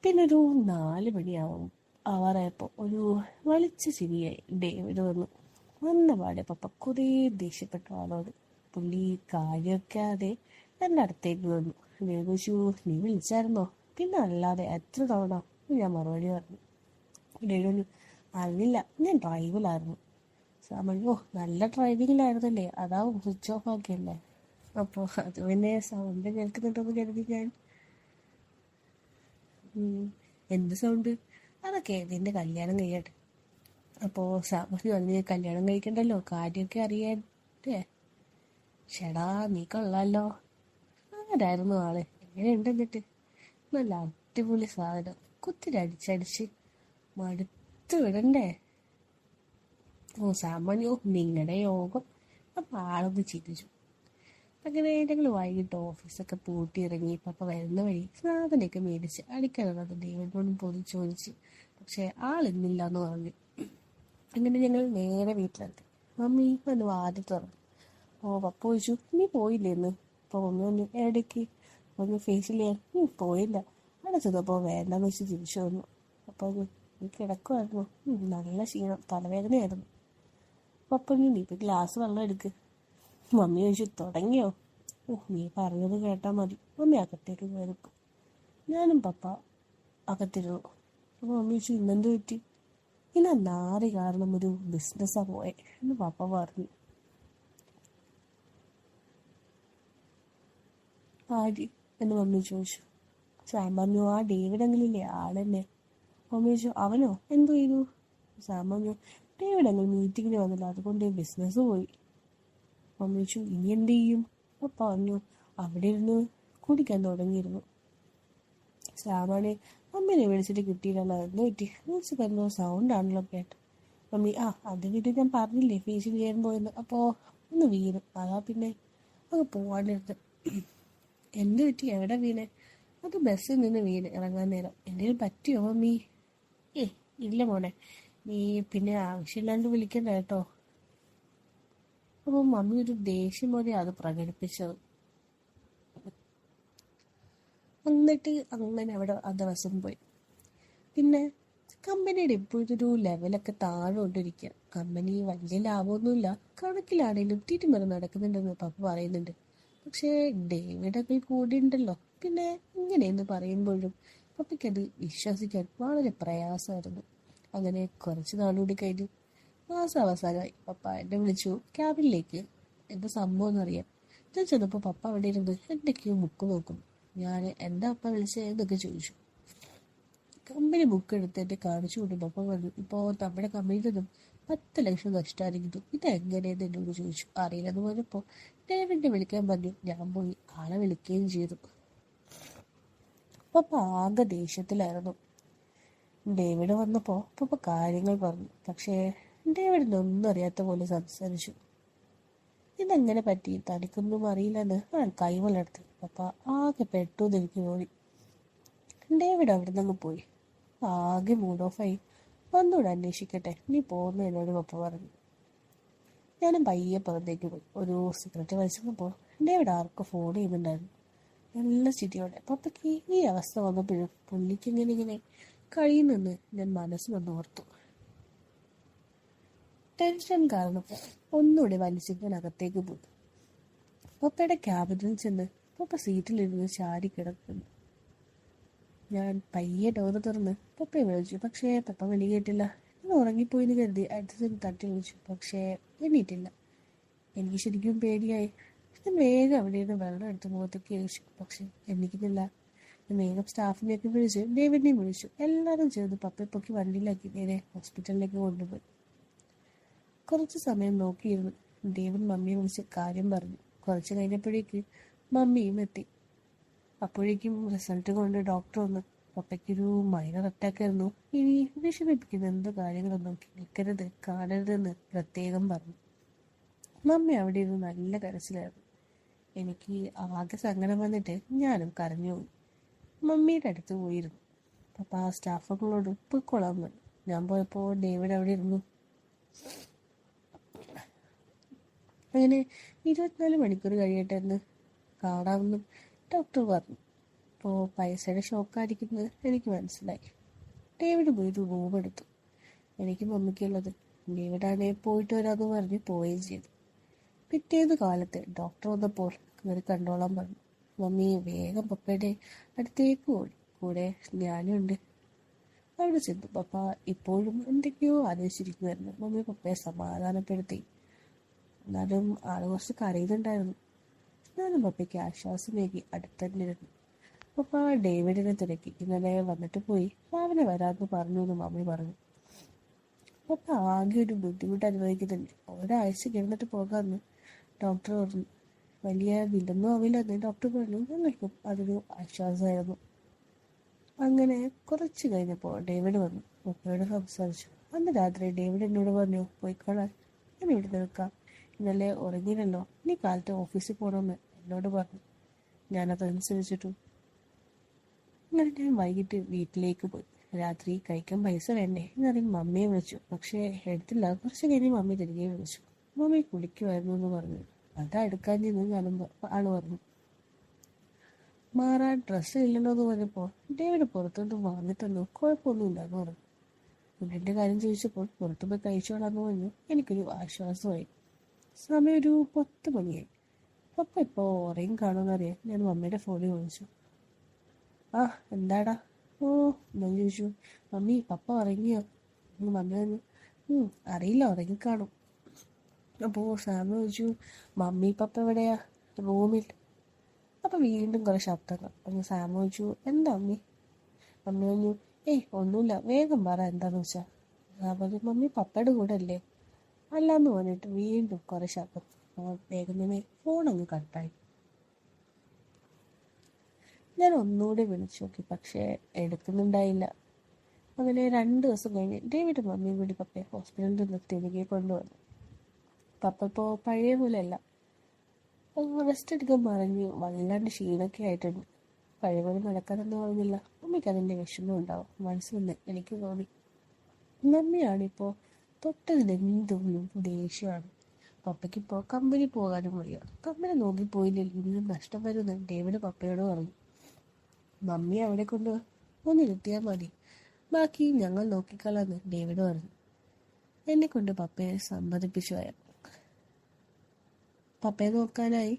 Speaker 1: പിന്നെ ഒരു 4 മണിയാവും ആവാറായപ്പോൾ ഒരു വലിച്ച ചിരിയായി ഡേവിഡ് വന്ന പാടെ പപ്പ കുറേ ദേഷ്യപ്പെട്ട ആളോട്. പുള്ളി കാര്യമൊക്കെ അതെ എൻ്റെ അടുത്തേക്ക് വന്നു. ചോദിച്ചു, നീ വിളിച്ചായിരുന്നോ? പിന്നെ അല്ലാതെ എത്ര തവണ? ഞാൻ മറുപടി പറഞ്ഞു. ഡേവിഡ് അറിയില്ല, ഞാൻ ഡ്രൈവിലായിരുന്നു. സാമയോ, നല്ല ഡ്രൈവിങ്ങിലായിരുന്നല്ലേ, അതാവും സ്വിച്ച് ഓഫ് ആക്കിയല്ലേ. അപ്പോൾ അത് പിന്നെ സൗണ്ട് കേൾക്കുന്നുണ്ടെന്ന് കരുതി ഞാൻ. എന്ത് സൗണ്ട്? അതൊക്കെ നിന്റെ കല്യാണം കഴിയട്ടെ. അപ്പോൾ സാമന് വന്ന് കല്യാണം കഴിക്കണ്ടല്ലോ, കാര്യമൊക്കെ അറിയാൻ. ചേടാ, നീ കൊള്ളാലോ. ആരായിരുന്നു ആള്? എങ്ങനെയുണ്ട് എന്നിട്ട്? നല്ല അടിപൊളി സാധനം, കുത്തിരി അടിച്ചടിച്ച് മടുത്ത് വിടണ്ടേ? സാമാന്യോ, നിങ്ങളുടെ യോഗം. അപ്പം ആളൊന്ന് ചിരിച്ചു. അങ്ങനെ ഞങ്ങൾ വൈകിട്ട് ഓഫീസൊക്കെ പൂട്ടിയിറങ്ങി. പപ്പ വരുന്ന വഴി സാധനമൊക്കെ മേടിച്ച് അടിക്കാനുള്ളത് ഡേവിഡിനോടും പോയി ചോദിച്ച്. പക്ഷെ ആളിന്നില്ല എന്ന് പറഞ്ഞു. അങ്ങനെ ഞങ്ങൾ നേരെ വീട്ടിലെത്തി. മമ്മി ഒന്ന് വാതിൽ തുറന്നു. പപ്പ ചോദിച്ചു, നീ പോയില്ലേന്ന്? അപ്പോൾ മമ്മി പറഞ്ഞു, ഇടയ്ക്ക് ഒന്ന് ഫേഷ്യൽ ചെയ്യാൻ. പോയില്ല, അവിടെ ചെന്നപ്പോൾ വേണ്ടെന്ന് വെച്ച് തിരിച്ചു വന്നു. അപ്പോൾ നീ കിടക്കുമായിരുന്നു? നല്ല ക്ഷീണം, തലവേദനയായിരുന്നു. പപ്പ നീ ഇപ്പം ഗ്ലാസ് വെള്ളം എടുക്ക്. മമ്മി ചോദിച്ചു, തുടങ്ങിയോ? നീ പറഞ്ഞത് കേട്ടാൽ മതി. മമ്മി അകത്തേക്ക് കയറിപ്പോ. ഞാനും പപ്പ അകത്തിരുന്നു. അപ്പോൾ മമ്മി ചോദിച്ചു, ഇന്നെന്ത് പറ്റി? ഇന്ന് 4 കാരണം ഒരു ബിസിനസ്സാണ് പോയെ എന്ന് പപ്പ പറഞ്ഞു. ആര് എന്ന് മമ്മി ചോദിച്ചു. സാം പറഞ്ഞു, ആ ഡേവിഡ് അങ്കിളില്ലേ, ആളെന്നെ. മമ്മി ചോദിച്ചു, അവനോ? എന്തോ ചെയ്തു? സാം പറഞ്ഞു, ഡേവിഡ് അങ്കിൾ മീറ്റിങ്ങിന് വന്നില്ല, അതുകൊണ്ട് ബിസിനസ് പോയി. മമ്മി ചോദിച്ചു, ഇനി എന്ത് ചെയ്യും? പപ്പ പറഞ്ഞു, അവിടെ ഇരുന്ന് കുടിക്കാൻ തുടങ്ങിയിരുന്നു. സാമാനെ മമ്മീനെ വിളിച്ചിട്ട് കിട്ടിയില്ലല്ലോ, എന്തോ പറ്റി? വിളിച്ചപ്പോൾ എന്തോ സൗണ്ടാണല്ലോ കേട്ടോ. മമ്മി, അത് കിട്ടി, ഞാൻ പറഞ്ഞില്ലേ ഫേഷ്യൽ ചെയ്യാൻ പോയെന്ന്. അപ്പോൾ ഒന്ന് വീണു, അതാ പിന്നെ അങ്ങ് പോവാണ്ടിരുന്നത്. എന്ത് പറ്റി? എവിടെ വീണേ? അത് ബസ്സിൽ നിന്ന് വീണ് ഇറങ്ങാൻ നേരം. എന്തെങ്കിലും പറ്റിയോ മമ്മി? ഇല്ല മോനെ, നീ പിന്നെ ആവശ്യമില്ലാണ്ട് വിളിക്കണ്ട കേട്ടോ. അപ്പോൾ മമ്മി ഒരു ദേഷ്യം പോലെ അത് പ്രകടിപ്പിച്ചത്. എന്നിട്ട് അങ്ങനെ അവിടെ ആ ദിവസം പോയി. പിന്നെ കമ്പനിയുടെ ഇപ്പോഴത്തെ ഒരു ലെവലൊക്കെ താഴോട്ടിരിക്കുക. കമ്പനി വലിയ ലാഭമൊന്നുമില്ല, കണക്കിലാണേലും തിരിമറി നടക്കുന്നുണ്ടെന്ന് പപ്പ പറയുന്നുണ്ട്. പക്ഷേ ഡേവിഡൊക്കെ കൂടി ഉണ്ടല്ലോ. പിന്നെ ഇങ്ങനെയെന്ന് പറയുമ്പോഴും പപ്പയ്ക്കത് വിശ്വസിക്കാൻ വളരെ പ്രയാസമായിരുന്നു. അങ്ങനെ കുറച്ച് നാളുകൂടി കഴിഞ്ഞു. മാസം അവസാനമായി. പപ്പ എന്നെ വിളിച്ചു ക്യാബിനിലേക്ക്. എന്താ സംഭവം എന്നറിയാം. ഞാൻ ചെന്നപ്പോൾ പപ്പ അവിടെ ഇരുന്ന് എന്തൊക്കെയോ ബുക്ക് നോക്കും. ഞാൻ എന്താ പപ്പ വിളിച്ചത് എന്നൊക്കെ ചോദിച്ചു. കമ്പനി ബുക്ക് എടുത്ത് എന്നെ കാണിച്ചു കൊണ്ട് പപ്പ പറഞ്ഞു, ഇപ്പോൾ നമ്മുടെ കമ്പനിയിൽ നിന്നും 10 ലക്ഷം നഷ്ടമായിരിക്കുന്നു. ഇതെങ്ങനെയെന്ന് എന്നോട് ചോദിച്ചു. അറിയില്ലെന്ന് പറഞ്ഞപ്പോൾ ഡേവിഡിനെ വിളിക്കാൻ പറഞ്ഞു. ഞാൻ പോയി ആളെ വിളിക്കുകയും ചെയ്തു. പപ്പ ആകെ ദേഷ്യത്തിലായിരുന്നു. ഡേവിഡ് വന്നപ്പോൾ പപ്പ കാര്യങ്ങൾ പറഞ്ഞു. പക്ഷേ ഡേവിഡിന് ഒന്നും അറിയാത്ത പോലെ സംസാരിച്ചു. ഇതെങ്ങനെ പറ്റി, തനിക്കൊന്നും അറിയില്ലെന്ന് ഞാൻ കൈവലെടുത്ത്. പപ്പ ആകെ പെട്ടു എനിക്ക് തോന്നി. ഡേവിഡ് അവിടെ നിന്ന് പോയി. ആകെ മൂഡ് ഓഫായി. ഒന്നുകൂടെ അന്വേഷിക്കട്ടെ, നീ പോകുന്നു എന്നോട് പപ്പ പറഞ്ഞു. ഞാനും പയ്യെ പുറത്തേക്ക് പോയി. ഒരു സിഗരറ്റ് വലിച്ചപ്പോൾ ഡേവിഡ് ആർക്കും ഫോൺ ചെയ്യുന്നുണ്ടായിരുന്നു. നല്ല ചിരിയോടെ. പപ്പയ്ക്ക് ഈ അവസ്ഥ വന്നപ്പോഴും പുള്ളിക്ക് ഇങ്ങനെ കഴിയുമെന്ന് ഞാൻ മനസ്സിലൊന്ന് ഓർത്തു. ടെൻഷൻ കാരണം ഒന്നുകൂടി വലിച്ചിങ്ങനകത്തേക്ക് പോയി. പപ്പയുടെ ക്യാബിനിൽ ചെന്ന് പപ്പ സീറ്റിലിരുന്ന് ചാരി കിടക്കുന്നു. ഞാൻ പയ്യെ ഡോറ് തുറന്ന് പപ്പയെ വിളിച്ചു. പക്ഷേ പപ്പ വിളി കേട്ടില്ല. ഞാൻ ഉറങ്ങിപ്പോയിന്ന് കരുതി അടുത്ത് തട്ടി വിളിച്ചു. പക്ഷേ എണ്ണീറ്റില്ല. എനിക്ക് ശരിക്കും പേടിയായി. ഞാൻ വേഗം അവിടെ നിന്ന് വെള്ളം എടുത്ത് മുഖത്തേക്ക് കഴിച്ചു. പക്ഷെ എണ്ണിക്കുന്നില്ല. ഞാൻ വേഗം സ്റ്റാഫിനെയൊക്കെ വിളിച്ച് ഡേവിഡിനെയും വിളിച്ചു. എല്ലാവരും ചേർന്ന് പപ്പയെ പൊക്കി വണ്ടിയിലാക്കി നേരെ ഹോസ്പിറ്റലിലേക്ക് കൊണ്ടുപോയി. കുറച്ച് സമയം നോക്കിയിരുന്നു. ഡേവിഡ് മമ്മിയെ വിളിച്ച് കാര്യം പറഞ്ഞു. കുറച്ച് കഴിഞ്ഞപ്പോഴേക്ക് മമ്മിയും എത്തി. അപ്പോഴേക്കും റിസൾട്ട് കൊണ്ട് ഡോക്ടർ വന്നു. പപ്പയ്ക്കൊരു മൈനർ അറ്റാക്ക് ആയിരുന്നു. ഇനി വിഷമിപ്പിക്കുന്ന എന്ത് കാര്യങ്ങളൊന്നും കേൾക്കരുത്, കാണരുതെന്ന് പ്രത്യേകം പറഞ്ഞു. മമ്മി അവിടെ ഇരുന്ന് നല്ല കരച്ചിലായിരുന്നു. എനിക്ക് ആകെ സങ്കടം വന്നിട്ട് ഞാനും കരഞ്ഞുപോയി. മമ്മിയുടെ അടുത്ത് പോയിരുന്നു. പപ്പ സ്റ്റാഫുകളോട് പൊയ്ക്കൊള്ളാൻ പറഞ്ഞു. ഞാൻ പോയപ്പോൾ ഡേവിഡ് അവിടെ ഇരുന്നു. അങ്ങനെ 24 മണിക്കൂർ കഴിയട്ടെ എന്ന് കാണാമെന്നും ഡോക്ടർ പറഞ്ഞു. ഇപ്പോൾ പൈസയുടെ ഷോക്കായിരിക്കുന്നത് എനിക്ക് മനസ്സിലായി. ഡേവിഡ് പോയി ഒരു റൂം എടുത്തു. എനിക്ക് മമ്മിക്കുള്ളത്. ഡേവിഡാണെ പോയിട്ട് വരാമെന്ന് പറഞ്ഞ് പോവുകയും ചെയ്തു. പിറ്റേന്ന് കാലത്ത് ഡോക്ടർ വന്നപ്പോൾ കയറി കണ്ടോളാൻ പറഞ്ഞു. മമ്മി വേഗം പപ്പയുടെ അടുത്തേക്ക് ഓടി. കൂടെ ഞാനും ഉണ്ട്. അവിടെ ചെന്നു. പപ്പ ഇപ്പോഴും എന്തൊക്കെയോ ആലോചിച്ചിരിക്കുമായിരുന്നു. മമ്മി പപ്പയെ സമാധാനപ്പെടുത്തി. എന്നാലും ആള് കുറച്ച് കരയുന്നുണ്ടായിരുന്നു. ഞാനും പപ്പയ്ക്ക് ആശ്വാസമേകി അടുത്തന്നെ ഇരുന്നു. പപ്പ ഡേവിഡിനെ തിരക്കി. ഇന്നലെ വന്നിട്ട് പോയി, രാവിലെ വരാമെന്ന് പറഞ്ഞു എന്ന് മമ്മി പറഞ്ഞു. പപ്പ ആകെ ഒരു ബുദ്ധിമുട്ട് അനുഭവിക്കുന്നുണ്ട്. ഒരാഴ്ച കിടന്നിട്ട് പോകാമെന്ന് ഡോക്ടർ പറഞ്ഞു. വലിയ ബില്ലൊന്നും ആവില്ലെന്ന് ഡോക്ടർ പറഞ്ഞു. ഞങ്ങൾക്കും അതൊരു ആശ്വാസമായിരുന്നു. അങ്ങനെ കുറച്ച് കഴിഞ്ഞപ്പോൾ ഡേവിഡ് വന്നു. പപ്പയോട് സംസാരിച്ചു. അന്ന് രാത്രി ഡേവിഡ് എന്നോട് പറഞ്ഞു, പോയിക്കോളാൻ, ഞാൻ ഇവിടെ നിൽക്കാം. ഇന്നലെ ഉറങ്ങിയില്ലല്ലോ, നീ കാലത്ത് ഓഫീസിൽ പോകണമെന്ന് എന്നോട് പറഞ്ഞു. ഞാനതനുസരിച്ചിട്ടു. അങ്ങനെ ഞാൻ വൈകിട്ട് വീട്ടിലേക്ക് പോയി. രാത്രി കഴിക്കാൻ പൈസ വേണ്ടേ എന്നറിയാൻ മമ്മിയെ വിളിച്ചു. പക്ഷേ എടുത്തില്ല. കുറച്ച് കഴിഞ്ഞ് മമ്മി തിരികെ വിളിച്ചു. മമ്മി കുളിക്കുമായിരുന്നു എന്ന് പറഞ്ഞു. അതാ എടുക്കാൻ ചെന്ന് ഞാനും ആള് പറഞ്ഞു. മാറാൻ ഡ്രസ്സ് ഇല്ലല്ലോ എന്ന് പറഞ്ഞപ്പോൾ ഡേവിഡ് പുറത്തുനിന്ന് വാങ്ങി തന്നു. കുഴപ്പമൊന്നുമില്ലെന്ന് പറഞ്ഞു. ഫുഡിന്റെ കാര്യം ചോദിച്ചപ്പോൾ പുറത്തു പോയി കഴിച്ചോളാന്ന് പറഞ്ഞു. എനിക്കൊരു ആശ്വാസമായി. സമയം ഒരു 10 മണിയായി. പപ്പ ഇപ്പോൾ ഉറയും കാണുമെന്നറിയാൻ ഞാൻ മമ്മിയുടെ ഫോണിൽ വിളിച്ചു. ആ എന്താടാ? ഓ, ഞാൻ ചോദിച്ചു. മമ്മി പപ്പ ഉറങ്ങിയോ? മമ്മി പറഞ്ഞു, അറിയില്ല, ഉറങ്ങിക്കാണും. അപ്പോൾ സാമ ചോദിച്ചു, മമ്മി പപ്പ എവിടെയാ? റൂമിൽ. അപ്പൊ വീണ്ടും കുറെ ശബ്ദങ്ങൾ. അപ്പോൾ സാമ ചോദിച്ചു, എന്താ മമ്മി? മമ്മി പറഞ്ഞു, ഏയ് ഒന്നുമില്ല, വേഗം പറ എന്താന്ന് വെച്ചാ. ഞാൻ പറഞ്ഞു, മമ്മി പപ്പയുടെ കൂടെ അല്ലേ? അല്ലാന്ന് പറഞ്ഞിട്ട് വീണ്ടും കുറെ ശബ്ദം. വേഗം തന്നെ ഫോൺ അങ്ങ് കട്ടായി. ഞാൻ ഒന്നുകൂടി വിളിച്ചു നോക്കി, പക്ഷേ എടുക്കുന്നുണ്ടായില്ല. അങ്ങനെ 2 ദിവസം കഴിഞ്ഞ് ഡേവിഡ് മമ്മിയും കൂടി പപ്പയെ ഹോസ്പിറ്റലിൽ നിന്ന് തിരികെ കൊണ്ടുവന്നു. പപ്പ ഇപ്പോൾ പഴയ പോലെയല്ല. റെസ്റ്റ് എടുക്കാൻ പറഞ്ഞു. വല്ലാണ്ട് ക്ഷീണമൊക്കെ ആയിട്ടുണ്ട്. പഴയ പോലെ നടക്കാനൊന്നും പറഞ്ഞില്ല. മമ്മിക്ക് അതിൻ്റെ വിഷമം ഉണ്ടാവും മനസ്സിലൊന്ന് എനിക്ക് തോന്നി. മമ്മിയാണിപ്പോൾ തൊട്ടതിലെന്തൊന്നും ദേഷ്യമാണ്. പപ്പയ്ക്കിപ്പോൾ കമ്പനി പോകാനും വയ്യ. കമ്പനി നോക്കിപ്പോയില്ലെങ്കിൽ ഇനിയും നഷ്ടം വരുമെന്ന് ഡേവിഡ് പപ്പയോട് പറഞ്ഞു. മമ്മി അവിടെ കൊണ്ട് ഒന്നിരുത്തിയാൽ മതി. ബാക്കി ഞങ്ങൾ നോക്കിക്കളാന്ന് ഡേവിഡ് പറഞ്ഞു. എന്നെ കൊണ്ട് പപ്പയെ സമ്മതിപ്പിച്ചു അയാൾ. പപ്പയെ നോക്കാനായി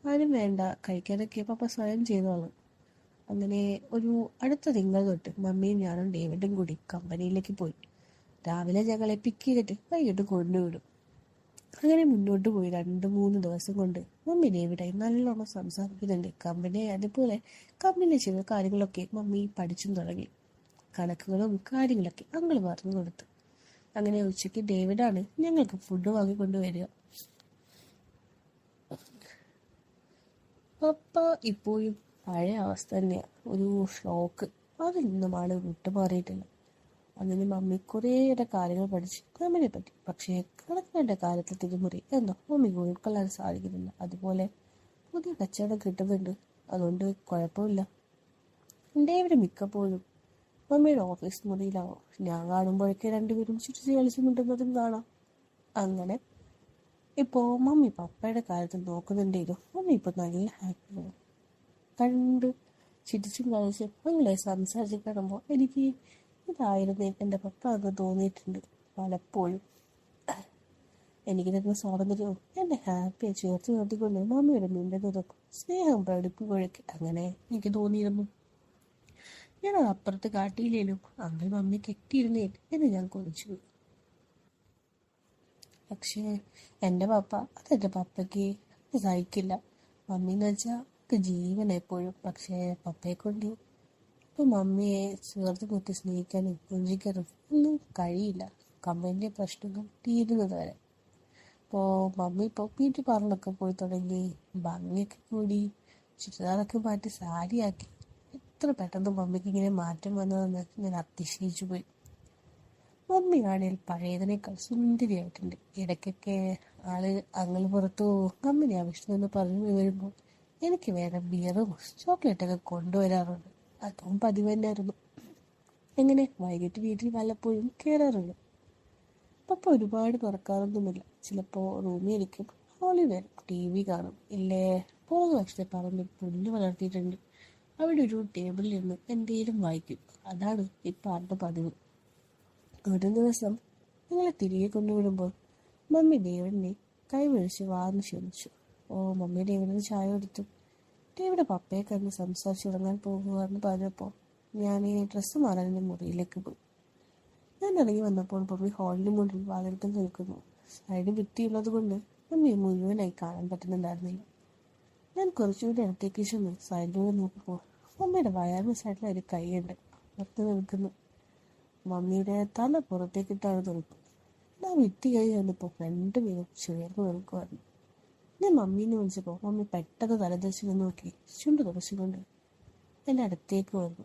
Speaker 1: ആരും വേണ്ട, കഴിക്കാനൊക്കെ പപ്പ സ്വയം ചെയ്തോളും. അങ്ങനെ ഒരു അടുത്ത തിങ്കൾ തൊട്ട് മമ്മിയും ഞാനും ഡേവിഡും കൂടി കമ്പനിയിലേക്ക് പോയി. രാവിലെ ഞങ്ങളെ പിക്ക് ചെയ്തിട്ട് വൈകിട്ട് കൊണ്ടുവിടും. അങ്ങനെ മുന്നോട്ട് പോയി 2-3 ദിവസം കൊണ്ട് മമ്മി ഡേവിഡായി നല്ലോണം സംസാരിക്കുന്നുണ്ട്. അതുപോലെ കമ്പനിയിലെ ചില കാര്യങ്ങളൊക്കെ മമ്മി പഠിച്ചും തുടങ്ങി. കണക്കുകളും കാര്യങ്ങളൊക്കെ അങ്കിൾ പറഞ്ഞു കൊടുത്തു. അങ്ങനെ ഉച്ചയ്ക്ക് ഡേവിഡാണ് ഞങ്ങൾക്ക് ഫുഡ് വാങ്ങിക്കൊണ്ടുവരിക. പപ്പ ഇപ്പോഴും പഴയ അവസ്ഥ തന്നെയാണ്. ഒരു ഷോക്ക്, അതിൽ നിന്നും ആള് വിട്ടുമാറിയിട്ടില്ല. അങ്ങനെ മമ്മി കുറേയേറെ കാര്യങ്ങൾ പഠിച്ചു കമ്പനിയെ പറ്റി. പക്ഷേ കണക്കുകളുടെ കാര്യത്തിൽ തിരിമുറി എന്തോ മമ്മിക്ക് ഉൾക്കൊള്ളാൻ സാധിക്കുന്നില്ല. അതുപോലെ പുതിയ കച്ചവടം കിട്ടുന്നുണ്ട്, അതുകൊണ്ട് കുഴപ്പമില്ല. ഡേവിഡ് മിക്കപ്പോഴും മമ്മിയുടെ ഓഫീസ് മുറിയിലാവും. ഞാൻ കാണുമ്പോഴൊക്കെ രണ്ടുപേരും ചിരിച്ച് കളിച്ചു മിണ്ടുന്നതും കാണാം. അങ്ങനെ ഇപ്പോൾ മമ്മി പപ്പയുടെ കാര്യത്തിൽ നോക്കുന്നുണ്ടെങ്കിലും മമ്മി ഇപ്പോൾ നല്ല ഹാപ്പിയാണ്. കണ്ട് ചിരിച്ചും കളിച്ചും അങ്ങനെ സംസാരിച്ച് കാണുമ്പോൾ എനിക്ക് ഇതായിരുന്നു എൻ്റെ പപ്പ എന്ന് തോന്നിയിട്ടുണ്ട് പലപ്പോഴും. എനിക്ക് തരുന്ന സ്വാതന്ത്ര്യവും എന്നെ ഹാപ്പിയെ ചേർത്ത് നിർത്തിക്കൊണ്ട് മമ്മിയുടെ മിണ്ടുന്നതും സ്നേഹം പ്രകടിപ്പിക്കുമ്പോഴൊക്കെ അങ്ങനെ എനിക്ക് തോന്നിയിരുന്നു. ഞാൻ അത് അപ്പുറത്ത് കാട്ടിയില്ലേലും അങ്കിൾ മമ്മി കെട്ടിയിരുന്നേ എന്ന് ഞാൻ കൊതിച്ചു. പക്ഷേ എൻ്റെ പപ്പ അതെൻ്റെ പപ്പയ്ക്ക് സഹിക്കില്ല. മമ്മീന്ന് വെച്ചാൽ ജീവൻ എപ്പോഴും. പക്ഷേ പപ്പയെ കൊണ്ട് ഇപ്പം മമ്മിയെ ചേർത്ത് നിർത്തി സ്നേഹിക്കാനും കൊഞ്ചിക്കാനും ഒന്നും കഴിയില്ല. കമ്പനിൻ്റെ പ്രശ്നങ്ങൾ തീരുന്നത് വരെ. ഇപ്പോൾ മമ്മി ഇപ്പോൾ ബ്യൂട്ടി പാർലറൊക്കെ പോയി തുടങ്ങി, ഭംഗിയൊക്കെ കൂടി, ചുരിദാറൊക്കെ മാറ്റി സാരിയാക്കി. എത്ര പെട്ടെന്ന് മമ്മിക്ക് ഇങ്ങനെ മാറ്റം വന്നതെന്ന് ഞാൻ അതിശയിച്ചു പോയി. മമ്മി ആണെങ്കിൽ പഴയതിനേക്കാൾ സുന്ദരിയായിട്ടുണ്ട്. ഇടയ്ക്കൊക്കെ ആള് അങ്ങൾ പുറത്തു കമ്പനി ആവശ്യമെന്ന് പറഞ്ഞു വരുമ്പോൾ എനിക്ക് വേറെ ബിയറും ചോക്ലേറ്റൊക്കെ കൊണ്ടുവരാറുണ്ട്. അതും പതിവ് തന്നെയായിരുന്നു. എങ്ങനെ വൈകിട്ട് വീട്ടിൽ വല്ലപ്പോഴും കയറാറുണ്ട്. പപ്പ ഒരുപാട് തുറക്കാറൊന്നുമില്ല. ചിലപ്പോൾ റൂമിൽ ഇരിക്കും, ഹോളിൽ വരും, TV കാണും. ഇല്ലേ പോകുന്ന പക്ഷത്തെ പറമ്പിൽ പുല്ല് വളർത്തിയിട്ടുണ്ട്, അവിടെ ഒരു ടേബിളിൽ നിന്ന് എന്തെങ്കിലും വായിക്കും. അതാണ് ഇപ്പം ആരുടെ പതിവ്. ഒരു ദിവസം ഞങ്ങളെ തിരികെ കൊണ്ടുവിടുമ്പോൾ മമ്മി ഡേവിഡിനെ കൈവിളിച്ച് വാർന്ന് ക്ഷണിച്ചു. മമ്മി ഡേവിഡിന് ചായ കൊടുത്തു. ഡേവിഡ് പപ്പയെ കണ്ട് സംസാരിച്ചു തുടങ്ങാൻ പോകുകയെന്ന് പറഞ്ഞപ്പോൾ ഞാൻ ഈ ഡ്രസ്സ് മാറാൻ എൻ്റെ മുറിയിലേക്ക് പോയി. ഞാൻ ഇറങ്ങി വന്നപ്പോൾ മമ്മി ഹാളിന് മുന്നിൽ വാതിൽക്കൽ നിൽക്കുന്നു. സൈഡ് ഭിത്തിയുള്ളത് കൊണ്ട് മമ്മിയെ മുഴുവനായി കാണാൻ പറ്റുന്നുണ്ടായിരുന്നില്ല. ഞാൻ കുറച്ചുകൂടി അടുത്തേക്ക് ചെന്ന് സൈഡിലൂടെ നോക്കുമ്പോൾ മമ്മിയുടെ വയറിന് സൈഡിൽ ഒരു കൈയുണ്ട്, പുറത്ത് നിൽക്കുന്നു. മമ്മിയുടെ തല പുറത്തേക്കിട്ടാണ് നിൽക്കുന്നത്. ഞാൻ ഭിത്തി കൈ കണ്ടപ്പോൾ രണ്ടുപേരും ചേർന്ന് നിൽക്കുമായിരുന്നു. ഞാൻ മമ്മീനെ വിളിച്ചപ്പോൾ മമ്മി പെട്ടെന്ന് തലതിരിച്ചു നോക്കി ചുണ്ട് തുടച്ചുകൊണ്ട് എൻ്റെ അടുത്തേക്ക് വന്നു.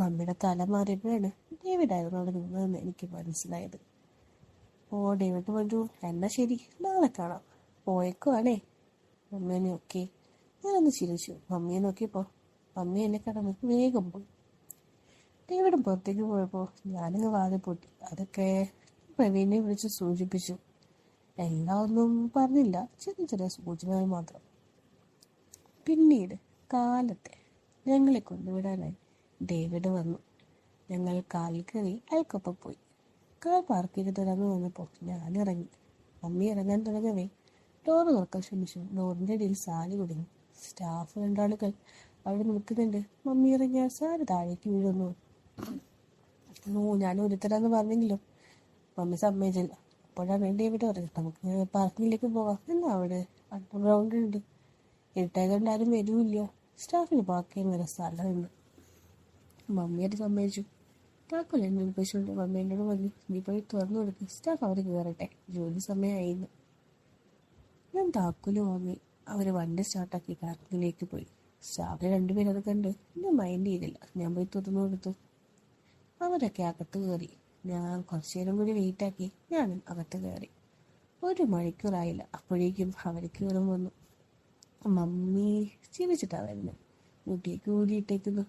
Speaker 1: മമ്മിയുടെ തല മാറിയപ്പോഴാണ് ഡേവിഡായിരുന്നു അവിടെ നിന്നതെന്ന് എനിക്ക് മനസ്സിലായത്. ഡേവിഡ് പറഞ്ഞു, എന്നാ ശരി, നാളെ കാണാം, പോയേക്കുവാണേ. മമ്മിയെ നോക്കി ഞാനൊന്ന് ചിരിച്ചു. മമ്മിയെ നോക്കിയപ്പോൾ മമ്മി എന്നെ കടന്ന് വേഗം പോയി. ഡേവിഡും പുറത്തേക്ക് പോയപ്പോൾ ഞാനങ്ങ് വാതിൽ പൊട്ടി. അതൊക്കെ പ്രവീണിനെ വിളിച്ച് സൂചിപ്പിച്ചു. എല്ലാം ഒന്നും പറഞ്ഞില്ല, ചെറിയ ചെറിയ സൂചനകൾ മാത്രം. പിന്നീട് കാലത്തെ ഞങ്ങളെ കൊണ്ടുവിടാനായി ഡേവിഡ് വന്നു. ഞങ്ങൾ കാലിൽ കയറി അയാൾക്കൊപ്പം പോയി. കാർ പാർക്ക് ചെയ്ത് തുറന്നു വന്നപ്പോൾ ഞാൻ ഇറങ്ങി. മമ്മി ഇറങ്ങാൻ തുടങ്ങവേ ഡോറ് തുറക്കാൻ ശ്രമിച്ചു. ഡോറിൻ്റെ ഇടയിൽ സാരി കുടുങ്ങി. സ്റ്റാഫ് 2 ആളുകൾ അവിടെ നിൽക്കുന്നുണ്ട്. മമ്മി ഇറങ്ങിയാൽ സാരി താഴേക്ക് വീഴുന്നു. ഞാൻ ഒരുത്തരാന്ന് പറഞ്ഞെങ്കിലും മമ്മി സമ്മതിച്ചില്ല. അപ്പോഴാണ് ഡേവിഡ് പറഞ്ഞത്, നമുക്ക് പാർക്കിങ്ങിലേക്ക് പോകാം, എന്നാ അവിടെ അണ്ടർഗ്രൗണ്ട് ഉണ്ട്, ഇരുട്ടായതുകൊണ്ട് ആരും വരുമില്ല, സ്റ്റാഫിന് പാർക്ക് ചെയ്യാൻ വരെ സ്ഥലമുണ്ട്. മമ്മിയായിട്ട് സമ്മതിച്ചു. താക്കോൽ എന്നെ ഏൽപ്പിച്ചുകൊണ്ട് മമ്മി എന്നോട് പറഞ്ഞു, നീ പോയി തുറന്നു കൊടുക്ക്, സ്റ്റാഫ് അവർ കയറട്ടെ, ജോലി സമയമായിരുന്നു. ഞാൻ താക്കോല് വാങ്ങി അവർ വണ്ടി സ്റ്റാർട്ടാക്കി പാർക്കിങ്ങിലേക്ക് പോയി. സ്റ്റാഫിന് 2 പേര് അത് കണ്ട് എന്നെ മൈൻഡ് ചെയ്തില്ല. ഞാൻ പോയി തുറന്നു കൊടുത്തു. അവരൊക്കെ അകത്ത് കയറി. ഞാൻ കുറച്ചു നേരം കൂടി വെയിറ്റാക്കി ഞാനും അകത്ത് കയറി. 1 മണിക്കൂറായില്ല, അപ്പോഴേക്കും അവർ കയറും വന്നു. മമ്മി ചിരിച്ചിട്ടാ വരുന്നത്. മുട്ടിയേക്ക് ഊരിയിട്ടേക്കുന്നു.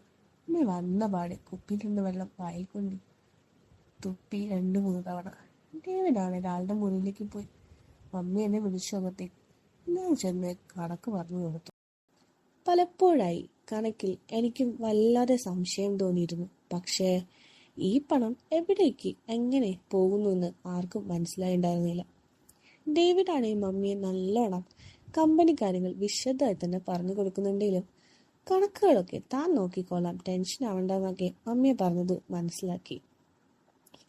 Speaker 1: അമ്മ വന്ന പാടെ കുപ്പിയിൽ നിന്ന് വെള്ളം വായിൽ കൊണ്ട് തുപ്പി 2-3 തവണ. ഡേവിഡാണ് ഒരാളുടെ മുറിയിലേക്ക് പോയി. മമ്മി എന്നെ വിളിച്ചു അകത്തേക്ക്. ഞാൻ ചെന്ന് കണക്ക് പറഞ്ഞു കൊടുത്തു. പലപ്പോഴായി കണക്കിൽ എനിക്ക് വല്ലാതെ സംശയം തോന്നിയിരുന്നു. പക്ഷേ ഈ പണം എവിടേക്ക് എങ്ങനെ പോകുന്നുവെന്ന് ആർക്കും മനസ്സിലായിണ്ടായിരുന്നില്ല. ഡേവിഡ് ആണെങ്കിൽ മമ്മിയെ നല്ലോണം കമ്പനി കാര്യങ്ങൾ വിശദമായി തന്നെ പറഞ്ഞു കൊടുക്കുന്നുണ്ടെങ്കിലും കണക്കുകളൊക്കെ താൻ നോക്കിക്കോളാം, ടെൻഷൻ ആവണ്ടെന്നൊക്കെ മമ്മിയെ പറഞ്ഞത് മനസ്സിലാക്കി.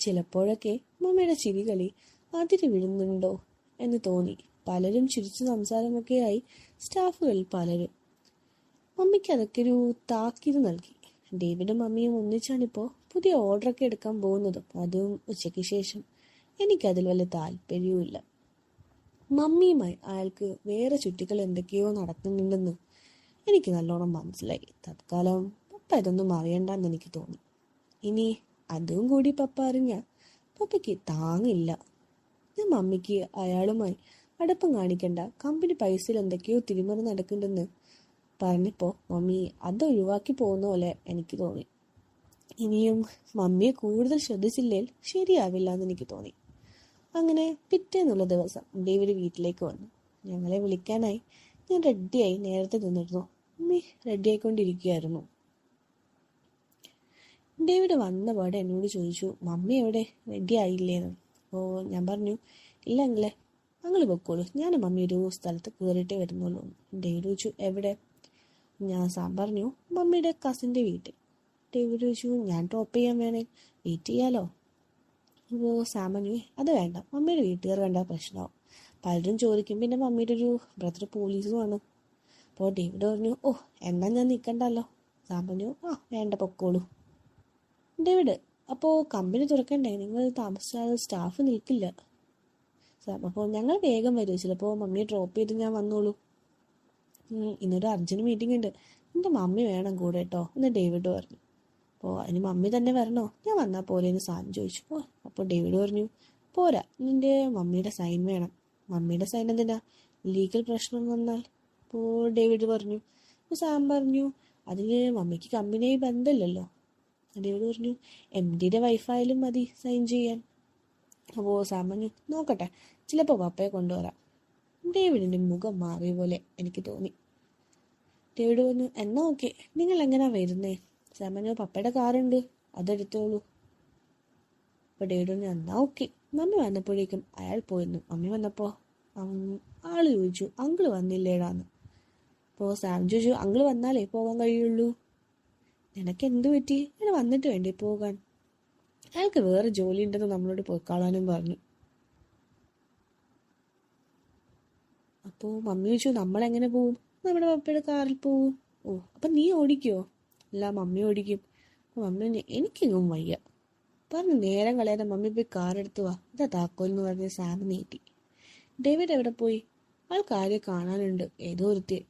Speaker 1: ചിലപ്പോഴൊക്കെ മമ്മിയുടെ ചിരികളി അതിര് വിടുന്നുണ്ടോ എന്ന് തോന്നി. പലരും ചിരിച്ചു സംസാരമൊക്കെയായി സ്റ്റാഫുകളിൽ പലരും. മമ്മിക്ക് അതൊക്കെ ഒരു താക്കീത് നൽകി. ഡേവിഡും മമ്മിയും ഒന്നിച്ചാണിപ്പോൾ പുതിയ ഓർഡറൊക്കെ എടുക്കാൻ പോകുന്നതും, അതും ഉച്ചയ്ക്ക് ശേഷം. എനിക്കതിൽ വലിയ താല്പര്യവുമില്ല. മമ്മിയുമായി അയാൾക്ക് വേറെ ചുറ്റികൾ എന്തൊക്കെയോ നടക്കുന്നുണ്ടെന്ന് എനിക്ക് നല്ലോണം മനസ്സിലായി. തത്കാലം പപ്പ ഇതൊന്നും അറിയണ്ടെന്ന് എനിക്ക് തോന്നി. ഇനി അതും കൂടി പപ്പ അറിഞ്ഞ പപ്പയ്ക്ക് താങ്ങില്ല. ഞാൻ മമ്മിക്ക് അയാളുമായി അടുപ്പം കാണിക്കണ്ട, കമ്പനി പൈസയിൽ എന്തൊക്കെയോ തിരിമറി നടക്കുന്നുണ്ടെന്ന് പറഞ്ഞപ്പോൾ മമ്മി അത് ഒഴിവാക്കി പോകുന്ന പോലെ എനിക്ക് തോന്നി. ഇനിയും മമ്മിയെ കൂടുതൽ ശ്രദ്ധിച്ചില്ലേൽ ശരിയാവില്ല എന്ന് എനിക്ക് തോന്നി. അങ്ങനെ പിറ്റേന്നുള്ള ദിവസം ഡേവിഡ് വീട്ടിലേക്ക് വന്നു. ഞങ്ങളെ വിളിക്കാനായി ഞാൻ റെഡിയായി നേരത്തെ നിന്നിരുന്നു. മമ്മി റെഡിയായിക്കൊണ്ടിരിക്കുകയായിരുന്നു. ഡേവിഡ് വന്ന പാടെ എന്നോട് ചോദിച്ചു, മമ്മി എവിടെ, റെഡി ആയില്ലേന്ന്. അപ്പോൾ ഞാൻ പറഞ്ഞു, ഇല്ല അങ്ങളെ, അങ്ങൾ പൊക്കോളൂ, ഞാൻ മമ്മി ഒരു സ്ഥലത്ത് കയറിയിട്ടേ വരുന്നുള്ളൂ. ഡേവിഡ് ചോദിച്ചു, എവിടെ? ഞാൻ പറഞ്ഞു, മമ്മിയുടെ കസിൻ്റെ വീട്ടിൽ. ഡേവിഡ് ചോദിച്ചു, ഞാൻ ഡ്രോപ്പ് ചെയ്യാൻ വേണേ, വെയിറ്റ് ചെയ്യാലോ. അപ്പോൾ സാം പറഞ്ഞു, അത് വേണ്ട, മമ്മിയുടെ വീട്ടുകാർ കണ്ടാൽ പ്രശ്നമാവും, പലരും ചോദിക്കും, പിന്നെ മമ്മിയുടെ ഒരു ബ്രദർ പോലീസുമാണ്. അപ്പോൾ ഡേവിഡ് പറഞ്ഞു, ഓ എന്നാൽ ഞാൻ നിൽക്കണ്ടല്ലോ. സാം പറഞ്ഞു, ആ വേണ്ട പൊക്കോളൂ. ഡേവിഡ്, അപ്പോൾ കമ്പനി തുറക്കണ്ടേ, നിങ്ങൾ താമസിച്ചാൽ സ്റ്റാഫ് നിൽക്കില്ല. സാം, അപ്പോൾ ഞങ്ങൾ വേഗം വരും, ചിലപ്പോൾ മമ്മിയെ ഡ്രോപ്പ് ചെയ്ത് ഞാൻ വന്നോളൂ. ഇന്നൊരു അർജൻറ്റ് മീറ്റിംഗ് ഉണ്ട്, എൻ്റെ മമ്മി വേണം കൂടെ കേട്ടോ എന്ന് ഡേവിഡ് പറഞ്ഞു. അപ്പോൾ അതിന് മമ്മി തന്നെ വരണോ, ഞാൻ വന്നാൽ പോലെയെന്ന് സാം ചോദിച്ചു. അപ്പോൾ ഡേവിഡ് പറഞ്ഞു, പോരാ, നിൻ്റെ മമ്മിയുടെ സൈൻ വേണം. മമ്മിയുടെ സൈൻ എന്തിനാ, ലീഗൽ പ്രശ്നം വന്നാൽ. അപ്പോൾ ഡേവിഡ് പറഞ്ഞു. അപ്പോൾ സാം പറഞ്ഞു, അതിന് മമ്മിക്ക് കമ്പനിയായി ബന്ധമില്ലല്ലോ. ഡേവിഡ് പറഞ്ഞു, MDയുടെ വൈഫായാലും മതി സൈൻ ചെയ്യാൻ. അപ്പോൾ സാം പറഞ്ഞു, നോക്കട്ടെ, ചിലപ്പോൾ പപ്പയെ കൊണ്ടുവരാം. ഡേവിഡിൻ്റെ മുഖം മാറിയ പോലെ എനിക്ക് തോന്നി. ഡേവിഡ് പറഞ്ഞു, എന്നാ ഓക്കെ, നിങ്ങൾ എങ്ങനെയാ വരുന്നേ? സാം പറഞ്ഞു, പപ്പയുടെ കാറുണ്ട്, അതെടുത്തോളൂ. അപ്പോൾ ഡേവിഡ് പറഞ്ഞു, എന്നാ ഓക്കെ. മമ്മി വന്നപ്പോഴേക്കും അയാൾ പോയിരുന്നു. മമ്മി വന്നപ്പോൾ ആള് ചോദിച്ചു, അങ്കിള് വന്നില്ലേടാന്ന്. അപ്പോൾ സാം ചോദിച്ചു, അങ്കിള് വന്നാലേ പോകാൻ കഴിയുള്ളൂ. നിനക്ക് എന്ത് പറ്റി, ഇവിടെ വന്നിട്ട് വേണ്ടേ പോകാൻ? അയാൾക്ക് വേറെ ജോലി ഉണ്ടെന്ന് നമ്മളോട് പോയിക്കാളാനും പറഞ്ഞു. അപ്പോൾ മമ്മി ചോദിച്ചു, നമ്മളെങ്ങനെ പോവും? നമ്മുടെ പപ്പയുടെ കാറിൽ പോവും. ഓ, അപ്പം നീ ഓടിക്കുമോ? അല്ല, മമ്മി ഓടിക്കും. അപ്പോൾ മമ്മി പറഞ്ഞു, എനിക്കെങ്ങും വയ്യ. പറഞ്ഞു നേരം കളയാതെ മമ്മി പോയി കാർ എടുത്തു വാ, ഇതാ താക്കോലെന്ന് പറഞ്ഞ് സാം നീട്ടി. ഡേവിഡ് എവിടെ പോയി? ആൾക്ക് ആരെ കാണാനുണ്ട്, ഏതോ ഒരുത്തിയെ.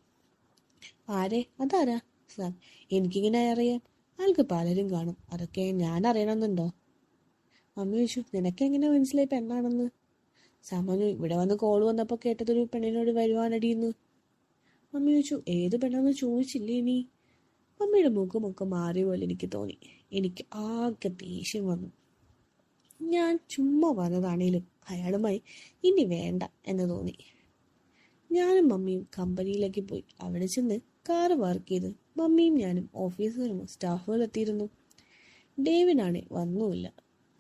Speaker 1: ആരെ? അതാരാ? സാം, എനിക്കിങ്ങനെ അറിയാം, ആൾക്ക് പലരും കാണും, അതൊക്കെ ഞാൻ അറിയണമെന്നുണ്ടോ? മമ്മി ചോദിച്ചു, നിനക്കെങ്ങനെ മനസ്സിലായി പെണ്ണാണെന്ന്? സാം പറഞ്ഞു, ഇവിടെ വന്ന് കോൾ വന്നപ്പോൾ കേട്ടതൊരു പെണ്ണിനോട് വരുവാനടിയെന്ന്. മമ്മി ചോദിച്ചു, ഏത് പെണ്ണാന്ന് ചോദിച്ചില്ലേ നീ? മമ്മിയുടെ മുഖമൊക്കെ മാറിയ പോലെ എനിക്ക് തോന്നി. എനിക്ക് ആകെ ദേഷ്യം വന്നു. ഞാൻ ചുമ്മാ വന്നതാണേലും അയാളുമായി ഇനി വേണ്ട എന്ന് തോന്നി. ഞാനും മമ്മിയും കമ്പനിയിലേക്ക് പോയി. അവിടെ ചെന്ന് കാറ് പാർക്ക് ചെയ്ത് മമ്മിയും ഞാനും ഓഫീസറും സ്റ്റാഫുകൾ എത്തിയിരുന്നു. ഡേവിഡാണെ വന്നുമില്ല.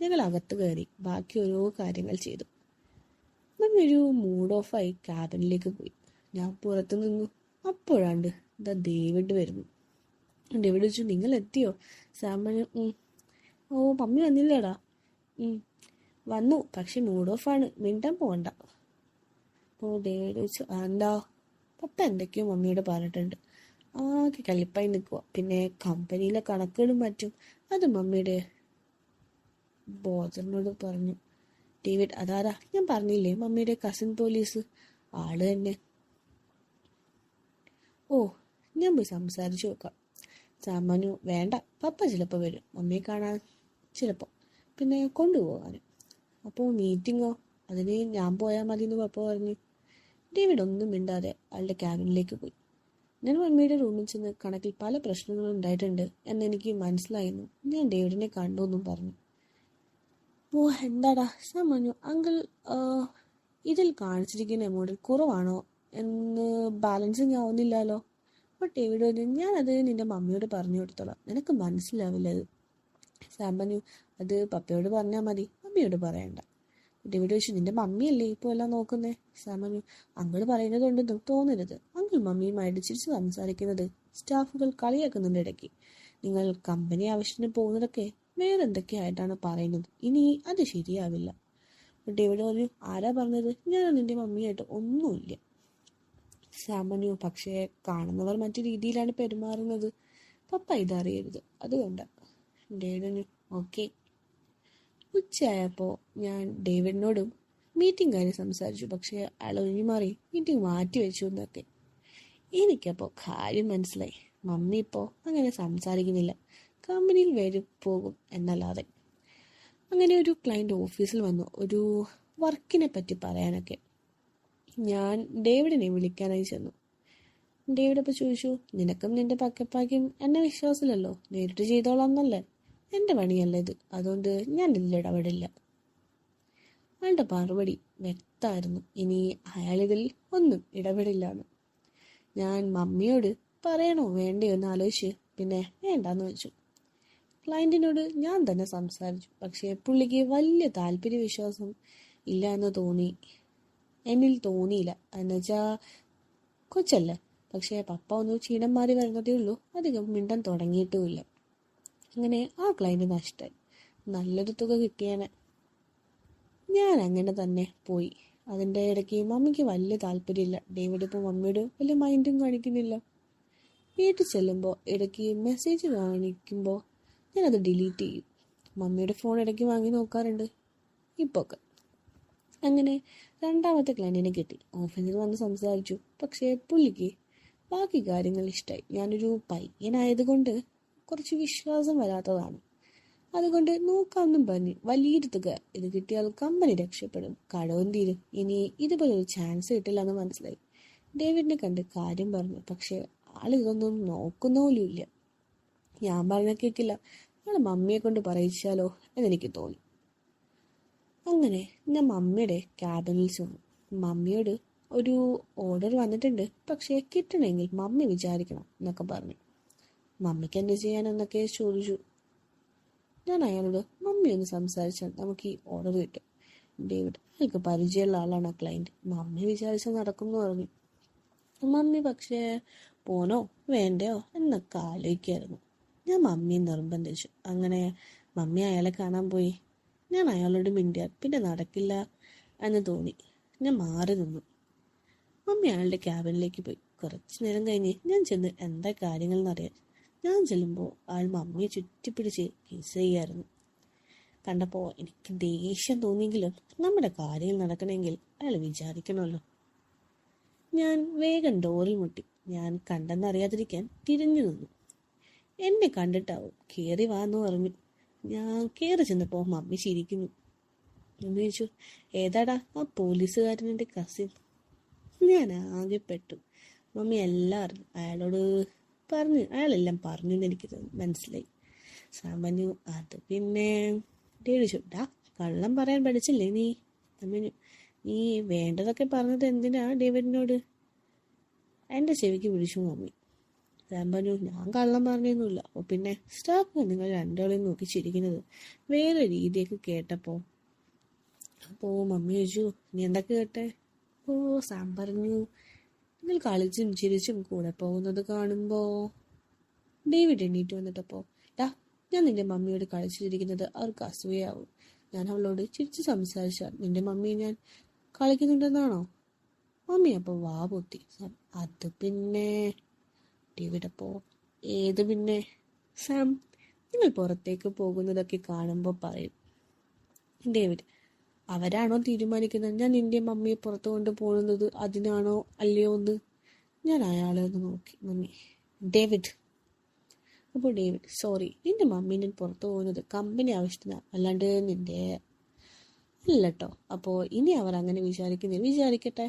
Speaker 1: ഞങ്ങൾ അകത്ത് കയറി ബാക്കി ഓരോ കാര്യങ്ങൾ ചെയ്തു. മമ്മി ഒരു മൂഡ് ഓഫായി ക്യാബിനിലേക്ക് പോയി. ഞാൻ പുറത്തു നിന്നു. അപ്പോഴാണ്ട് ഇതാ ഡേവിഡ് വരുന്നു. ഡേവിഡ് ചോദിച്ചു, നിങ്ങൾ എത്തിയോ? സാം പറഞ്ഞു, ഓ മമ്മി വന്നില്ലേടാ? വന്നു, പക്ഷെ മൂഡ് ഓഫാണ്, മിണ്ടാൻ പോകണ്ട. അപ്പോൾ ഡേവിഡ് ചോദിച്ചു, എന്താ? പപ്പ എന്തൊക്കെയോ മമ്മിയോട് പറഞ്ഞിട്ടുണ്ട്, ആകെ കലിപ്പായി നിൽക്കുക. പിന്നെ കമ്പനിയിലെ കണക്കുകളും മറ്റും അത് മമ്മിയുടെ ബോധനോട് പറഞ്ഞു. ഡേവിഡ്, അതാരാ? ഞാൻ പറഞ്ഞില്ലേ, മമ്മിയുടെ കസിൻ പോലീസ്, ആള് തന്നെ. ഓ, ഞാൻ പോയി സംസാരിച്ചു നോക്കാം. സാമാന്യു, വേണ്ട, പപ്പ ചിലപ്പോൾ വരും, മമ്മിയെ കാണാൻ ചിലപ്പോൾ, പിന്നെ കൊണ്ടുപോകാനും. അപ്പോൾ മീറ്റിങ്ങോ? അതിന് ഞാൻ പോയാൽ മതി എന്ന് പപ്പ പറഞ്ഞു. ഡേവിഡ് ഒന്നും മിണ്ടാതെ അയാളുടെ ക്യാബിനിലേക്ക് പോയി. ഞാൻ മമ്മിയുടെ റൂമിൽ ചെന്ന് കണക്കിൽ പല പ്രശ്നങ്ങളും ഉണ്ടായിട്ടുണ്ട് എന്നെനിക്ക് മനസ്സിലായിരുന്നു. ഞാൻ ഡേവിഡിനെ കണ്ടു എന്നും പറഞ്ഞു. ഓ, എന്താടാ? സാമാന്യു, അങ്കിൾ ഇതിൽ കാണിച്ചിരിക്കുന്ന എമൗണ്ടിൽ കുറവാണോ എന്ന് ബാലൻസിങ് ആവുന്നില്ലല്ലോ. അപ്പോൾ ഡേവിഡ് പറഞ്ഞു, ഞാനത് നിന്റെ മമ്മിയോട് പറഞ്ഞു കൊടുത്തോളാം, നിനക്ക് മനസ്സിലാവില്ല അത്. സാം പറഞ്ഞു, അത് പപ്പയോട് പറഞ്ഞാൽ മതി, മമ്മിയോട് പറയണ്ട. ഡേവിഡ് ചോദിച്ചു, നിന്റെ മമ്മിയല്ലേ ഇപ്പോൾ എല്ലാം നോക്കുന്നേ? സാം പറഞ്ഞു, അങ്കിൾ പറയുന്നതുണ്ടെന്നും തോന്നരുത്. അങ്കിൾ മമ്മിയുമായിട്ട് ചിരിച്ച് സംസാരിക്കുന്നത് സ്റ്റാഫുകൾ കളിയാക്കുന്നുണ്ട് ഇടയ്ക്ക്. നിങ്ങൾ കമ്പനി ആവശ്യത്തിന് പോകുന്നതൊക്കെ വേറെന്തൊക്കെയായിട്ടാണ് പറയുന്നത്. ഇനി അത് ശരിയാവില്ല. ഡേവിഡ് പറഞ്ഞു, ആരാ പറഞ്ഞത്? ഞാൻ നിന്റെ മമ്മിയായിട്ട് ഒന്നുമില്ല. സാം പറഞ്ഞു, പക്ഷേ കാണുന്നവർ മറ്റു രീതിയിലാണ് പെരുമാറുന്നത്. പപ്പ ഇതറിയരുത്, അതുകൊണ്ട്. ഡേവിഡ് പറഞ്ഞു, ഓക്കെ. ഉച്ചയായപ്പോൾ ഞാൻ ഡേവിഡിനോടും മീറ്റിംഗ് കാര്യം സംസാരിച്ചു. പക്ഷേ അയാൾ ഒഴിഞ്ഞു മാറി മീറ്റിംഗ് മാറ്റി വെച്ചു എന്നൊക്കെ. എനിക്കപ്പോൾ കാര്യം മനസ്സിലായി. മമ്മി ഇപ്പോൾ അങ്ങനെ സംസാരിക്കുന്നില്ല, കമ്പനിയിൽ വരും പോകും എന്നല്ലാതെ. അങ്ങനെ ഒരു ക്ലയൻറ്റ് ഓഫീസിൽ വന്നു, ഒരു വർക്കിനെ പറ്റി പറയാനൊക്കെ. ഞാൻ ഡേവിഡിനെ വിളിക്കാനായി ചെന്നു. ഡേവിഡ് അപ്പോൾ ചോദിച്ചു, നിനക്കും നിന്റെ പക്കപ്പാക്കും എന്നെ വിശ്വാസമില്ലല്ലോ, നേരിട്ട് ചെയ്തോളാം എന്നല്ലേ? എൻ്റെ പണിയല്ല ഇത്, അതുകൊണ്ട് ഞാൻ ഇതിൽ ഇടപെടില്ല. അയാളുടെ മറുപടി വ്യക്തമായിരുന്നു, ഇനി അയാളിതിൽ ഒന്നും ഇടപെടില്ല എന്ന്. ഞാൻ മമ്മിയോട് പറയണോ വേണ്ടയോ എന്ന് ആലോചിച്ച് പിന്നെ വേണ്ടാന്ന് വെച്ചു. ക്ലയൻറ്റിനോട് ഞാൻ തന്നെ സംസാരിച്ചു. പക്ഷേ പുള്ളിക്ക് വലിയ താല്പര്യ വിശ്വാസം ഇല്ല എന്ന് എന്നിൽ തോന്നിയില്ല. എന്നുവെച്ചാൽ കൊച്ചല്ലേ. പക്ഷേ പപ്പ ഒന്ന് ക്ഷീണം മാറി വരുന്നതേ ഉള്ളൂ, അധികം മിണ്ടാൻ തുടങ്ങിയിട്ടുമില്ല. അങ്ങനെ ആ ക്ലയൻറ്റ് നഷ്ടമായി. നല്ലൊരു തുക കിട്ടിയാണ്. ഞാൻ അങ്ങനെ തന്നെ പോയി. അതിൻ്റെ ഇടയ്ക്ക് മമ്മിക്ക് വലിയ താല്പര്യമില്ല. ഡേവിഡ് ഇപ്പോൾ മമ്മിയോട് വലിയ മൈൻഡും കാണിക്കുന്നില്ല. വീട്ടിൽ ചെല്ലുമ്പോൾ ഇടയ്ക്ക് മെസ്സേജ് കാണിക്കുമ്പോൾ ഞാനത് ഡിലീറ്റ് ചെയ്യും. മമ്മിയുടെ ഫോൺ ഇടയ്ക്ക് വാങ്ങി നോക്കാറുണ്ട് ഇപ്പോൾ ഒക്കെ. അങ്ങനെ രണ്ടാമത്തെ ക്ലയൻറ്റിനെ കിട്ടി. ഓഫീസിൽ വന്ന് സംസാരിച്ചു. പക്ഷേ പുള്ളിക്ക് ബാക്കി കാര്യങ്ങൾ ഇഷ്ടമായി. ഞാനൊരു പയ്യനായതുകൊണ്ട് കുറച്ച് വിശ്വാസം വരാത്തതാണ്. അതുകൊണ്ട് നോക്കാമെന്നും പറഞ്ഞ് വലിയൊരു തുക ഇത് കിട്ടിയാൽ കമ്പനി രക്ഷപ്പെടും, കടവും തീരും. ഇനി ഇതുപോലൊരു ചാൻസ് കിട്ടില്ല എന്ന് മനസ്സിലായി. ഡേവിഡിനെ കണ്ട് കാര്യം പറഞ്ഞു. പക്ഷെ ആളിതൊന്നും നോക്കുന്ന പോലും ഇല്ല. ഞാൻ പറഞ്ഞ കേൾക്കില്ല. ആള് മമ്മിയെ കൊണ്ട് പറയിച്ചാലോ എന്നെനിക്ക് തോന്നി. അങ്ങനെ ഞാൻ മമ്മിയുടെ ക്യാബിനിൽ ചെന്നു. മമ്മിയോട് ഒരു ഓർഡർ വന്നിട്ടുണ്ട്, പക്ഷേ കിട്ടണമെങ്കിൽ മമ്മി വിചാരിക്കണം എന്നൊക്കെ പറഞ്ഞു. മമ്മിക്ക് എന്ത് ചെയ്യാനെന്നൊക്കെ ചോദിച്ചു. ഞാൻ അയാളോട്, മമ്മി ഒന്ന് സംസാരിച്ചാൽ നമുക്ക് ഈ ഓർഡർ കിട്ടും. ഡേവിഡ്, അയാൾക്ക് പരിചയമുള്ള ആളാണ് ആ ക്ലയൻറ്റ്, മമ്മി വിചാരിച്ചാൽ നടക്കും എന്ന് പറഞ്ഞു. മമ്മി പക്ഷേ പോണോ വേണ്ടയോ എന്നൊക്കെ ആലോചിക്കായിരുന്നു. ഞാൻ മമ്മിയെ നിർബന്ധിച്ചു. അങ്ങനെ മമ്മി അയാളെ കാണാൻ പോയി. ഞാൻ അയാളോട് മിണ്ടിയാൽ പിന്നെ നടക്കില്ല എന്ന് തോന്നി. ഞാൻ മാറി നിന്നു. മമ്മി അയാളുടെ ക്യാബിനിലേക്ക് പോയി. കുറച്ച് നേരം കഴിഞ്ഞ് ഞാൻ ചെന്ന് എന്താ കാര്യങ്ങൾ എന്നറിയാൻ ഞാൻ ചെല്ലുമ്പോൾ അയാൾ മമ്മിയെ ചുറ്റിപ്പിടിച്ച് കിസ് ചെയ്യായിരുന്നു. കണ്ടപ്പോൾ എനിക്ക് ദേഷ്യം തോന്നിയെങ്കിലും നമ്മുടെ കാര്യങ്ങൾ നടക്കണമെങ്കിൽ അയാൾ വിചാരിക്കണമല്ലോ. ഞാൻ വേഗം ഡോറിൽ മുട്ടി. ഞാൻ കണ്ടെന്നറിയാതിരിക്കാൻ തിരിഞ്ഞു നിന്നു. എന്നെ കണ്ടിട്ടാവും കയറി വാന്ന് പറഞ്ഞു. ഞാൻ കയറി ചെന്നപ്പോൾ മമ്മി ചിരിക്കുന്നു. എന്ന് ചോദിച്ചു, ഏതാടാ ആ പോലീസുകാരൻ്റെ കസിൻ? ഞാൻ ആകെ പെട്ടു. മമ്മി എല്ലാം അറിഞ്ഞു. അയാളോട് അയാളെല്ലാം പറഞ്ഞു എന്ന് എനിക്ക് മനസ്സിലായി. സാമാന്യു അത് പിന്നെ ചോദിച്ചുടാ, കള്ളം പറയാൻ പഠിച്ചില്ലേ നീ? അമ്മനു, നീ വേണ്ടതൊക്കെ പറഞ്ഞത് എന്തിനാ ഡേവിഡിനോട്? എൻ്റെ ചെവിക്ക് പിടിച്ചു മമ്മി. സാമ്പനു, ഞാൻ കള്ളം പറഞ്ഞൊന്നുമില്ല. അപ്പോൾ പിന്നെ സ്റ്റാഫ് നിങ്ങൾ രണ്ടാളെയും നോക്കി ചിരിക്കുന്നത് വേറെ രീതിയൊക്കെ കേട്ടപ്പോൾ. അപ്പോൾ മമ്മി ചോദിച്ചു, നീ എന്തൊക്കെ കേട്ടെ? സാം പറഞ്ഞു, നിങ്ങൾ കളിച്ചും ചിരിച്ചും കൂടെ പോകുന്നത് കാണുമ്പോൾ. ഡേവിഡ് എണ്ണീറ്റ് വന്നിട്ടപ്പോൾ, ഞാൻ നിന്റെ മമ്മിയോട് കളിച്ചു ചിരിക്കുന്നത് അവർക്ക് അസൂയാവും. ഞാൻ അവളോട് ചിരിച്ച് സംസാരിച്ചാൽ നിന്റെ മമ്മി ഞാൻ കളിക്കുന്നുണ്ടെന്നാണോ? മമ്മി അപ്പോൾ വാ പൊത്തി. അത് പിന്നെ. ഡേവിഡ് അപ്പോൾ, ഏത് പിന്നെ? സാം, നിങ്ങൾ പുറത്തേക്ക് പോകുന്നതൊക്കെ കാണുമ്പോൾ പറയും. ഡേവിഡ്, അവരാണോ തീരുമാനിക്കുന്നത് ഞാൻ നിന്റെ മമ്മിയെ പുറത്തു കൊണ്ട് പോകുന്നത് അതിനാണോ അല്ലയോ എന്ന്? ഞാൻ അയാളെ ഒന്ന് നോക്കി. Mummy, David. അപ്പോൾ ഡേവിഡ്, സോറി, നിന്റെ മമ്മീനെ പുറത്തു പോകുന്നത് കമ്പനി ആവശ്യത്തിനാണ്, അല്ലാണ്ട് നിന്റെ അല്ല കേട്ടോ. അപ്പോൾ ഇനി അവർ അങ്ങനെ വിചാരിക്കട്ടെ.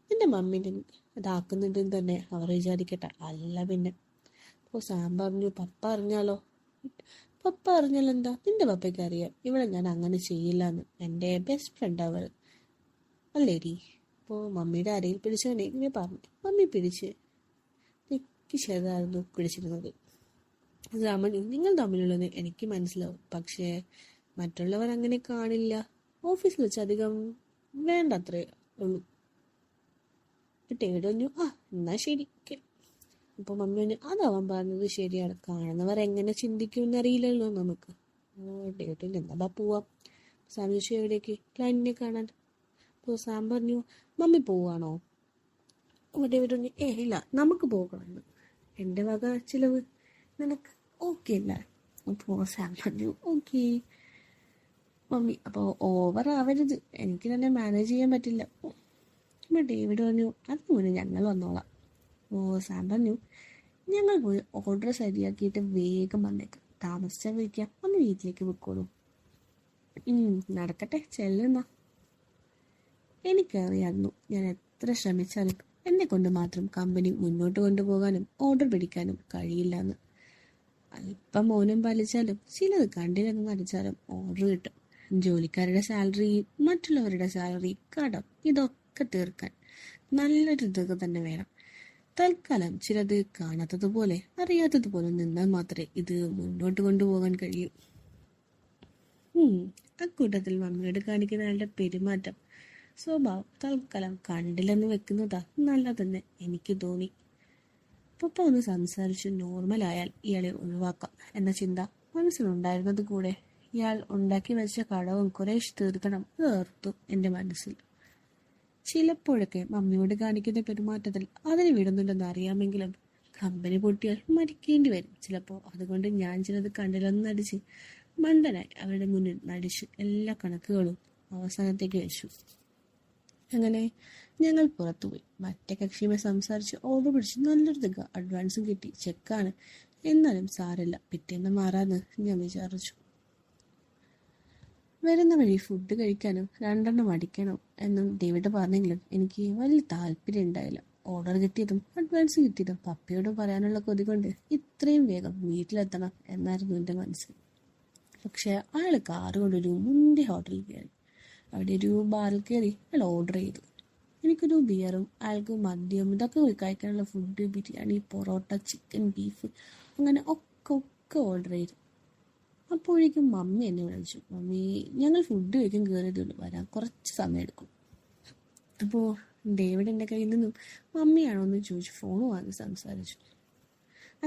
Speaker 1: നിന്റെ മമ്മീനെ ഇതാക്കുന്നുണ്ടെന്ന് തന്നെ അവർ വിചാരിക്കട്ടെ, അല്ല പിന്നെ. അപ്പോൾ സാം പറഞ്ഞു, പപ്പ അറിഞ്ഞാലോ? പപ്പ അറിഞ്ഞാലെന്താ? നിന്റെ പപ്പയ്ക്ക് അറിയാം ഇവിടെ ഞാൻ അങ്ങനെ ചെയ്യില്ല എന്ന്. എൻ്റെ ബെസ്റ്റ് ഫ്രണ്ട് അവർ അല്ലേടി. അപ്പോൾ മമ്മിയുടെ അരയിൽ പിടിച്ചവനെ ഇങ്ങനെ പറഞ്ഞു. മമ്മി പിടിച്ച് നെക്കി ചെറുതായിരുന്നു പിടിച്ചിരുന്നത്. രാമൻ, നിങ്ങൾ തമ്മിലുള്ളത് എനിക്ക് മനസ്സിലാവും, പക്ഷേ മറ്റുള്ളവർ അങ്ങനെ കാണില്ല. ഓഫീസിൽ വെച്ച് അധികം വേണ്ടത്രേ ഉള്ളൂ. ഡേവിഡ് പറഞ്ഞു, ആ എന്നാ ശരി, ഓക്കെ. അപ്പോൾ മമ്മി പറഞ്ഞു, അതവൻ പറഞ്ഞത് ശരിയാണ്, കാണുന്നവർ എങ്ങനെ ചിന്തിക്കുമെന്ന് അറിയില്ലല്ലോ നമുക്ക്. ഡേവിഡ് എന്നാ പോവാം. സാം ചോദിച്ചു, എവിടേക്ക്? ക്ലൈന്റിനെ കാണാൻ. അപ്പോൾ സാം പറഞ്ഞു, മമ്മി പോവാണോ? അപ്പോൾ ഡേവിഡ് പറഞ്ഞു, ഇല്ല, നമുക്ക് പോകണമെന്ന്. എൻ്റെ വക ചിലവ് നിനക്ക് ഓക്കെ അല്ല? അപ്പോൾ സാം പറഞ്ഞു, ഓക്കെ മമ്മി, അപ്പോൾ ഓവർ ആവരുത്, എനിക്ക് തന്നെ മാനേജ് ചെയ്യാൻ പറ്റില്ല. അപ്പോൾ ഡേവിഡ് പറഞ്ഞു, അതിന് മുന്നേ ഞങ്ങൾ വന്നോളാം. അപ്പോൾ സാം പറഞ്ഞു, ഞങ്ങൾ പോയി ഓർഡർ ശരിയാക്കിയിട്ട് വേഗം വന്നേക്കാം, താമസിച്ചാൽ വിളിക്കാം, ഒന്ന് വീട്ടിലേക്ക് വെക്കോളൂ. നടക്കട്ടെ, ചെല്ലുന്ന. എനിക്കറിയായിരുന്നു ഞാൻ എത്ര ശ്രമിച്ചാലും എന്നെ കൊണ്ട് മാത്രം കമ്പനി മുന്നോട്ട് കൊണ്ടുപോകാനും ഓർഡർ പിടിക്കാനും കഴിയില്ല എന്ന്. അല്പം മൗനം പാലിച്ചാലും ചിലത് കണ്ടില്ലെന്ന് നടിച്ചാലും ഓർഡർ കിട്ടും. ജോലിക്കാരുടെ സാലറി, മറ്റുള്ളവരുടെ സാലറി, കടം, ഇതൊക്കെ തീർക്കാൻ നല്ലൊരു തുക തന്നെ വേണം. തൽക്കാലം ചിലത് കാണാത്തതുപോലെ അറിയാത്തതുപോലെ നിന്നാൽ മാത്രമേ ഇത് മുന്നോട്ട് കൊണ്ടുപോകാൻ കഴിയൂ. അക്കൂട്ടത്തിൽ മമ്മിയോട് കാണിക്കുന്ന അയാളുടെ പെരുമാറ്റം, സ്വഭാവം തൽക്കാലം കണ്ടില്ലെന്ന് വെക്കുന്നതാ നല്ലതെന്ന് എനിക്ക് തോന്നി. പപ്പ ഒന്ന് സംസാരിച്ച് നോർമലായാൽ ഇയാളെ ഒഴിവാക്കാം എന്ന ചിന്ത മനസ്സിലുണ്ടായിരുന്നത് കൂടെ ഇയാൾ ഉണ്ടാക്കി വെച്ച കടവും കുറേശ്ശെ തീർക്കണം തീർത്തു എൻ്റെ മനസ്സിൽ. ചിലപ്പോഴൊക്കെ മമ്മിയോട് കാണിക്കുന്ന പെരുമാറ്റത്തിൽ അതിന് വിടുന്നുണ്ടെന്ന് അറിയാമെങ്കിലും കമ്പനി പൊട്ടിയാൽ മരിക്കേണ്ടി വരും ചിലപ്പോൾ. അതുകൊണ്ട് ഞാൻ ചിലത് കണ്ടില്ലെന്ന് നടിച്ച് മണ്ടനായി അവരുടെ മുന്നിൽ നടിച്ച് എല്ലാ കണക്കുകളും അവസാനത്തേക്ക് വെച്ചു. അങ്ങനെ ഞങ്ങൾ പുറത്തുപോയി. മറ്റേ കക്ഷിയുമായി സംസാരിച്ച് ഓർഡർ പിടിച്ച് നല്ലൊരു തുക അഡ്വാൻസും കിട്ടി. ചെക്കാണ്, എന്നാലും സാരല്ല, പിറ്റേന്ന് മാറാന്ന് ഞാൻ വിചാരിച്ചു. വരുന്ന വഴി ഫുഡ് കഴിക്കാനും 2 അടിക്കണം എന്നും ഡേവിഡ് പറഞ്ഞെങ്കിലും എനിക്ക് വലിയ താല്പര്യം ഉണ്ടായില്ല. ഓർഡർ കിട്ടിയതും അഡ്വാൻസ് കിട്ടിയതും പപ്പയോട് പറയാനുള്ള കൊതി കൊണ്ട് ഇത്രയും വേഗം വീട്ടിലെത്തണം എന്നായിരുന്നു എൻ്റെ മനസ്സിൽ. പക്ഷെ അയാൾ കാറ് കൊണ്ടൊരു മുന്തിയ ഹോട്ടലിൽ കയറി. അവിടെ ഒരു ബാറിൽ കയറി അയാൾ ഓർഡർ ചെയ്തു. എനിക്കൊരു ബിയറും അയാൾക്ക് മദ്യം, ഇതൊക്കെ കഴിക്കാനുള്ള food, biryani, parotta, chicken, beef, അങ്ങനെ ഒക്കെ ഓർഡർ ചെയ്തു. അപ്പോഴേക്കും മമ്മി എന്നെ വിളിച്ചു. മമ്മി, ഞങ്ങൾ ഫുഡ് കഴിക്കാൻ കയറിയതുള്ളൂ, വരാൻ കുറച്ച് സമയം എടുക്കും. അപ്പോൾ ഡേവിഡ് എൻ്റെ കയ്യിൽ നിന്നും മമ്മിയാണോ എന്ന് ചോദിച്ചു ഫോൺ വാങ്ങി സംസാരിച്ചു.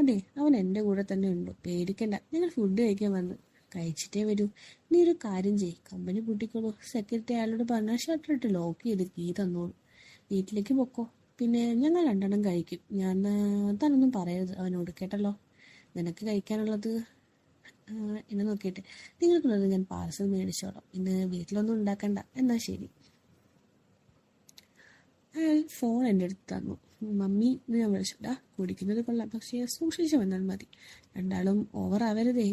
Speaker 1: അതെ, അവൻ എൻ്റെ കൂടെ തന്നെ ഉണ്ടോ, പേടിക്കണ്ട, ഞങ്ങൾ ഫുഡ് കഴിക്കാൻ വന്നു, കഴിച്ചിട്ടേ വരൂ. നീ ഒരു കാര്യം ചെയ്യ്, കമ്പനി പൂട്ടിക്കോളൂ, സെക്യൂരിറ്റി അയാളോട് പറഞ്ഞാൽ ഷട്ടർ ഇട്ട് ലോക്ക് ചെയ്ത് കീ തന്നോളൂ, വീട്ടിലേക്ക് പൊക്കോ, പിന്നെ ഞങ്ങൾ 2 കഴിക്കും. ഞാൻ താനൊന്നും പറയരുത് അവനോട്, കേട്ടല്ലോ. നിനക്ക് കഴിക്കാനുള്ളത് എന്നെ നോക്കിയിട്ട് നിങ്ങൾക്കുള്ളത് ഞാൻ പാർസൽ മേടിച്ചോളാം, ഇന്ന് വീട്ടിലൊന്നും ഉണ്ടാക്കണ്ട, എന്നാ ശരി. അയാൾ ഫോൺ എൻ്റെ അടുത്ത് തന്നു. മമ്മി എന്ന് ഞാൻ വിളിച്ചിട്ടാ, കുടിക്കുന്നത് കൊള്ളാം, പക്ഷേ സൂക്ഷിച്ചു വന്നാൽ മതി, രണ്ടാളും ഓവർ ആവരുതേ.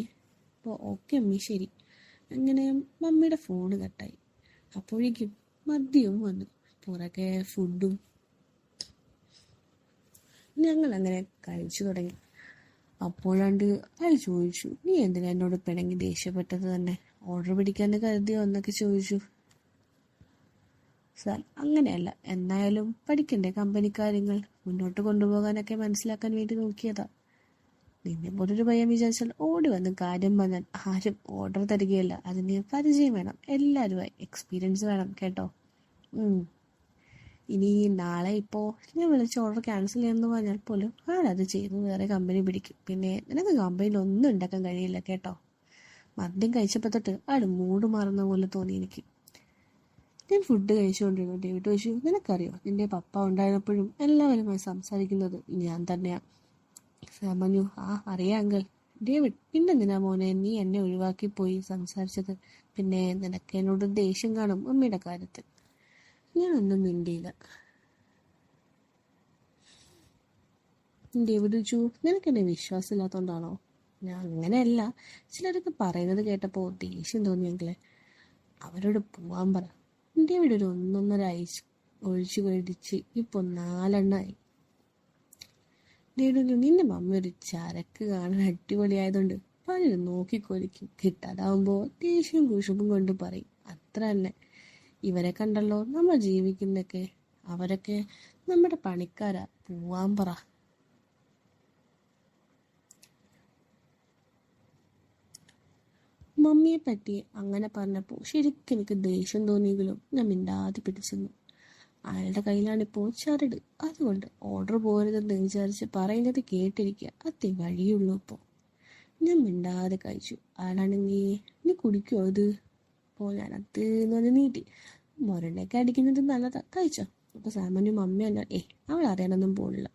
Speaker 1: അപ്പോൾ ഓക്കെ അമ്മി, ശരി. അങ്ങനെ മമ്മിയുടെ ഫോണ് കട്ടായി. അപ്പോഴേക്കും മദ്യവും വന്നു, പുറകെ ഫുഡും. ഞങ്ങൾ അങ്ങനെ കഴിച്ചു തുടങ്ങി. അപ്പോഴാണ്ട് അയാൾ ചോദിച്ചു, നീ എന്തിനാ എന്നോട് പിണങ്ങി ദേഷ്യപ്പെട്ടത് തന്നെ, ഓർഡർ പിടിക്കാൻ കരുതിയോ എന്നൊക്കെ ചോദിച്ചു. സാർ, അങ്ങനെയല്ല, എന്നായാലും പഠിക്കണ്ടേ കമ്പനി കാര്യങ്ങൾ, മുന്നോട്ട് കൊണ്ടുപോകാനൊക്കെ മനസ്സിലാക്കാൻ വേണ്ടി നോക്കിയതാ. നിന്നെ പോലൊരു പയ്യൻ വിചാരിച്ചാൽ ഓടി വന്ന് കാര്യം പറഞ്ഞാൽ ആരും ഓർഡർ തരികയല്ല, അതിന് പരിചയം വേണം, എല്ലാവരുമായി എക്സ്പീരിയൻസ് വേണം, കേട്ടോ. ഇനി നാളെ ഇപ്പോൾ ഞാൻ വിളിച്ച ഓർഡർ ക്യാൻസൽ ചെയ്യാമെന്ന് പറഞ്ഞാൽ പോലും ആരത് ചെയ്തു വേറെ കമ്പനി പിടിക്കും, പിന്നെ നിനക്ക് കമ്പനിയിൽ ഒന്നും ഉണ്ടാക്കാൻ കഴിയില്ല, കേട്ടോ. മദ്യം കഴിച്ചപ്പോൾ തൊട്ട് ആട് മൂഡ് മാറുന്ന പോലെ തോന്നി എനിക്ക്. ഞാൻ ഫുഡ് കഴിച്ചുകൊണ്ടിരുന്നു. ഡേവിഡ് ചോദിച്ചു, നിനക്കറിയോ, നിന്റെ പപ്പ ഉണ്ടായിരുന്നപ്പോഴും എല്ലാവരുമായി സംസാരിക്കുന്നത് ഞാൻ തന്നെയാണ്. സാം പറഞ്ഞു, അറിയാം അങ്കിൾ. ഡേവിഡ്, പിന്നെന്തിനാ മോനെ നീ എന്നെ ഒഴിവാക്കി പോയി സംസാരിച്ചത്? പിന്നെ നിനക്ക് എന്നോട് ദേഷ്യം കാണും അമ്മയുടെ കാര്യത്തിൽ. ഞാനൊന്നും മിണ്ടിയില്ല. ഡേവിഡ് ചോദിച്ചു, നിനക്കെന്നെ വിശ്വാസമില്ലാത്തതുകൊണ്ടാണോ? ഞാൻ അങ്ങനെയല്ല, ചിലരൊക്കെ പറയുന്നത് കേട്ടപ്പോൾ ദേഷ്യം തോന്നിയെങ്കിലേ. അവരോട് പോവാൻ പറ. ഡേവിഡ് ഒരു 1.5 ഐസ് ഒഴിച്ചു കഴിച്ച് ഇപ്പോൾ 4 ഡേവിഡ്, നിന്റെ മമ്മി ഒരു ചരക്ക് കാണാൻ അടിപൊളിയായതുകൊണ്ട് പലരും നോക്കിക്കൊലിക്കും, കിട്ടാതാവുമ്പോൾ ദേഷ്യവും കുശുമ്പും കൊണ്ട് പറയും, അത്ര തന്നെ. ഇവരെ കണ്ടല്ലോ നമ്മൾ ജീവിക്കുന്നൊക്കെ, അവരൊക്കെ നമ്മുടെ പണിക്കാരാ, പോവാൻ പറ. മമ്മിയെ പറ്റി അങ്ങനെ പറഞ്ഞപ്പോൾ ശരിക്കും എനിക്ക് ദേഷ്യം തോന്നിയെങ്കിലും ഞാൻ മിണ്ടാതെ പിടിച്ചിരുന്നു. അയാളുടെ കയ്യിലാണിപ്പോൾ ചരട്, അതുകൊണ്ട് ഓർഡർ പോരുതെന്ന് വിചാരിച്ച് പറയുന്നത് കേട്ടിരിക്കുക അതേ വഴിയുള്ളൂ. ഇപ്പോൾ ഞാൻ മിണ്ടാതെ കഴിച്ചു. അയാളാണെങ്കിൽ നീ കുടിക്കുമോ ഇത്? അപ്പോൾ ഞാൻ അത് എന്ന് പറഞ്ഞ് നീട്ടി. മൊരണ്ടൊക്കെ അടിക്കുന്നത് നല്ലതാ, കഴിച്ചോ. അപ്പോൾ സാമാന്യം മമ്മിയല്ല, അവൾ അറിയാനൊന്നും പോണില്ല.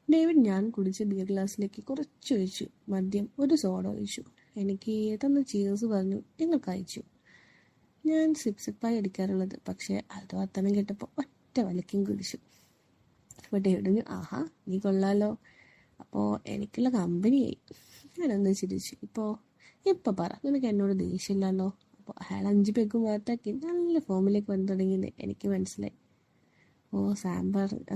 Speaker 1: ഡേവിഡ് ഞാൻ കുടിച്ച ബിയർ ഗ്ലാസ്സിലേക്ക് കുറച്ചൊഴിച്ചു മദ്യം, ഒരു സോഡ ഒഴിച്ചു. എനിക്ക് തന്ന ചീസ് പറഞ്ഞു. ഞങ്ങൾ കഴിച്ചു. ഞാൻ സിപ്പായി അടിക്കാറുള്ളത്, പക്ഷേ അത് വർത്തമാനം കേട്ടപ്പോൾ ഒറ്റ വലക്കും കുടിച്ചു. അപ്പോൾ ഡേവിഡിന് ആഹാ നീ കൊള്ളാലോ, അപ്പോൾ എനിക്കുള്ള കമ്പനിയായി. ഞാനൊന്ന് ചിരിച്ചു. ഇപ്പോൾ പറ, നിനക്ക് എന്നോട് ദേഷ്യമില്ലല്ലോ. അപ്പോൾ അയാൾ 5 പേക്കും വേർത്താക്കി നല്ല ഫോമിലേക്ക് വന്നു തുടങ്ങിയെന്ന് എനിക്ക് മനസ്സിലായി.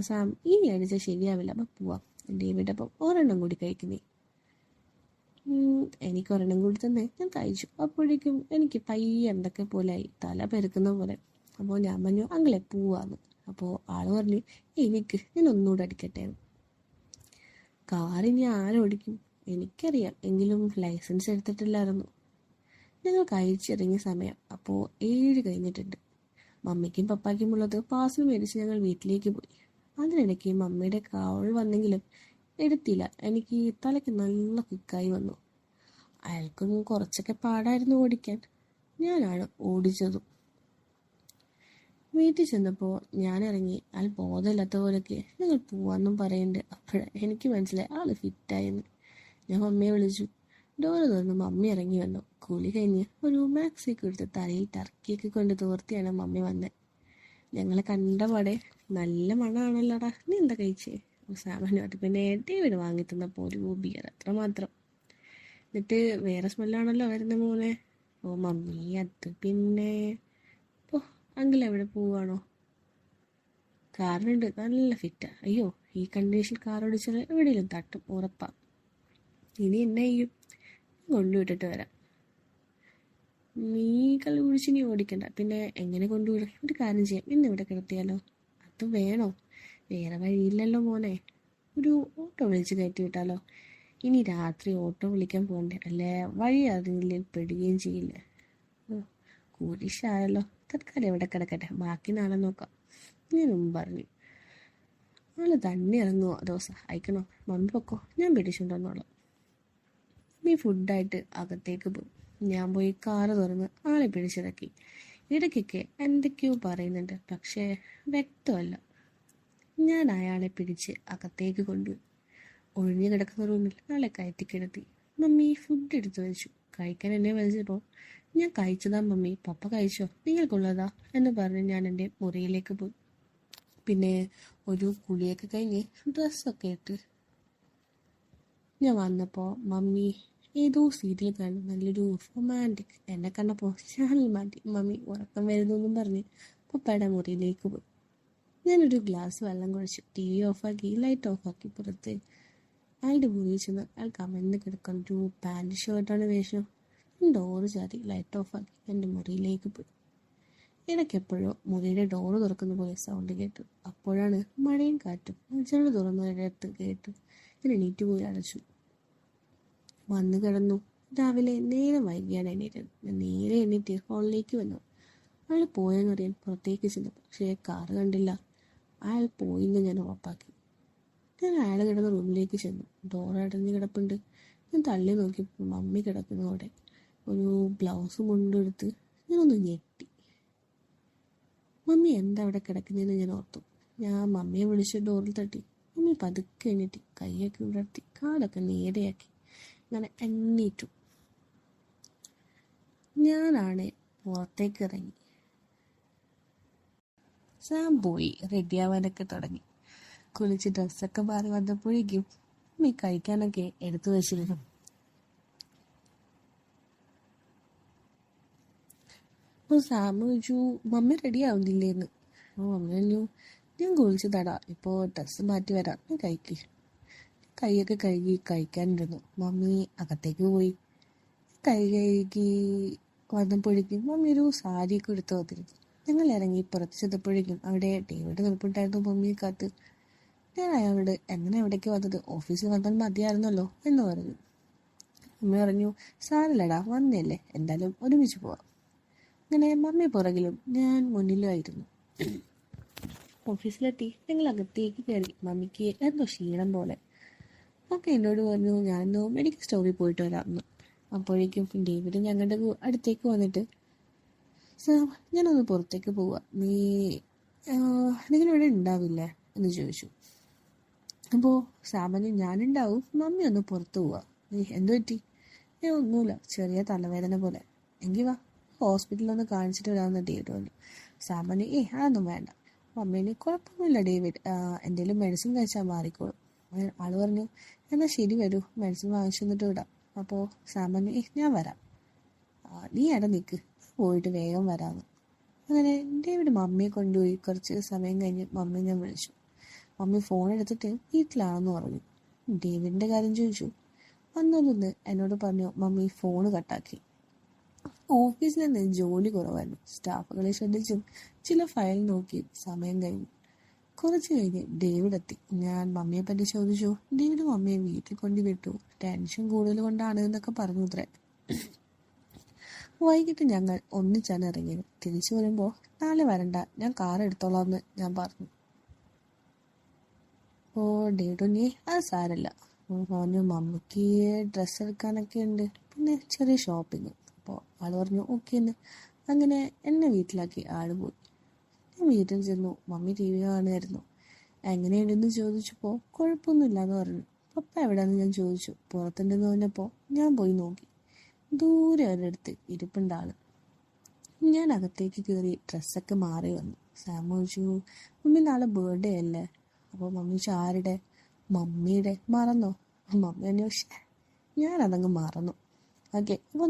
Speaker 1: സാം ഇനി അടിച്ചാൽ ശരിയാവില്ല, അപ്പം പോവാം. ഡേവിഡ് അപ്പം ഒരെണ്ണം കൂടി കഴിക്കുന്നേ. എനിക്ക് ഒരെണ്ണം കൂടി തന്നെ ഞാൻ കഴിച്ചു. അപ്പോഴേക്കും എനിക്ക് പയ്യെ എന്തൊക്കെ പോലെയായി, തല പെരുക്കുന്ന പോലെ. അപ്പോൾ ഞാൻ പറഞ്ഞു അങ്ങളെ പോവാന്ന്. അപ്പോൾ ആള് പറഞ്ഞു എനിക്ക് ഞാൻ ഒന്നുകൂടെ അടിക്കട്ടെ. കാറിനി ആരോടിക്കും എനിക്കറിയാം, എങ്കിലും ലൈസൻസ് എടുത്തിട്ടില്ലായിരുന്നു. ഞങ്ങൾ കഴിച്ചിറങ്ങിയ സമയം അപ്പോൾ 7 കഴിഞ്ഞിട്ടുണ്ട്. മമ്മിക്കും പപ്പായ്ക്കും ഉള്ളത് പാർസൽ മേടിച്ച് ഞങ്ങൾ വീട്ടിലേക്ക് പോയി. അതിനിടയ്ക്ക് മമ്മിയുടെ കാവൾ വന്നെങ്കിലും എടുത്തില്ല. എനിക്ക് തലയ്ക്ക് നല്ല കിക്കായി വന്നു. അയാൾക്കും കുറച്ചൊക്കെ പാടായിരുന്നു ഓടിക്കാൻ. ഞാനാണ് ഓടിച്ചതും. വീട്ടിൽ ചെന്നപ്പോൾ ഞാൻ ഇറങ്ങി. ആൾ ബോധമില്ലാത്ത പോലൊക്കെ ഞങ്ങൾ പോവാന്നും പറയുന്നുണ്ട്. അപ്പോഴാണ് എനിക്ക് മനസ്സിലായി ആള് ഫിറ്റായെന്ന്. ഞാൻ മമ്മിയെ വിളിച്ചു. ഡോറ് തുറന്ന് മമ്മി ഇറങ്ങി വന്നു. കുളി കഴിഞ്ഞ് ഒരു മാക്സിയൊക്കെ എടുത്ത് തലയിൽ ടർക്കിയൊക്കെ കൊണ്ട് തോർത്തിയാണ് മമ്മി വന്നത്. ഞങ്ങളെ കണ്ട പാടെ നല്ല മണമാണല്ലോടാ, നീ എന്താ കഴിച്ചേ? സാമാന്യമായിട്ട് പിന്നെ ഡേവിഡ് വാങ്ങി തന്നപ്പോൾ ഒരു ബിയർ അത്രമാത്രം. എന്നിട്ട് വേറെ സ്മെല്ലാണല്ലോ വരുന്ന മോനെ. മമ്മി അത് പിന്നെ അങ്കിൾ എവിടെ പോവാണോ? കാറിനുണ്ട്, നല്ല ഫിറ്റാ. അയ്യോ ഈ കണ്ടീഷൻ കാർ ഓടിച്ചാൽ എവിടെയെങ്കിലും തട്ടും ഉറപ്പാ. ഇനി എന്നെ ചെയ്യും? കൊണ്ടുവിട്ടിട്ട് വരാം. നീ കളി കുഴിച്ച് നീ ഓടിക്കണ്ട. പിന്നെ എങ്ങനെ കൊണ്ടുവിടും? ഒരു കാര്യം ചെയ്യാം, ഇന്ന് ഇവിടെ കിടത്തിയാലോ? അത് വേണോ? വേറെ വഴിയില്ലല്ലോ മോനെ. ഒരു ഓട്ടോ വിളിച്ച് കയറ്റി വിട്ടാലോ? ഇനി രാത്രി ഓട്ടോ വിളിക്കാൻ പോകണ്ടേ? അല്ലേ വഴി അതിൽ പെടുകയും ചെയ്യില്ല. കുരിശായല്ലോ. തൽക്കാലം എവിടെ കിടക്കട്ടെ, ബാക്കി നാളെ നോക്കാം. ഞാനും പറഞ്ഞു. ആള് തന്നെ ഇറങ്ങുമോ അതോ സഹായിക്കണോ? മമ്മി പൊക്കോ, ഞാൻ പിടിച്ചുകൊണ്ടുവന്നോളാം. മമ്മി ഫുഡായിട്ട് അകത്തേക്ക് പോയി. ഞാൻ പോയി കാറ് തുറന്ന് ആളെ പിടിച്ചിറക്കി. ഇടയ്ക്കൊക്കെ എന്തൊക്കെയോ പറയുന്നുണ്ട്, പക്ഷേ വ്യക്തമല്ല. ഞാൻ അയാളെ പിടിച്ച് അകത്തേക്ക് കൊണ്ടുപോയി. ഒഴിഞ്ഞു കിടക്കുന്ന റൂമിൽ ആളെ കയറ്റി കിടത്തി. മമ്മി ഫുഡ് എടുത്തു വെച്ചു. കഴിക്കാൻ എന്നെ വിളിച്ചപ്പോൾ ഞാൻ കഴിച്ചതാ മമ്മി, പപ്പ കഴിച്ചോ, നിങ്ങൾക്കുള്ളതാ എന്ന് പറഞ്ഞ് ഞാൻ എൻ്റെ മുറിയിലേക്ക് പോയി. പിന്നെ ഒരു കുളിയൊക്കെ കഴിഞ്ഞ് ഡ്രസ്സൊക്കെ ഇട്ട് ഞാൻ വന്നപ്പോൾ മമ്മി ഏതോ സീരിയൽ കാണും, നല്ലൊരു റൊമാൻറ്റിക്. എന്നെ കണ്ടപ്പോൾ ചാനൽ മാറ്റി. മമ്മി ഉറക്കം വരുന്നെന്നും പറഞ്ഞ് പപ്പയുടെ മുറിയിലേക്ക് പോയി. ഞാനൊരു ഗ്ലാസ് വെള്ളം കുടിച്ചു. TV ഓഫാക്കി ലൈറ്റ് ഓഫാക്കി പുറത്ത് അയാളുടെ മുറിയിൽ ചെന്ന് അയാൾ കമന്ന് കിടക്കാൻ ഒരു പാൻറ് ഷർട്ടാണ് വേഷം. ഡോറ് ചാരി ലൈറ്റ് ഓഫാക്കി എൻ്റെ മുറിയിലേക്ക് പോയി. ഇടയ്ക്കെപ്പോഴോ മുറിയുടെ ഡോറ് തുറക്കുന്ന പോലെ സൗണ്ട് കേട്ടു. അപ്പോഴാണ് മഴയും കാറ്റും. ജനൽ തുറന്നൊരിടത്ത് കേട്ടു. ഞാൻ എണീറ്റ് പോയി അടച്ചു. വന്നു കിടന്നു. രാവിലെ നേരം വൈകിയാണ് എണീറ്റത്. ഞാൻ നേരെ എണീറ്റ് ഹാളിലേക്ക് വന്നു. അയാൾ പോയെന്നറിയാൻ പുറത്തേക്ക് ചെന്നു, പക്ഷേ കാറ് കണ്ടില്ല. അയാൾ പോയിന്ന് ഞാൻ ഉറപ്പാക്കി. ഞാൻ അയാൾ കിടന്ന റൂമിലേക്ക് ചെന്നു. ഡോർ അടഞ്ഞ് കിടപ്പുണ്ട്. ഞാൻ തള്ളി നോക്കിയപ്പോൾ മമ്മി കിടക്കുന്നതോടെ ഒരു ബ്ലൗസ് മുണ്ടെടുത്ത് ഞാനൊന്ന് ഞെട്ടി. മമ്മി എന്താ അവിടെ കിടക്കുന്നതെന്ന് ഞാൻ ഓർത്തു. ഞാൻ മമ്മിയെ വിളിച്ച് ഡോറിൽ തട്ടി. മമ്മി പതുക്കെ എണീറ്റി കൈയൊക്കെ ഉയർത്തി കാലൊക്കെ നേരെയാക്കി അങ്ങനെ എണ്ണീറ്റു. ഞാനാണ് പുറത്തേക്ക് ഇറങ്ങി. സാം പോയി റെഡിയാവാനൊക്കെ തുടങ്ങി. കുളിച്ച് ഡ്രസ്സൊക്കെ മാറി വന്നപ്പോഴേക്കും മമ്മി കഴിക്കാനൊക്കെ എടുത്തു വെച്ചിരുന്നു. അപ്പോൾ സാം ചോദിച്ചു മമ്മി റെഡി ആവുന്നില്ലേന്ന്. മമ്മി പറഞ്ഞു ഞാൻ കുളിച്ച് തടാ, ഇപ്പോൾ ഡ്രസ്സ് മാറ്റി വരാം, ഞാൻ കഴിക്ക്. കൈയൊക്കെ കഴുകി കഴിക്കാനിരുന്നു. മമ്മി അകത്തേക്ക് പോയി. കൈ കഴുകി വന്നപ്പോഴേക്കും മമ്മി ഒരു സാരിയൊക്കെ എടുത്ത് വന്നിരുന്നു. ഞങ്ങൾ ഇറങ്ങി പുറത്ത് ചെന്നപ്പോഴേക്കും അവിടെ ഡേവിഡ് നിൽപ്പുണ്ടായിരുന്നു മമ്മിയെ കാത്ത്. ഞാൻ അയാളോട് എങ്ങനെ എവിടേക്ക് വന്നത്, ഓഫീസിൽ വന്നാൽ മതിയായിരുന്നല്ലോ എന്ന് പറഞ്ഞു. അമ്മ പറഞ്ഞു, സാരല്ലടാ, വന്നല്ലേ, എന്തായാലും ഒരുമിച്ച് പോവാം. അങ്ങനെ മമ്മി പുറകിലും ഞാൻ മുന്നിലുമായിരുന്നു. ഓഫീസിലെത്തി ഞങ്ങൾ അകത്തേക്ക് കയറി. മമ്മിക്ക് എന്തോ ക്ഷീണം പോലെ. ഒക്കെ എന്നോട് പറഞ്ഞു ഞാനൊന്ന് മെഡിക്കൽ സ്റ്റോറിൽ പോയിട്ട് വരാമെന്ന്. അപ്പോഴേക്കും ഡേവിഡ് ഞങ്ങളുടെ അടുത്തേക്ക് വന്നിട്ട്, സാം, ഞാനൊന്ന് പുറത്തേക്ക് പോവാ, നിങ്ങളിവിടെ ഉണ്ടാവില്ലേ എന്ന് ചോദിച്ചു. അപ്പോൾ സാമാന്യ ഞാനുണ്ടാവും, മമ്മി ഒന്ന് പുറത്ത് പോവാ. എന്തു പറ്റി? ഒന്നുമില്ല, ചെറിയ തലവേദന പോലെ. എങ്കിൽ വാ, ഹോസ്പിറ്റലിലൊന്ന് കാണിച്ചിട്ട് വരാമെന്ന് ഡേവിഡ് പറഞ്ഞു. സാമാന്യ അതൊന്നും വേണ്ട, മമ്മീന് കുഴപ്പമൊന്നുമില്ല ഡേവിഡ്, എന്തെങ്കിലും മെഡിസിൻ കഴിച്ചാൽ മാറിക്കോളും. ആള് പറഞ്ഞു, എന്നാൽ ശരി, വരൂ, മെഡിസിൻ വാങ്ങിച്ചു തന്നിട്ട് വിടാം. അപ്പോൾ സാമാന്യ ഞാൻ വരാം, നീ അവിടെ നിൽക്ക്, പോയിട്ട് വേഗം വരാമെന്ന്. അങ്ങനെ ഡേവിഡ് മമ്മിയെ കൊണ്ടുപോയി. കുറച്ച് സമയം കഴിഞ്ഞ് മമ്മി ഞാൻ വിളിച്ചു. മമ്മി ഫോൺ എടുത്തിട്ട് വീട്ടിലാണെന്ന് പറഞ്ഞു. ഡേവിഡിൻ്റെ കാര്യം ചോദിച്ചു. വന്നൊന്ന് എന്നോട് പറഞ്ഞു. മമ്മി ഫോൺ കട്ടാക്കി. ഓഫീസിൽ നിന്ന് ജോലി കുറവായിരുന്നു. സ്റ്റാഫുകളെ ശ്രദ്ധിച്ചും ചില ഫയൽ നോക്കിയും സമയം കഴിഞ്ഞു. കുറച്ച് കഴിഞ്ഞ് ഡേവിഡ് എത്തി. ഞാൻ മമ്മിയെ പറ്റി ചോദിച്ചു. ഡേവിഡ് മമ്മിയെ വീട്ടിൽ കൊണ്ടുവിട്ടു. ടെൻഷൻ കൂടുതൽ കൊണ്ടാണ് എന്നൊക്കെ പറഞ്ഞു അത്രേ. വൈകിട്ട് ഞങ്ങൾ ഒന്നിച്ചാണ് ഇറങ്ങിയത്. തിരിച്ചു വരുമ്പോൾ, നാളെ വരണ്ട, ഞാൻ കാർ എടുത്തോളാം എന്ന് ഞാൻ പറഞ്ഞു. ഓ ഡേവിഡ്, നീ അത് സാരല്ല പറഞ്ഞു. മമ്മിക്ക് ഡ്രസ്സ് എടുക്കാനൊക്കെ ഉണ്ട്, പിന്നെ ചെറിയ ഷോപ്പിങ്. അപ്പോൾ ആള് പറഞ്ഞു ഓക്കെ എന്ന്. അങ്ങനെ എന്നെ വീട്ടിലാക്കി ആള് പോയി. ഞാൻ വീട്ടിൽ ചെന്നു. മമ്മി TV കാണുമായിരുന്നു. എങ്ങനെയുണ്ടെന്ന് ചോദിച്ചപ്പോൾ കുഴപ്പമൊന്നുമില്ല എന്ന് പറഞ്ഞു. പപ്പ എവിടെയാണെന്ന് ഞാൻ ചോദിച്ചു. പുറത്തുണ്ടെന്ന് പറഞ്ഞപ്പോൾ ഞാൻ പോയി നോക്കി. ദൂരെ ഒരിടത്ത് ഇരിപ്പുണ്ട് ആള്. ഞാൻ അകത്തേക്ക് കയറി ഡ്രസ്സൊക്കെ മാറി വന്നു. സാം ചോദിച്ചു, മമ്മി നാളെ ബർത്ത്ഡേ അല്ലേ? അപ്പോൾ മമ്മി ചോദിച്ചു, ആരുടെ? മമ്മിയുടെ. മറന്നോ? മമ്മി അന്വേഷിച്ചേ, ഞാനതങ്ങ് മറന്നു. ഓക്കെ, അപ്പോൾ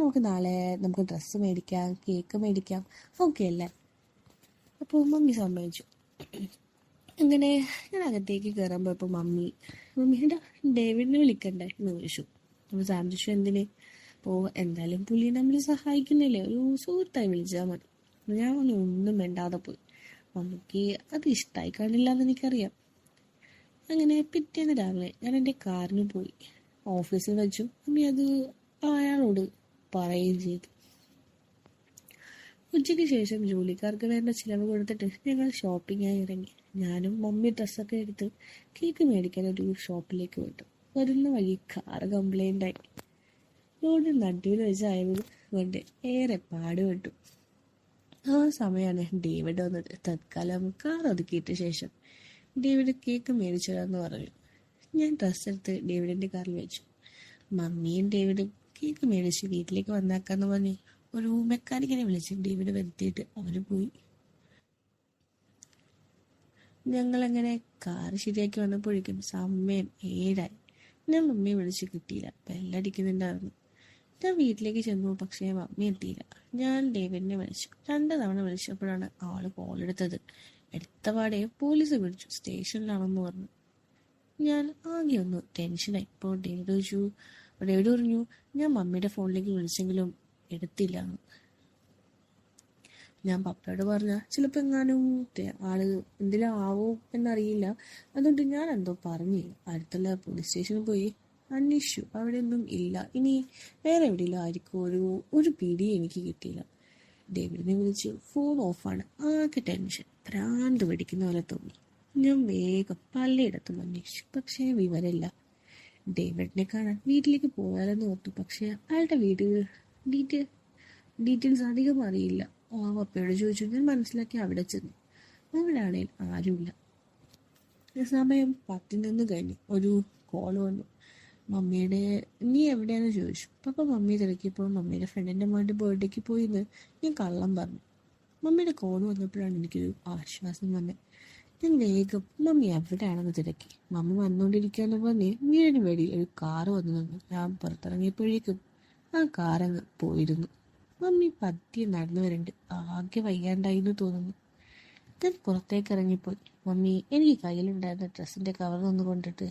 Speaker 1: നമുക്ക് ഡ്രസ്സ് മേടിക്കാം, കേക്ക് മേടിക്കാം, ഓക്കെ അല്ലേ? അപ്പോൾ മമ്മി സമ്മതിച്ചു. അങ്ങനെ ഞാൻ അകത്തേക്ക് കയറുമ്പോൾ ഇപ്പോൾ മമ്മിയുടെ ഡേവിഡിനെ വിളിക്കണ്ടേ എന്ന് ചോദിച്ചു. അപ്പോൾ സാം ചോദിച്ചു, എന്തിന്? അപ്പോൾ എന്തായാലും പുള്ളി നമ്മൾ സഹായിക്കുന്നില്ലേ, ഒരു സുഹൃത്തായി വിളിച്ചാൽ മതി. ഞാൻ ഒന്നും വേണ്ടാതെ പോയി. മമ്മിക്ക് അത് ഇഷ്ടമായി കാണില്ല എന്ന് എനിക്കറിയാം. അങ്ങനെ പിറ്റേന്ന് രാവിലെ ഞാൻ എൻ്റെ കാറിന് പോയി. ഓഫീസിൽ വെച്ചു മമ്മി അത് അയാളോട് പറയുകയും ചെയ്തു. ഉച്ചയ്ക്ക് ശേഷം ജോലിക്കാർക്ക് വേണ്ട ചിലവ് കൊടുത്തിട്ട് ഞങ്ങൾ ഷോപ്പിങ്ങായി ഇറങ്ങി. ഞാനും മമ്മി ഡ്രസ്സൊക്കെ എടുത്ത് കേക്ക് മേടിക്കാൻ ഒരു ഷോപ്പിലേക്ക് വിട്ടു. വരുന്ന വഴി കാറ് കംപ്ലൈൻ്റ് ആയി. റോഡിൽ നടുവിൽ വെച്ചായത് കൊണ്ട് ഏറെ പാടുപെട്ടു. ആ സമയമാണ് ഡേവിഡ് വന്നത്. തൽക്കാലം കാർ ഒതുക്കിയിട്ട ശേഷം ഡേവിഡ് കേക്ക് മേടിച്ചതാന്ന് പറഞ്ഞു. ഞാൻ ഡ്രസ്സ് എടുത്ത് ഡേവിഡിൻ്റെ കാറിൽ വെച്ചു. മമ്മിയും ഡേവിഡും കേക്ക് മേടിച്ച് വീട്ടിലേക്ക് വന്നാക്കാന്ന് പറഞ്ഞ് ഒരു മെക്കാനിക്കിനെ വിളിച്ച് ഡേവിഡ് വരുത്തിയിട്ട് അവന് പോയി. ഞങ്ങളങ്ങനെ കാർ ശരിയാക്കി വന്നപ്പോഴേക്കും സമയം 7 ഞാൻ മമ്മിയെ വിളിച്ച് കിട്ടിയില്ല. ബെല്ലടിക്കുന്നുണ്ടായിരുന്നു. ഞാൻ വീട്ടിലേക്ക് ചെന്നു, പക്ഷേ മമ്മി എത്തിയില്ല. ഞാൻ ഡേവിഡിനെ വിളിച്ചു. 2 തവണ വിളിച്ചപ്പോഴാണ് ആള് കോളെടുത്തത്. എടുത്തപാടെ പോലീസ് വിളിച്ചു, സ്റ്റേഷനിലാണെന്ന് പറഞ്ഞു. ഞാൻ ആകെ ഒന്ന് ടെൻഷനായി. ഇപ്പോൾ ഡേവിഡ് പറഞ്ഞു ഞാൻ മമ്മിയുടെ ഫോണിലേക്ക് വിളിച്ചെങ്കിലും എടുത്തില്ല എന്ന്. ഞാൻ പപ്പയോട് പറഞ്ഞ ചിലപ്പോൾ എങ്ങാനും ആള് എന്തെങ്കിലും ആവോ എന്നറിയില്ല, അതുകൊണ്ട് ഞാൻ എന്തോ പറഞ്ഞില്ല. അടുത്തുള്ള പോലീസ് സ്റ്റേഷനിൽ പോയി അന്വേഷിച്ചു. അവിടെ ഒന്നും ഇല്ല. ഇനി വേറെ എവിടെയെങ്കിലും ആയിരിക്കും. ഒരു പിടി എനിക്ക് കിട്ടിയില്ല. ഡേവിഡിനെ വിളിച്ച് ഫോൺ ഓഫാണ്. ആകെ ടെൻഷൻ, ഭ്രാന്ത് പിടിക്കുന്ന പോലെ തോന്നി. ഞാൻ വേഗം പലയിടത്തും അന്വേഷിച്ചു, പക്ഷേ വിവരമില്ല. ഡേവിഡിനെ കാണാൻ വീട്ടിലേക്ക് പോയാലെന്ന് ഓർത്തു, പക്ഷേ അയാളുടെ വീട് ഡീറ്റെയിൽസ് അധികം അറിയില്ല. പപ്പയോട് ചോദിച്ചു. ഞാൻ മനസ്സിലാക്കി അവിടെ ചെന്നു. അവിടെ ആണെങ്കിൽ ആരുമില്ല. സമയം 10 കഴിഞ്ഞു. ഒരു കോൾ വന്നു. മമ്മിയുടെ നീ എവിടെയാന്ന് ചോദിച്ചു. പപ്പ മമ്മിയെ തിരക്കിയപ്പോൾ മമ്മിയുടെ ഫ്രണ്ടിൻ്റെ മോൻ്റെ ബർത്ത്ഡേക്ക് പോയിന്ന് ഞാൻ കള്ളം പറഞ്ഞു. മമ്മിയുടെ കോൾ വന്നപ്പോഴാണ് എനിക്കൊരു ആശ്വാസം വന്നത്. ഞാൻ വേഗം മമ്മി എവിടെയാണെന്ന് തിരക്കി. മമ്മി വന്നുകൊണ്ടിരിക്കുകയെന്ന് പറഞ്ഞ് വീടിന് വെളിയിൽ ഒരു കാറ് വന്നു നിന്നു. ഞാൻ പുറത്തിറങ്ങിയപ്പോഴേക്കും ആ കാറങ്ങ് പോയിരുന്നു. മമ്മി പതിയെ നടന്നു വരുന്നുണ്ട്. ആകെ വയ്യാണ്ടായിന്ന് തോന്നുന്നു. ഞാൻ പുറത്തേക്ക് ഇറങ്ങിപ്പോയി. മമ്മി എനിക്ക് കയ്യിലുണ്ടായിരുന്ന ഡ്രസ്സിൻ്റെ കവറിലൊന്ന് കൊണ്ടിട്ട്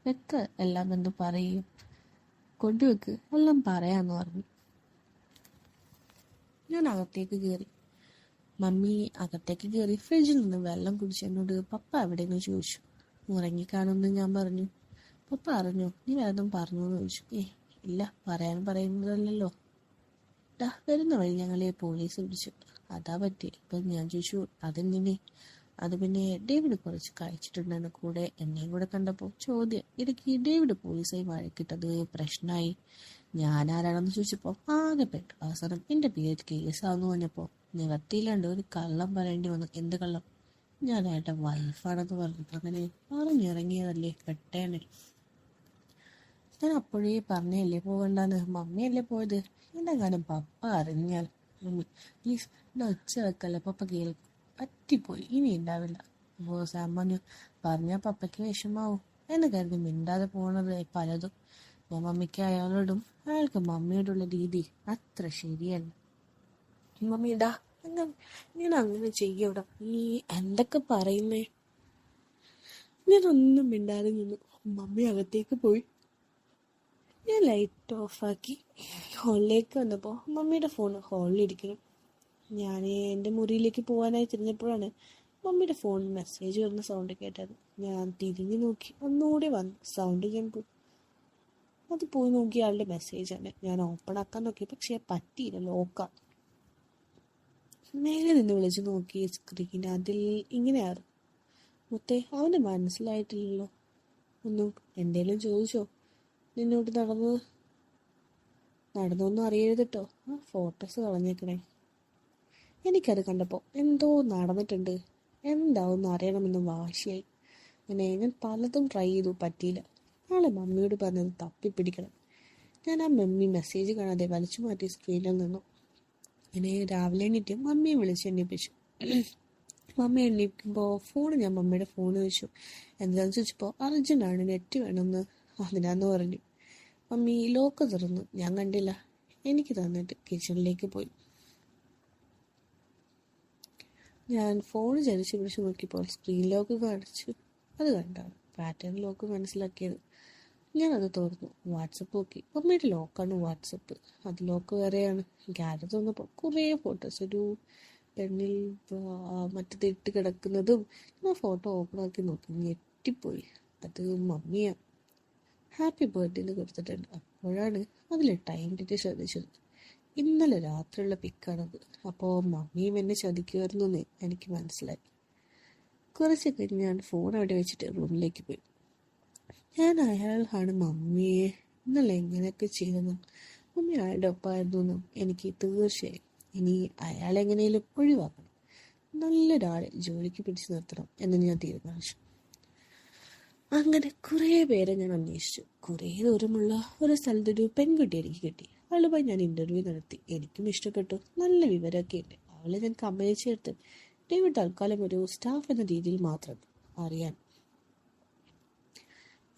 Speaker 1: വെക്ക്, എല്ലാം എന്ത് പറയും, കൊണ്ടുവെക്ക്, എല്ലാം പറയാന്ന് പറഞ്ഞു. ഞാൻ അകത്തേക്ക് കയറി. മമ്മി അകത്തേക്ക് കയറി ഫ്രിഡ്ജിൽ നിന്ന് വെള്ളം കുടിച്ച് എന്നോട് പപ്പ എവിടെയെന്ന് ചോദിച്ചു. ഉറങ്ങിക്കാണുമെന്ന് ഞാൻ പറഞ്ഞു. പപ്പ അറിഞ്ഞു? നീ വേദം പറഞ്ഞു എന്ന് ചോദിച്ചു. ഇല്ല, പറയാൻ പറയുന്നതല്ലല്ലോ. വരുന്ന വഴി ഞങ്ങളെ പോലീസ് പിടിച്ചു. അതാ പറ്റി. ഇപ്പം ഞാൻ ചോദിച്ചു അതെന്തിനെ? അത് പിന്നെ ഡേവിഡ് കുറച്ച് കഴിച്ചിട്ടുണ്ടെന്ന് കൂടെ എന്നെയും കൂടെ കണ്ടപ്പോൾ ചോദ്യം. ഇടയ്ക്ക് ഡേവിഡ് പോലീസായി വഴക്കിട്ടത് പ്രശ്നമായി. ഞാൻ ആരാണെന്ന് ചോദിച്ചപ്പോൾ ആകെ പെട്ടു. അവസാനം എൻ്റെ പേര് കേസാന്ന് പറഞ്ഞപ്പോൾ നിവർത്തിയില്ലാണ്ട് ഒരു കള്ളം പറയേണ്ടി വന്നു. എന്ത് കള്ളം? ഞാൻ അയാളുടെ വൈഫാണെന്ന് പറഞ്ഞു. അങ്ങനെ പറഞ്ഞിറങ്ങിയതല്ലേ പെട്ടേനെ. ഞാൻ അപ്പോഴേ പറഞ്ഞല്ലേ പോകണ്ടെന്ന്. മമ്മിയല്ലേ പോയത്. എൻ്റെ കാര്യം പപ്പ അറിഞ്ഞാൽ. മമ്മി പ്ലീസ് എൻ്റെ ഒച്ച വെക്കല്ലേ, പപ്പ കേൾക്കും. പറ്റിപ്പോയി, ഇനി ഉണ്ടാവില്ല. അപ്പോൾ സാം പറഞ്ഞു, പറഞ്ഞാൽ പപ്പയ്ക്ക് വിഷമാവും എന്ന് കരുതി മിണ്ടാതെ പോണത് പലതും. ഞാൻ മമ്മിക്ക് അയാളോടും അയാൾക്ക് മമ്മിയോടുള്ള രീതി അത്ര ശരിയല്ല. മമ്മി ഇടാ ഞാൻ അങ്ങനെ ചെയ്യൂടാ. നീ എന്തൊക്കെ പറയുന്നേ? ഞാനൊന്നും മിണ്ടാതെ നിന്നു. മമ്മി അകത്തേക്ക് പോയി. ഞാൻ ലൈറ്റ് ഓഫാക്കി ഹോളിലേക്ക് വന്നപ്പോൾ മമ്മിയുടെ ഫോൺ ഹോളിലിരിക്കണം. ഞാൻ എൻ്റെ മുറിയിലേക്ക് പോകാനായി തിരിഞ്ഞപ്പോഴാണ് മമ്മിയുടെ ഫോണിൽ മെസ്സേജ് വരുന്ന സൗണ്ട് കേട്ടത്. ഞാൻ തിരിഞ്ഞു നോക്കി. ഒന്നുകൂടി വന്നു സൗണ്ട്. ഞാൻ അത് പോയി നോക്കി ആളുടെ മെസ്സേജാണ്. ഞാൻ ഓപ്പൺ ആക്കാൻ നോക്കി, പക്ഷെ പറ്റിയില്ല, ലോക്കാണ്. നേരെ നിന്ന് വിളിച്ചു നോക്കി സ്ക്രീൻ. അതിൽ ഇങ്ങനെയാണ്: മുത്തേ, അവന് മനസ്സിലായിട്ടില്ലല്ലോ. ഒന്നും എന്തേലും ചോദിച്ചോ? നിന്നോട് നടന്നൊന്നും അറിയരുത് കേട്ടോ. ആ ഫോട്ടോസ് കളഞ്ഞേക്കണേ. എനിക്കത് കണ്ടപ്പോൾ എന്തോ നടന്നിട്ടുണ്ട്. എന്താവെന്ന് അറിയണമെന്ന് വാശിയായി. അങ്ങനെ ഞാൻ പലതും ട്രൈ ചെയ്തു, പറ്റിയില്ല. നാളെ മമ്മിയോട് പറഞ്ഞത് തപ്പിപ്പിടിക്കണം. ഞാൻ ആ മമ്മി മെസ്സേജ് കാണാതെ വലിച്ചു മാറ്റി സ്ക്രീനിൽ നിന്നു. അങ്ങനെ രാവിലെ എണീറ്റ് മമ്മിയെ വിളിച്ച് എണ്ണിപ്പിച്ചു. മമ്മി എണ്ണിക്കുമ്പോൾ ഞാൻ മമ്മിയുടെ ഫോൺ വെച്ചു. എന്താണെന്ന് ചോദിച്ചപ്പോൾ അർജുനാണ്, നെറ്റ് വേണമെന്ന്. അതിനാന്ന് പറഞ്ഞു. മമ്മി ലോക്ക് തുറന്നു. ഞാൻ കണ്ടില്ല. എനിക്ക് തന്നിട്ട് കിച്ചണിലേക്ക് പോയി. ഞാൻ ഫോൺ ചരിച്ച് പിടിച്ച് നോക്കിയപ്പോൾ സ്ക്രീൻ ലോക്ക് കാണിച്ചു. അത് കണ്ടാണ് പാറ്റേൺ ലോക്ക് മനസ്സിലാക്കിയത്. ഞാനത് തുറന്നു. വാട്സപ്പ് നോക്കി. മമ്മിയുടെ ലോക്കാണ് വാട്സപ്പ്. അത് ലോക്ക് വേറെയാണ്. ഗാലറി തുറന്നപ്പോൾ കുറേ ഫോട്ടോസ്. ഒരു പെണ്ണിൽ മറ്റേതിട്ട് കിടക്കുന്നതും. ഞാൻ ഫോട്ടോ ഓപ്പൺ ആക്കി നോക്കി. ഞെട്ടിപ്പോയി. അത് മമ്മിയാണ്. ഹാപ്പി ബർത്ത്ഡേ എന്ന് കൊടുത്തിട്ടുണ്ട്. അപ്പോഴാണ് അതിൽ ടൈം ഡേറ്റ് ശ്രദ്ധിച്ചത്. ഇന്നലെ രാത്രിയുള്ള പിക്കാണത്. അപ്പോൾ മമ്മിയും എന്നെ ചതിക്കുമായിരുന്നു എന്ന് എനിക്ക് മനസ്സിലായി. കുറച്ച് കഴിഞ്ഞ് ഞാൻ ഫോൺ അവിടെ വെച്ചിട്ട് റൂമിലേക്ക് പോയി. ഞാൻ അയാളാണ് മമ്മിയെ ഇന്നലെ എങ്ങനെയൊക്കെ ചെയ്തെന്നും മമ്മി അയാളുടെ ഒപ്പമായിരുന്നു എനിക്ക് തീർച്ചയായും. ഇനി അയാളെങ്ങനെയും ഒഴിവാക്കണം. നല്ലൊരാളെ ജോലിക്ക് പിടിച്ചു നിർത്തണം എന്ന് ഞാൻ തീരുമാനിച്ചു. അങ്ങനെ കുറേ പേരെ ഞാൻ അന്വേഷിച്ചു. കുറേ ദൂരമുള്ള ഒരു സ്ഥലത്തൊരു പെൺകുട്ടി എനിക്ക് കിട്ടി. അവളുമായി ഞാൻ ഇന്റർവ്യൂ നടത്തി. എനിക്കും ഇഷ്ടപ്പെട്ടു. നല്ല വിവരമൊക്കെ ഉണ്ട്. അവളെ ഞാൻ കമ്പനി ചേർത്ത് ഡേവിഡ് തൽക്കാലം ഒരു സ്റ്റാഫ് എന്ന രീതിയിൽ മാത്രം അറിയാൻ.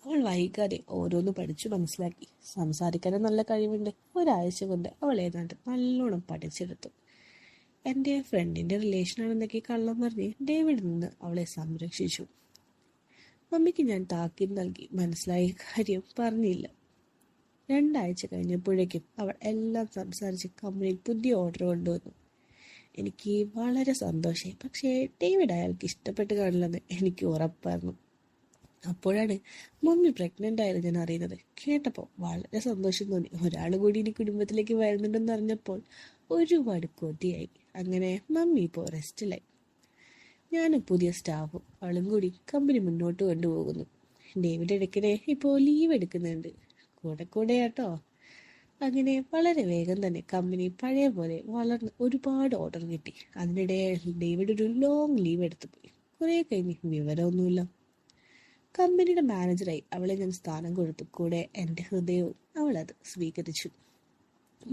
Speaker 1: അവൾ വൈകാതെ ഓരോന്ന് പഠിച്ചു മനസ്സിലാക്കി. സംസാരിക്കാനും നല്ല കഴിവുണ്ട്. ഒരാഴ്ച കൊണ്ട് അവൾ ഏതാണ്ട് നല്ലോണം പഠിച്ചെടുത്തു. എൻ്റെ ഫ്രണ്ടിൻ്റെ റിലേഷനാണെന്നൊക്കെ കള്ളം പറഞ്ഞ് ഡേവിഡിൽ നിന്ന് അവളെ സംരക്ഷിച്ചു. മമ്മിക്ക് ഞാൻ താക്കീത് നൽകി. മനസ്സിലായ കാര്യം പറഞ്ഞില്ല. 2 ആഴ്ച കഴിഞ്ഞപ്പോഴേക്കും അവൾ എല്ലാം സംസാരിച്ച് കമ്പനിയിൽ പുതിയ ഓർഡർ കൊണ്ടുവന്നു. എനിക്ക് വളരെ സന്തോഷമായി. പക്ഷേ ഡേവിഡ് അയാൾക്ക് ഇഷ്ടപ്പെട്ട് കാണില്ലെന്ന് എനിക്ക് ഉറപ്പായിരുന്നു. അപ്പോഴാണ് മമ്മി പ്രഗ്നൻ്റ് ആയത് ഞാൻ അറിയുന്നത്. കേട്ടപ്പോൾ വളരെ സന്തോഷം തോന്നി. ഒരാൾ കൂടി ഇനി കുടുംബത്തിലേക്ക് വരുന്നുണ്ടെന്ന് അറിഞ്ഞപ്പോൾ ഒരുപാട് കൊതിയായി. അങ്ങനെ മമ്മി ഇപ്പോൾ റെസ്റ്റിലായി. ഞാനും പുതിയ സ്റ്റാഫും അവളും കൂടി കമ്പനി മുന്നോട്ട് കൊണ്ടുപോകുന്നു. ഡേവിഡ് ഇടയ്ക്കിടെ ഇപ്പോൾ ലീവ് എടുക്കുന്നുണ്ട്. കൂടെ കേട്ടോ. അങ്ങനെ വളരെ വേഗം തന്നെ കമ്പനി പഴയ പോലെ വളർന്ന് ഒരുപാട് ഓർഡർ കിട്ടി. അതിനിടെ ഡേവിഡ് ഒരു ലോങ് ലീവ് എടുത്തു പോയി. കുറേ കഴിഞ്ഞ് വിവരമൊന്നുമില്ല. കമ്പനിയുടെ മാനേജറായി അവളെ ഞാൻ സ്ഥാനം കൊടുത്തു. കൂടെ എൻ്റെ ഹൃദയവും അവളത് സ്വീകരിച്ചു.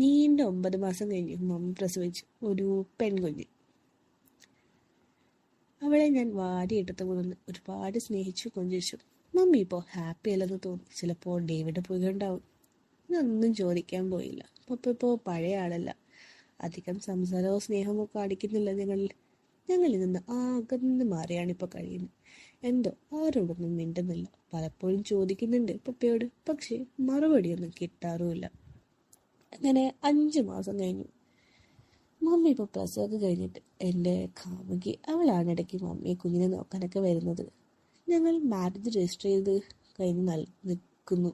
Speaker 1: നീണ്ട 9 മാസം കഴിഞ്ഞ് മമ്മി പ്രസവിച്ചു ഒരു പെൺകുഞ്ഞ്. അവളെ ഞാൻ വാരിയെടുത്ത് കൊണ്ടുവന്ന് ഒരുപാട് സ്നേഹിച്ചു കൊഞ്ചിച്ചു. മമ്മി ഇപ്പോൾ ഹാപ്പി അല്ലെന്ന് തോന്നി. ചിലപ്പോൾ ഡേവിഡ് പോയിണ്ടാവും. ഞാനൊന്നും ചോദിക്കാൻ പോയില്ല. പപ്പ ഇപ്പോൾ പഴയ ആളല്ല. അധികം സംസാരമോ സ്നേഹമോ കാണിക്കുന്നില്ല. ഞങ്ങളിൽ നിന്ന് അകന്ന് മാറിയാണിപ്പോൾ കഴിയുന്നത്. എന്തോ ആരോടൊന്നും മിണ്ടുന്നില്ല. പലപ്പോഴും ചോദിക്കുന്നുണ്ട് പപ്പയോട്, പക്ഷേ മറുപടിയൊന്നും കിട്ടാറുമില്ല. അങ്ങനെ 5 മാസം കഴിഞ്ഞു. മമ്മി ഇപ്പോൾ പ്രസവമൊക്കെ കഴിഞ്ഞിട്ട് എൻ്റെ കാമുകി അവളാണ് ഇടയ്ക്ക് മമ്മിയെ കുഞ്ഞിനെ നോക്കാനൊക്കെ വരുന്നത്. ഞങ്ങൾ മാരേജ് രജിസ്റ്റർ ചെയ്ത് കഴിഞ്ഞ് നിൽക്കുന്നു.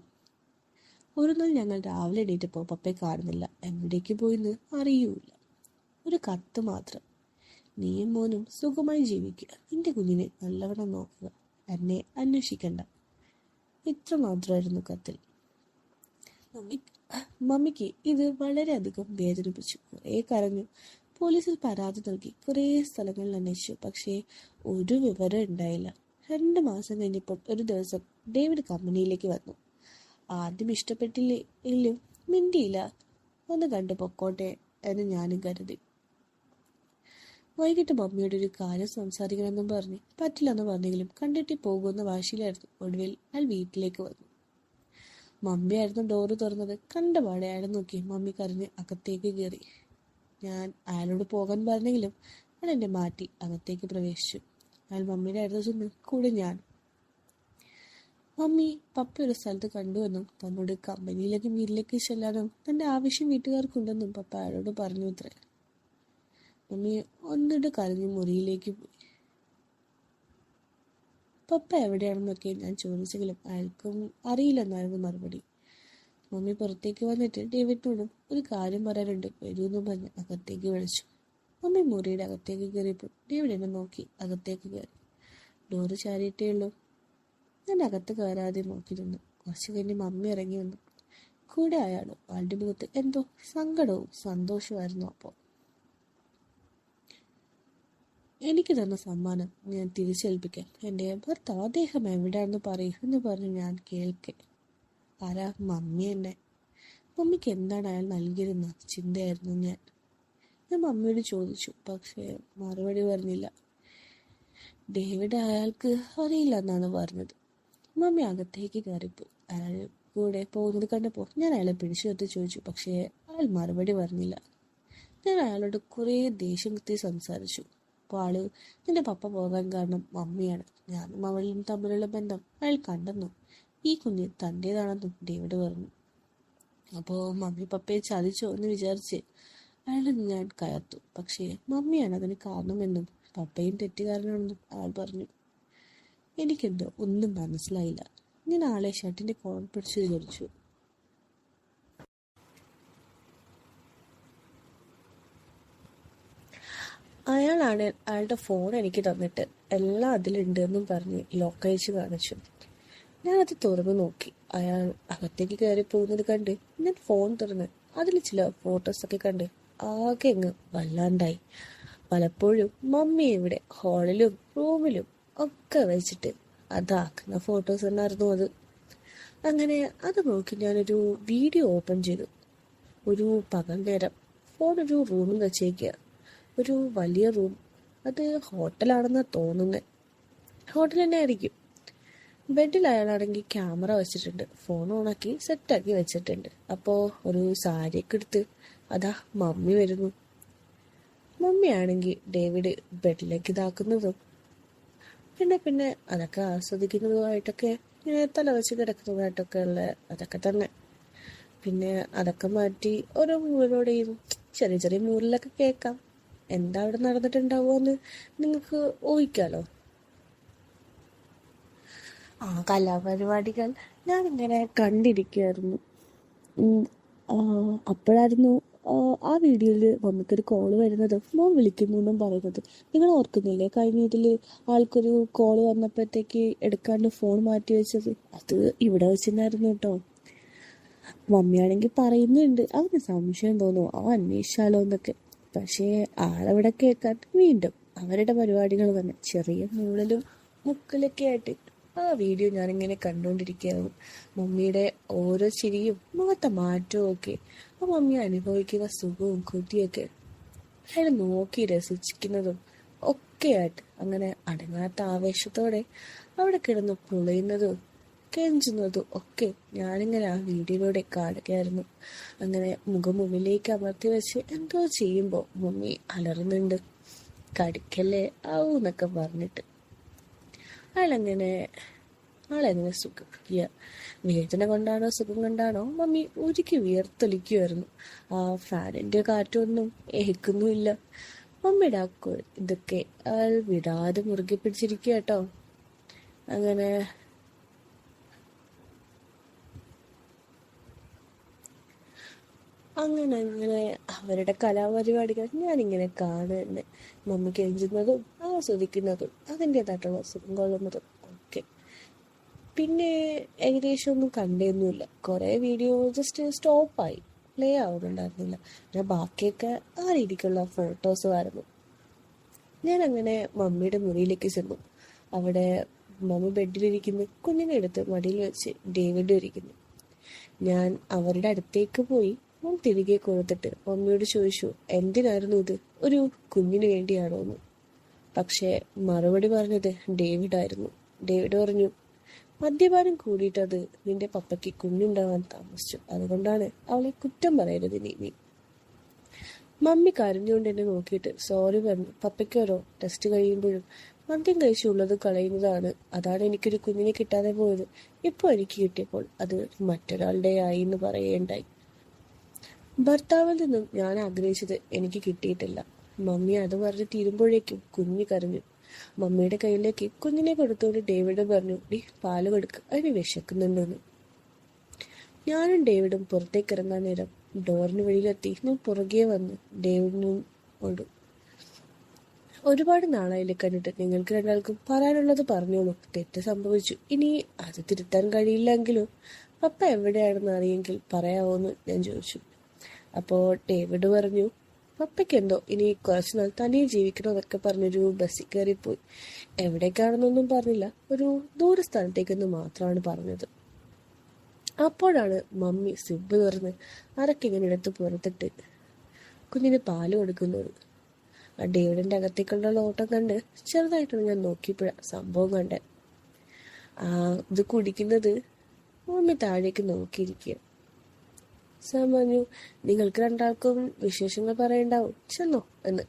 Speaker 1: ഒരു നാൾ ഞങ്ങൾ രാവിലെ എണീറ്റപ്പോൾ പപ്പയെ കാണുന്നില്ല. എവിടേക്ക് പോയിന്ന് അറിയൂല. ഒരു കത്ത് മാത്രം: നീയും മോനും സുഖമായി ജീവിക്കുക, നിന്റെ കുഞ്ഞിനെ നല്ലവണ്ണം നോക്കുക, എന്നെ അന്വേഷിക്കണ്ട. ഇത്ര മാത്രമായിരുന്നു കത്തിൽ. മമ്മിക്ക് ഇത് വളരെയധികം വേദനിപ്പിച്ചു. കുറേ കരഞ്ഞു, പോലീസിൽ പരാതി നൽകി, കുറേ സ്ഥലങ്ങളിൽ അന്വേഷിച്ചു. പക്ഷേ ഒരു വിവരം ഉണ്ടായില്ല. 2 മാസം കഴിഞ്ഞപ്പോൾ ഒരു ദിവസം ഡേവിഡ് കമ്പനിയിലേക്ക് വന്നു. ആദ്യം ഇഷ്ടപ്പെട്ടില്ലെങ്കിലും മിണ്ടിയില്ല. ഒന്ന് കണ്ടു പൊക്കോട്ടെ എന്ന് ഞാനും കരുതി. വൈകിട്ട് മമ്മിയോട് ഒരു കാര്യം സംസാരിക്കണമെന്നും പറഞ്ഞ് പറ്റില്ലെന്ന് പറഞ്ഞെങ്കിലും കണ്ടിട്ട് പോകുന്ന വാശിയിലായിരുന്നു. ഒടുവിൽ അയാൾ വീട്ടിലേക്ക് വന്നു. മമ്മിയായിരുന്നു ഡോറ് തുറന്നത്. കണ്ടപാടെ അയാളെ നോക്കി മമ്മി കരഞ്ഞ് അകത്തേക്ക് കയറി. ഞാൻ അയാളോട് പോകാൻ പറഞ്ഞെങ്കിലും അയാൾ എന്നെ മാറ്റി അകത്തേക്ക് പ്രവേശിച്ചു. അയാൾ മമ്മിയുടെ അടുത്ത് ചെന്ന് കൂടെ ഞാൻ. മമ്മി പപ്പ ഒരു സ്ഥലത്ത് കണ്ടുവെന്നും തന്നോട് കമ്പനിയിലേക്ക് വീട്ടിലേക്ക് ചെല്ലാനും തന്റെ ആവശ്യം വീട്ടുകാർക്കുണ്ടെന്നും പപ്പ അയാളോട് പറഞ്ഞു അത്രേ. മമ്മി ഒന്നിട്ട് കരഞ്ഞ് മുറിയിലേക്ക് പോയി. പപ്പ എവിടെയാണെന്നൊക്കെ ഞാൻ ചോദിച്ചെങ്കിലും അയാൾക്കും അറിയില്ലെന്നായിരുന്നു മറുപടി. മമ്മി പുറത്തേക്ക് വന്നിട്ട് ഡേവിഡിനോടും ഒരു കാര്യം പറയാനുണ്ട്, വരൂന്ന് പറഞ്ഞ് അകത്തേക്ക് വിളിച്ചു. മമ്മി മുറിയുടെ അകത്തേക്ക് കയറിയപ്പോൾ ഡേവിഡ് എന്നെ നോക്കി അകത്തേക്ക് കയറി. ഡോറ് ചാരിയിട്ടേ ഉള്ളൂ. ഞാൻ അകത്ത് കയറാതെ നോക്കിയിരുന്നു. കുറച്ച് കഴിഞ്ഞ് മമ്മി ഇറങ്ങി വന്നു. കൂടെ അയാളും. ആളുടെ മുഖത്ത് എന്തോ സങ്കടവും സന്തോഷമായിരുന്നു. അപ്പോൾ എനിക്ക് തന്ന സമ്മാനം ഞാൻ തിരിച്ചേൽപ്പിക്കാം. എൻ്റെ ഭർത്താവ് അദ്ദേഹം എവിടെയാണെന്ന് പറയൂ എന്ന് പറഞ്ഞ് ഞാൻ കേൾക്കെ. ആരാ? മമ്മി എന്നെ. മമ്മിക്ക് എന്താണ് അയാൾ നൽകിയിരുന്ന ചിന്തയായിരുന്നു ഞാൻ മമ്മിയോട് ചോദിച്ചു. പക്ഷേ മറുപടി പറഞ്ഞില്ല. ഡേവിഡ് അയാൾക്ക് അറിയില്ല എന്നാണ് പറഞ്ഞത്. മമ്മി അകത്തേക്ക് കയറിപ്പോയി. അയാൾ കൂടെ പോകുന്നത് കണ്ടപ്പോൾ ഞാൻ അയാളെ പിടിച്ചു നിർത്തി ചോദിച്ചു. പക്ഷേ അയാൾ മറുപടി പറഞ്ഞില്ല. ഞാൻ അയാളോട് കുറേ ദേഷ്യം കുത്തി സംസാരിച്ചു. അപ്പോൾ ആള് നിന്റെ പപ്പ പോകാൻ കാരണം മമ്മിയാണ്, ഞാനും അവളും തമ്മിലുള്ള ബന്ധം അയാൾ കണ്ടെന്നും ഈ കുഞ്ഞ് തൻ്റേതാണെന്നും ഡേവിഡ് പറഞ്ഞു. അപ്പോൾ മമ്മി പപ്പയെ ചതിച്ചോ എന്ന് വിചാരിച്ച് അയാളെ ഞാൻ കയർത്തു. പക്ഷേ മമ്മിയാണ് അതിന് കാരണമെന്നും പപ്പയും തെറ്റുകാരനാണെന്നും അയാൾ പറഞ്ഞു. എനിക്കെന്തോ ഒന്നും മനസ്സിലായില്ല. ഞാൻ ആളെ ഷർട്ടിന്റെ കോളർ പിടിച്ചു വിചാരിച്ചു. അയാളാണ് അയാളുടെ ഫോൺ എനിക്ക് തന്നിട്ട് എല്ലാം അതിലുണ്ട് എന്നും പറഞ്ഞ് ലോക്കയച്ച് കാണിച്ചു. ഞാനത് തുറന്നു നോക്കി. അയാൾ അകത്തേക്ക് കയറി പോകുന്നത് കണ്ട് ഞാൻ ഫോൺ തുറന്ന് അതിൽ ചില ഫോട്ടോസൊക്കെ കണ്ട് ആകെ അങ്ങ് വല്ലാണ്ടായി. പലപ്പോഴും മമ്മി ഇവിടെ ഹാളിലും റൂമിലും ഒക്കെ വെച്ചിട്ട് അതാക്കുന്ന ഫോട്ടോസ് തന്നെയായിരുന്നു അത്. അങ്ങനെ അത് നോക്കി ഞാനൊരു വീഡിയോ ഓപ്പൺ ചെയ്തു. ഒരു പകൽ നേരം ഫോൺ ഒരു റൂമിൽ വെച്ചേക്കുക. ഒരു വലിയ റൂം. അത് ഹോട്ടലാണെന്നാണ് തോന്നുന്നത്. ഹോട്ടൽ തന്നെ ആയിരിക്കും. ബെഡിൽ അയാളാണെങ്കിൽ ക്യാമറ വെച്ചിട്ടുണ്ട്. ഫോൺ ഓണാക്കി സെറ്റാക്കി വെച്ചിട്ടുണ്ട്. അപ്പോൾ ഒരു സാരിയൊക്കെ എടുത്ത് അതാ മമ്മി വരുന്നു. മമ്മിയാണെങ്കിൽ ഡേവിഡ് ബെഡിലേക്ക് ഇതാക്കുന്നതും പിന്നെ അതൊക്കെ ആസ്വദിക്കുന്നതുമായിട്ടൊക്കെ ഇങ്ങനെ തല വെച്ച് കിടക്കുന്നതായിട്ടൊക്കെ ഉള്ള അതൊക്കെ തന്നെ. പിന്നെ അതൊക്കെ മാറ്റി ഓരോ മൂവിലൂടെയും ചെറിയ ചെറിയ മൂവിലൊക്കെ കേൾക്കാം. എന്താ അവിടെ നടന്നിട്ടുണ്ടാവുമെന്ന് നിങ്ങൾക്ക് ഊഹിക്കാലോ. ആ കലാപരിപാടികൾ ഞാനിങ്ങനെ കണ്ടിരിക്കുകയായിരുന്നു. അപ്പോഴായിരുന്നു ആ വീഡിയോയിൽ മമ്മിക്കൊരു കോള് വരുന്നത്, മോൻ വിളിക്കുന്നു എന്നും പറയുന്നത്. നിങ്ങൾ ഓർക്കുന്നില്ലേ കഴിഞ്ഞ ഇതിൽ ആൾക്കൊരു കോള് വന്നപ്പോഴത്തേക്ക് എടുക്കാണ്ട് ഫോൺ മാറ്റി വെച്ചത്? അത് ഇവിടെ വെച്ചിരുന്നായിരുന്നു കേട്ടോ. മമ്മിയാണെങ്കിൽ പറയുന്നുണ്ട് അവന് സംശയം തോന്നുന്നു, അവൻ അന്വേഷിച്ചാലോ എന്നൊക്കെ. പക്ഷേ ആളവിടെ കേൾക്കാൻ വീണ്ടും അവരുടെ പരിപാടികൾ തന്നെ ചെറിയ മൂളലും മുക്കലൊക്കെ ആയിട്ട് ആ വീഡിയോ ഞാനിങ്ങനെ കണ്ടുകൊണ്ടിരിക്കുകയായിരുന്നു. മമ്മിയുടെ ഓരോ ചിരിയും മുഖത്തെ മാറ്റവും ഒക്കെ, ആ മമ്മി അനുഭവിക്കുന്ന സുഖവും കൊതിയൊക്കെ അയാൾ നോക്കി രസിക്കുന്നതും ഒക്കെയായിട്ട് അങ്ങനെ അടങ്ങാത്ത ആവേശത്തോടെ അവിടെ കിടന്ന് പൊളയുന്നതും കെഞ്ചുന്നതും ഒക്കെ ഞാനിങ്ങനെ ആ വീഡിയോയിലൂടെ കാണുകയായിരുന്നു. അങ്ങനെ മുഖമുമ്പിലേക്ക് അമർത്തി വെച്ച് എന്തോ ചെയ്യുമ്പോൾ മമ്മി അലറുന്നുണ്ട്. കടിക്കല്ലേ ആവൂന്നൊക്കെ പറഞ്ഞിട്ട് ആളെങ്ങനെ സുഖിക്കുക. വേദന കൊണ്ടാണോ സുഖം കൊണ്ടാണോ മമ്മി ഉരുക്കി വിയർത്തൊലിക്കുമായിരുന്നു. ആ ഫാനിന്റെ കാറ്റൊന്നും ഏൽക്കുന്നുമില്ല. മമ്മിയുടെ ഇതൊക്കെ ആൾ വിടാതെ മുറുകെ പിടിച്ചിരിക്കുക കേട്ടോ. അങ്ങനെ അങ്ങനെ അങ്ങനെ അവരുടെ കലാപരിപാടികൾ ഞാനിങ്ങനെ കാണുന്നത്, മമ്മിക്ക് എഴുതുന്നതും ആസ്വദിക്കുന്നതും അതിൻ്റെതായിട്ടുള്ള സുഖം കൊള്ളുന്നതും ഒക്കെ. പിന്നെ ഏകദേശം ഒന്നും കണ്ടൊന്നുമില്ല, കുറേ വീഡിയോ ജസ്റ്റ് സ്റ്റോപ്പായി, പ്ലേ ആവുന്നുണ്ടായിരുന്നില്ല. പിന്നെ ബാക്കിയൊക്കെ ആ രീതിക്കുള്ള ഫോട്ടോസും ആയിരുന്നു. ഞാൻ അങ്ങനെ മമ്മിയുടെ മുറിയിലേക്ക് ചെന്നു. അവിടെ മമ്മി ബെഡിലിരിക്കുന്നു, കുഞ്ഞിനെ എടുത്ത് മടിയിൽ വെച്ച് ഡേവിഡ് ഇരിക്കുന്നു. ഞാൻ അവരുടെ അടുത്തേക്ക് പോയി ഫോൺ തിരികെ കൊടുത്തിട്ട് മമ്മിയോട് ചോദിച്ചു, എന്തിനായിരുന്നു ഇത്, ഒരു കുഞ്ഞിന് വേണ്ടിയാണോ എന്ന്. പക്ഷേ മറുപടി പറഞ്ഞത് ഡേവിഡായിരുന്നു. ഡേവിഡ് പറഞ്ഞു, മദ്യപാനം കൂടിയിട്ടത് നിന്റെ പപ്പയ്ക്ക് കുഞ്ഞുണ്ടാവാൻ താമസിച്ചു, അതുകൊണ്ടാണ് അവളെ കുറ്റം പറയരുത് നീ. മമ്മി കരഞ്ഞുകൊണ്ട് എന്നെ നോക്കിയിട്ട് സോറി പറഞ്ഞു. പപ്പയ്ക്ക് ഓരോ ടെസ്റ്റ് കഴിയുമ്പോഴും മദ്യം കഴിച്ചുള്ളത് കളയുന്നതാണ്, അതാണ് എനിക്കൊരു കുഞ്ഞിനെ കിട്ടാതെ പോയത്. ഇപ്പോൾ എനിക്ക് കിട്ടിയപ്പോൾ അത് മറ്റൊരാളുടെ ആയി എന്ന് പറയുകയുണ്ടായി. ഭർത്താവിൽ നിന്നും ഞാൻ ആഗ്രഹിച്ചത് എനിക്ക് കിട്ടിയിട്ടില്ല. മമ്മി അത് പറഞ്ഞ് തീരുമ്പോഴേക്കും കുഞ്ഞ് കരഞ്ഞു. മമ്മിയുടെ കയ്യിലേക്ക് കുഞ്ഞിനെ കൊടുത്തുകൊണ്ട് ഡേവിഡ് പറഞ്ഞു, ഡി പാല് കൊടുക്കുക, അതിന് വിശക്കുന്നുണ്ടെന്ന്. ഞാനും ഡേവിഡും പുറത്തേക്ക് ഇറങ്ങാൻ നേരം ഡോറിന് വെളിയിലെത്തി ഞാൻ പുറകെ വന്ന് ഡേവിഡിനോട്, ഒരുപാട് നാളായില്ലേ കണ്ടിട്ട്, നിങ്ങൾക്ക് രണ്ടാൾക്കും പറയാനുള്ളത് പറഞ്ഞോളൂ, തെറ്റ് സംഭവിച്ചു, ഇനി അത് തിരുത്താൻ കഴിയില്ലെങ്കിലും പപ്പ എവിടെയാണെന്ന് അറിയെങ്കിൽ പറയാവോന്ന് ഞാൻ ചോദിച്ചു. അപ്പോൾ ഡേവിഡ് പറഞ്ഞു, പപ്പയ്ക്ക് എന്തോ ഇനി കുറച്ചു നാൾ തനിയെ ജീവിക്കണമെന്നൊക്കെ പറഞ്ഞൊരു ബസ്സിൽ കയറിപ്പോയി. എവിടേക്കാണെന്നൊന്നും പറഞ്ഞില്ല, ഒരു ദൂര സ്ഥലത്തേക്കെന്ന് മാത്രമാണ് പറഞ്ഞത്. അപ്പോഴാണ് മമ്മി സിബ് തുറന്ന് അരക്കിങ്ങനെ എടുത്ത് പുറത്തിട്ട് കുഞ്ഞിന് പാല് കൊടുക്കുന്നത്. ആ ഡേവിഡിന്റെ അകത്തേക്കുള്ള ഓട്ടം കണ്ട് ചെറുതായിട്ടാണ് ഞാൻ നോക്കിയപ്പോഴാണ് സംഭവം കണ്ടത്. ഇത് കുടിക്കുന്നത് മമ്മി താഴേക്ക് നോക്കിയിരിക്കുക. സാം പറഞ്ഞു, നിങ്ങൾക്ക് രണ്ടാൾക്കും വിശേഷങ്ങൾ പറയണ്ടാവും, ചെന്നോ എന്ന്.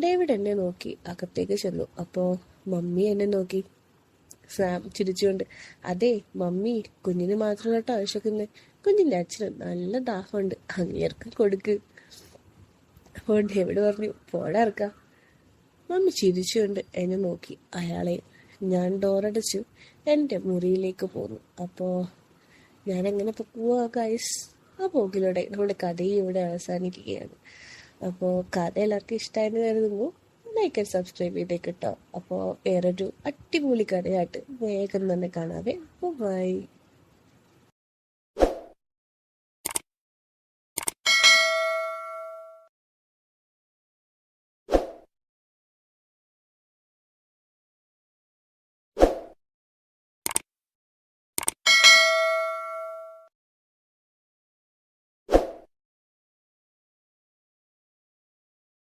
Speaker 1: ഡേവിഡ് എന്നെ നോക്കി അകത്തേക്ക് ചെന്നു. അപ്പോൾ മമ്മി എന്നെ നോക്കി. സാം ചിരിച്ചുകൊണ്ട്, അതെ മമ്മി, കുഞ്ഞിന് മാത്രമല്ല കേട്ടോ ആവശ്യക്കുന്നത്, കുഞ്ഞിൻ്റെ അച്ഛന് നല്ല ദാഹമുണ്ട്, അങ്ങേർക്ക് കൊടുക്ക്. അപ്പോൾ ഡേവിഡ് പറഞ്ഞു, പോടാ ഇറക്കാം. മമ്മി ചിരിച്ചുകൊണ്ട് എന്നെ നോക്കി അയാളെ. ഞാൻ ഡോറടച്ചു എൻ്റെ മുറിയിലേക്ക് പോന്നു. അപ്പോൾ ഞാനെങ്ങനെ പോവാ ഗൈസ്? ആ പോക്കിലൂടെ നമ്മുടെ കഥയും ഇവിടെ അവസാനിക്കുകയാണ്. അപ്പോൾ കഥ എല്ലാവർക്കും ഇഷ്ടമായെന്ന് കരുതുന്നു. ലൈക്ക് ആൻഡ് സബ്സ്ക്രൈബ് ചെയ്തേക്ക് കേട്ടോ. അപ്പോൾ വേറൊരു അടിപൊളി കഥയായിട്ട് വേഗം തന്നെ കാണാവേ. ബൈ.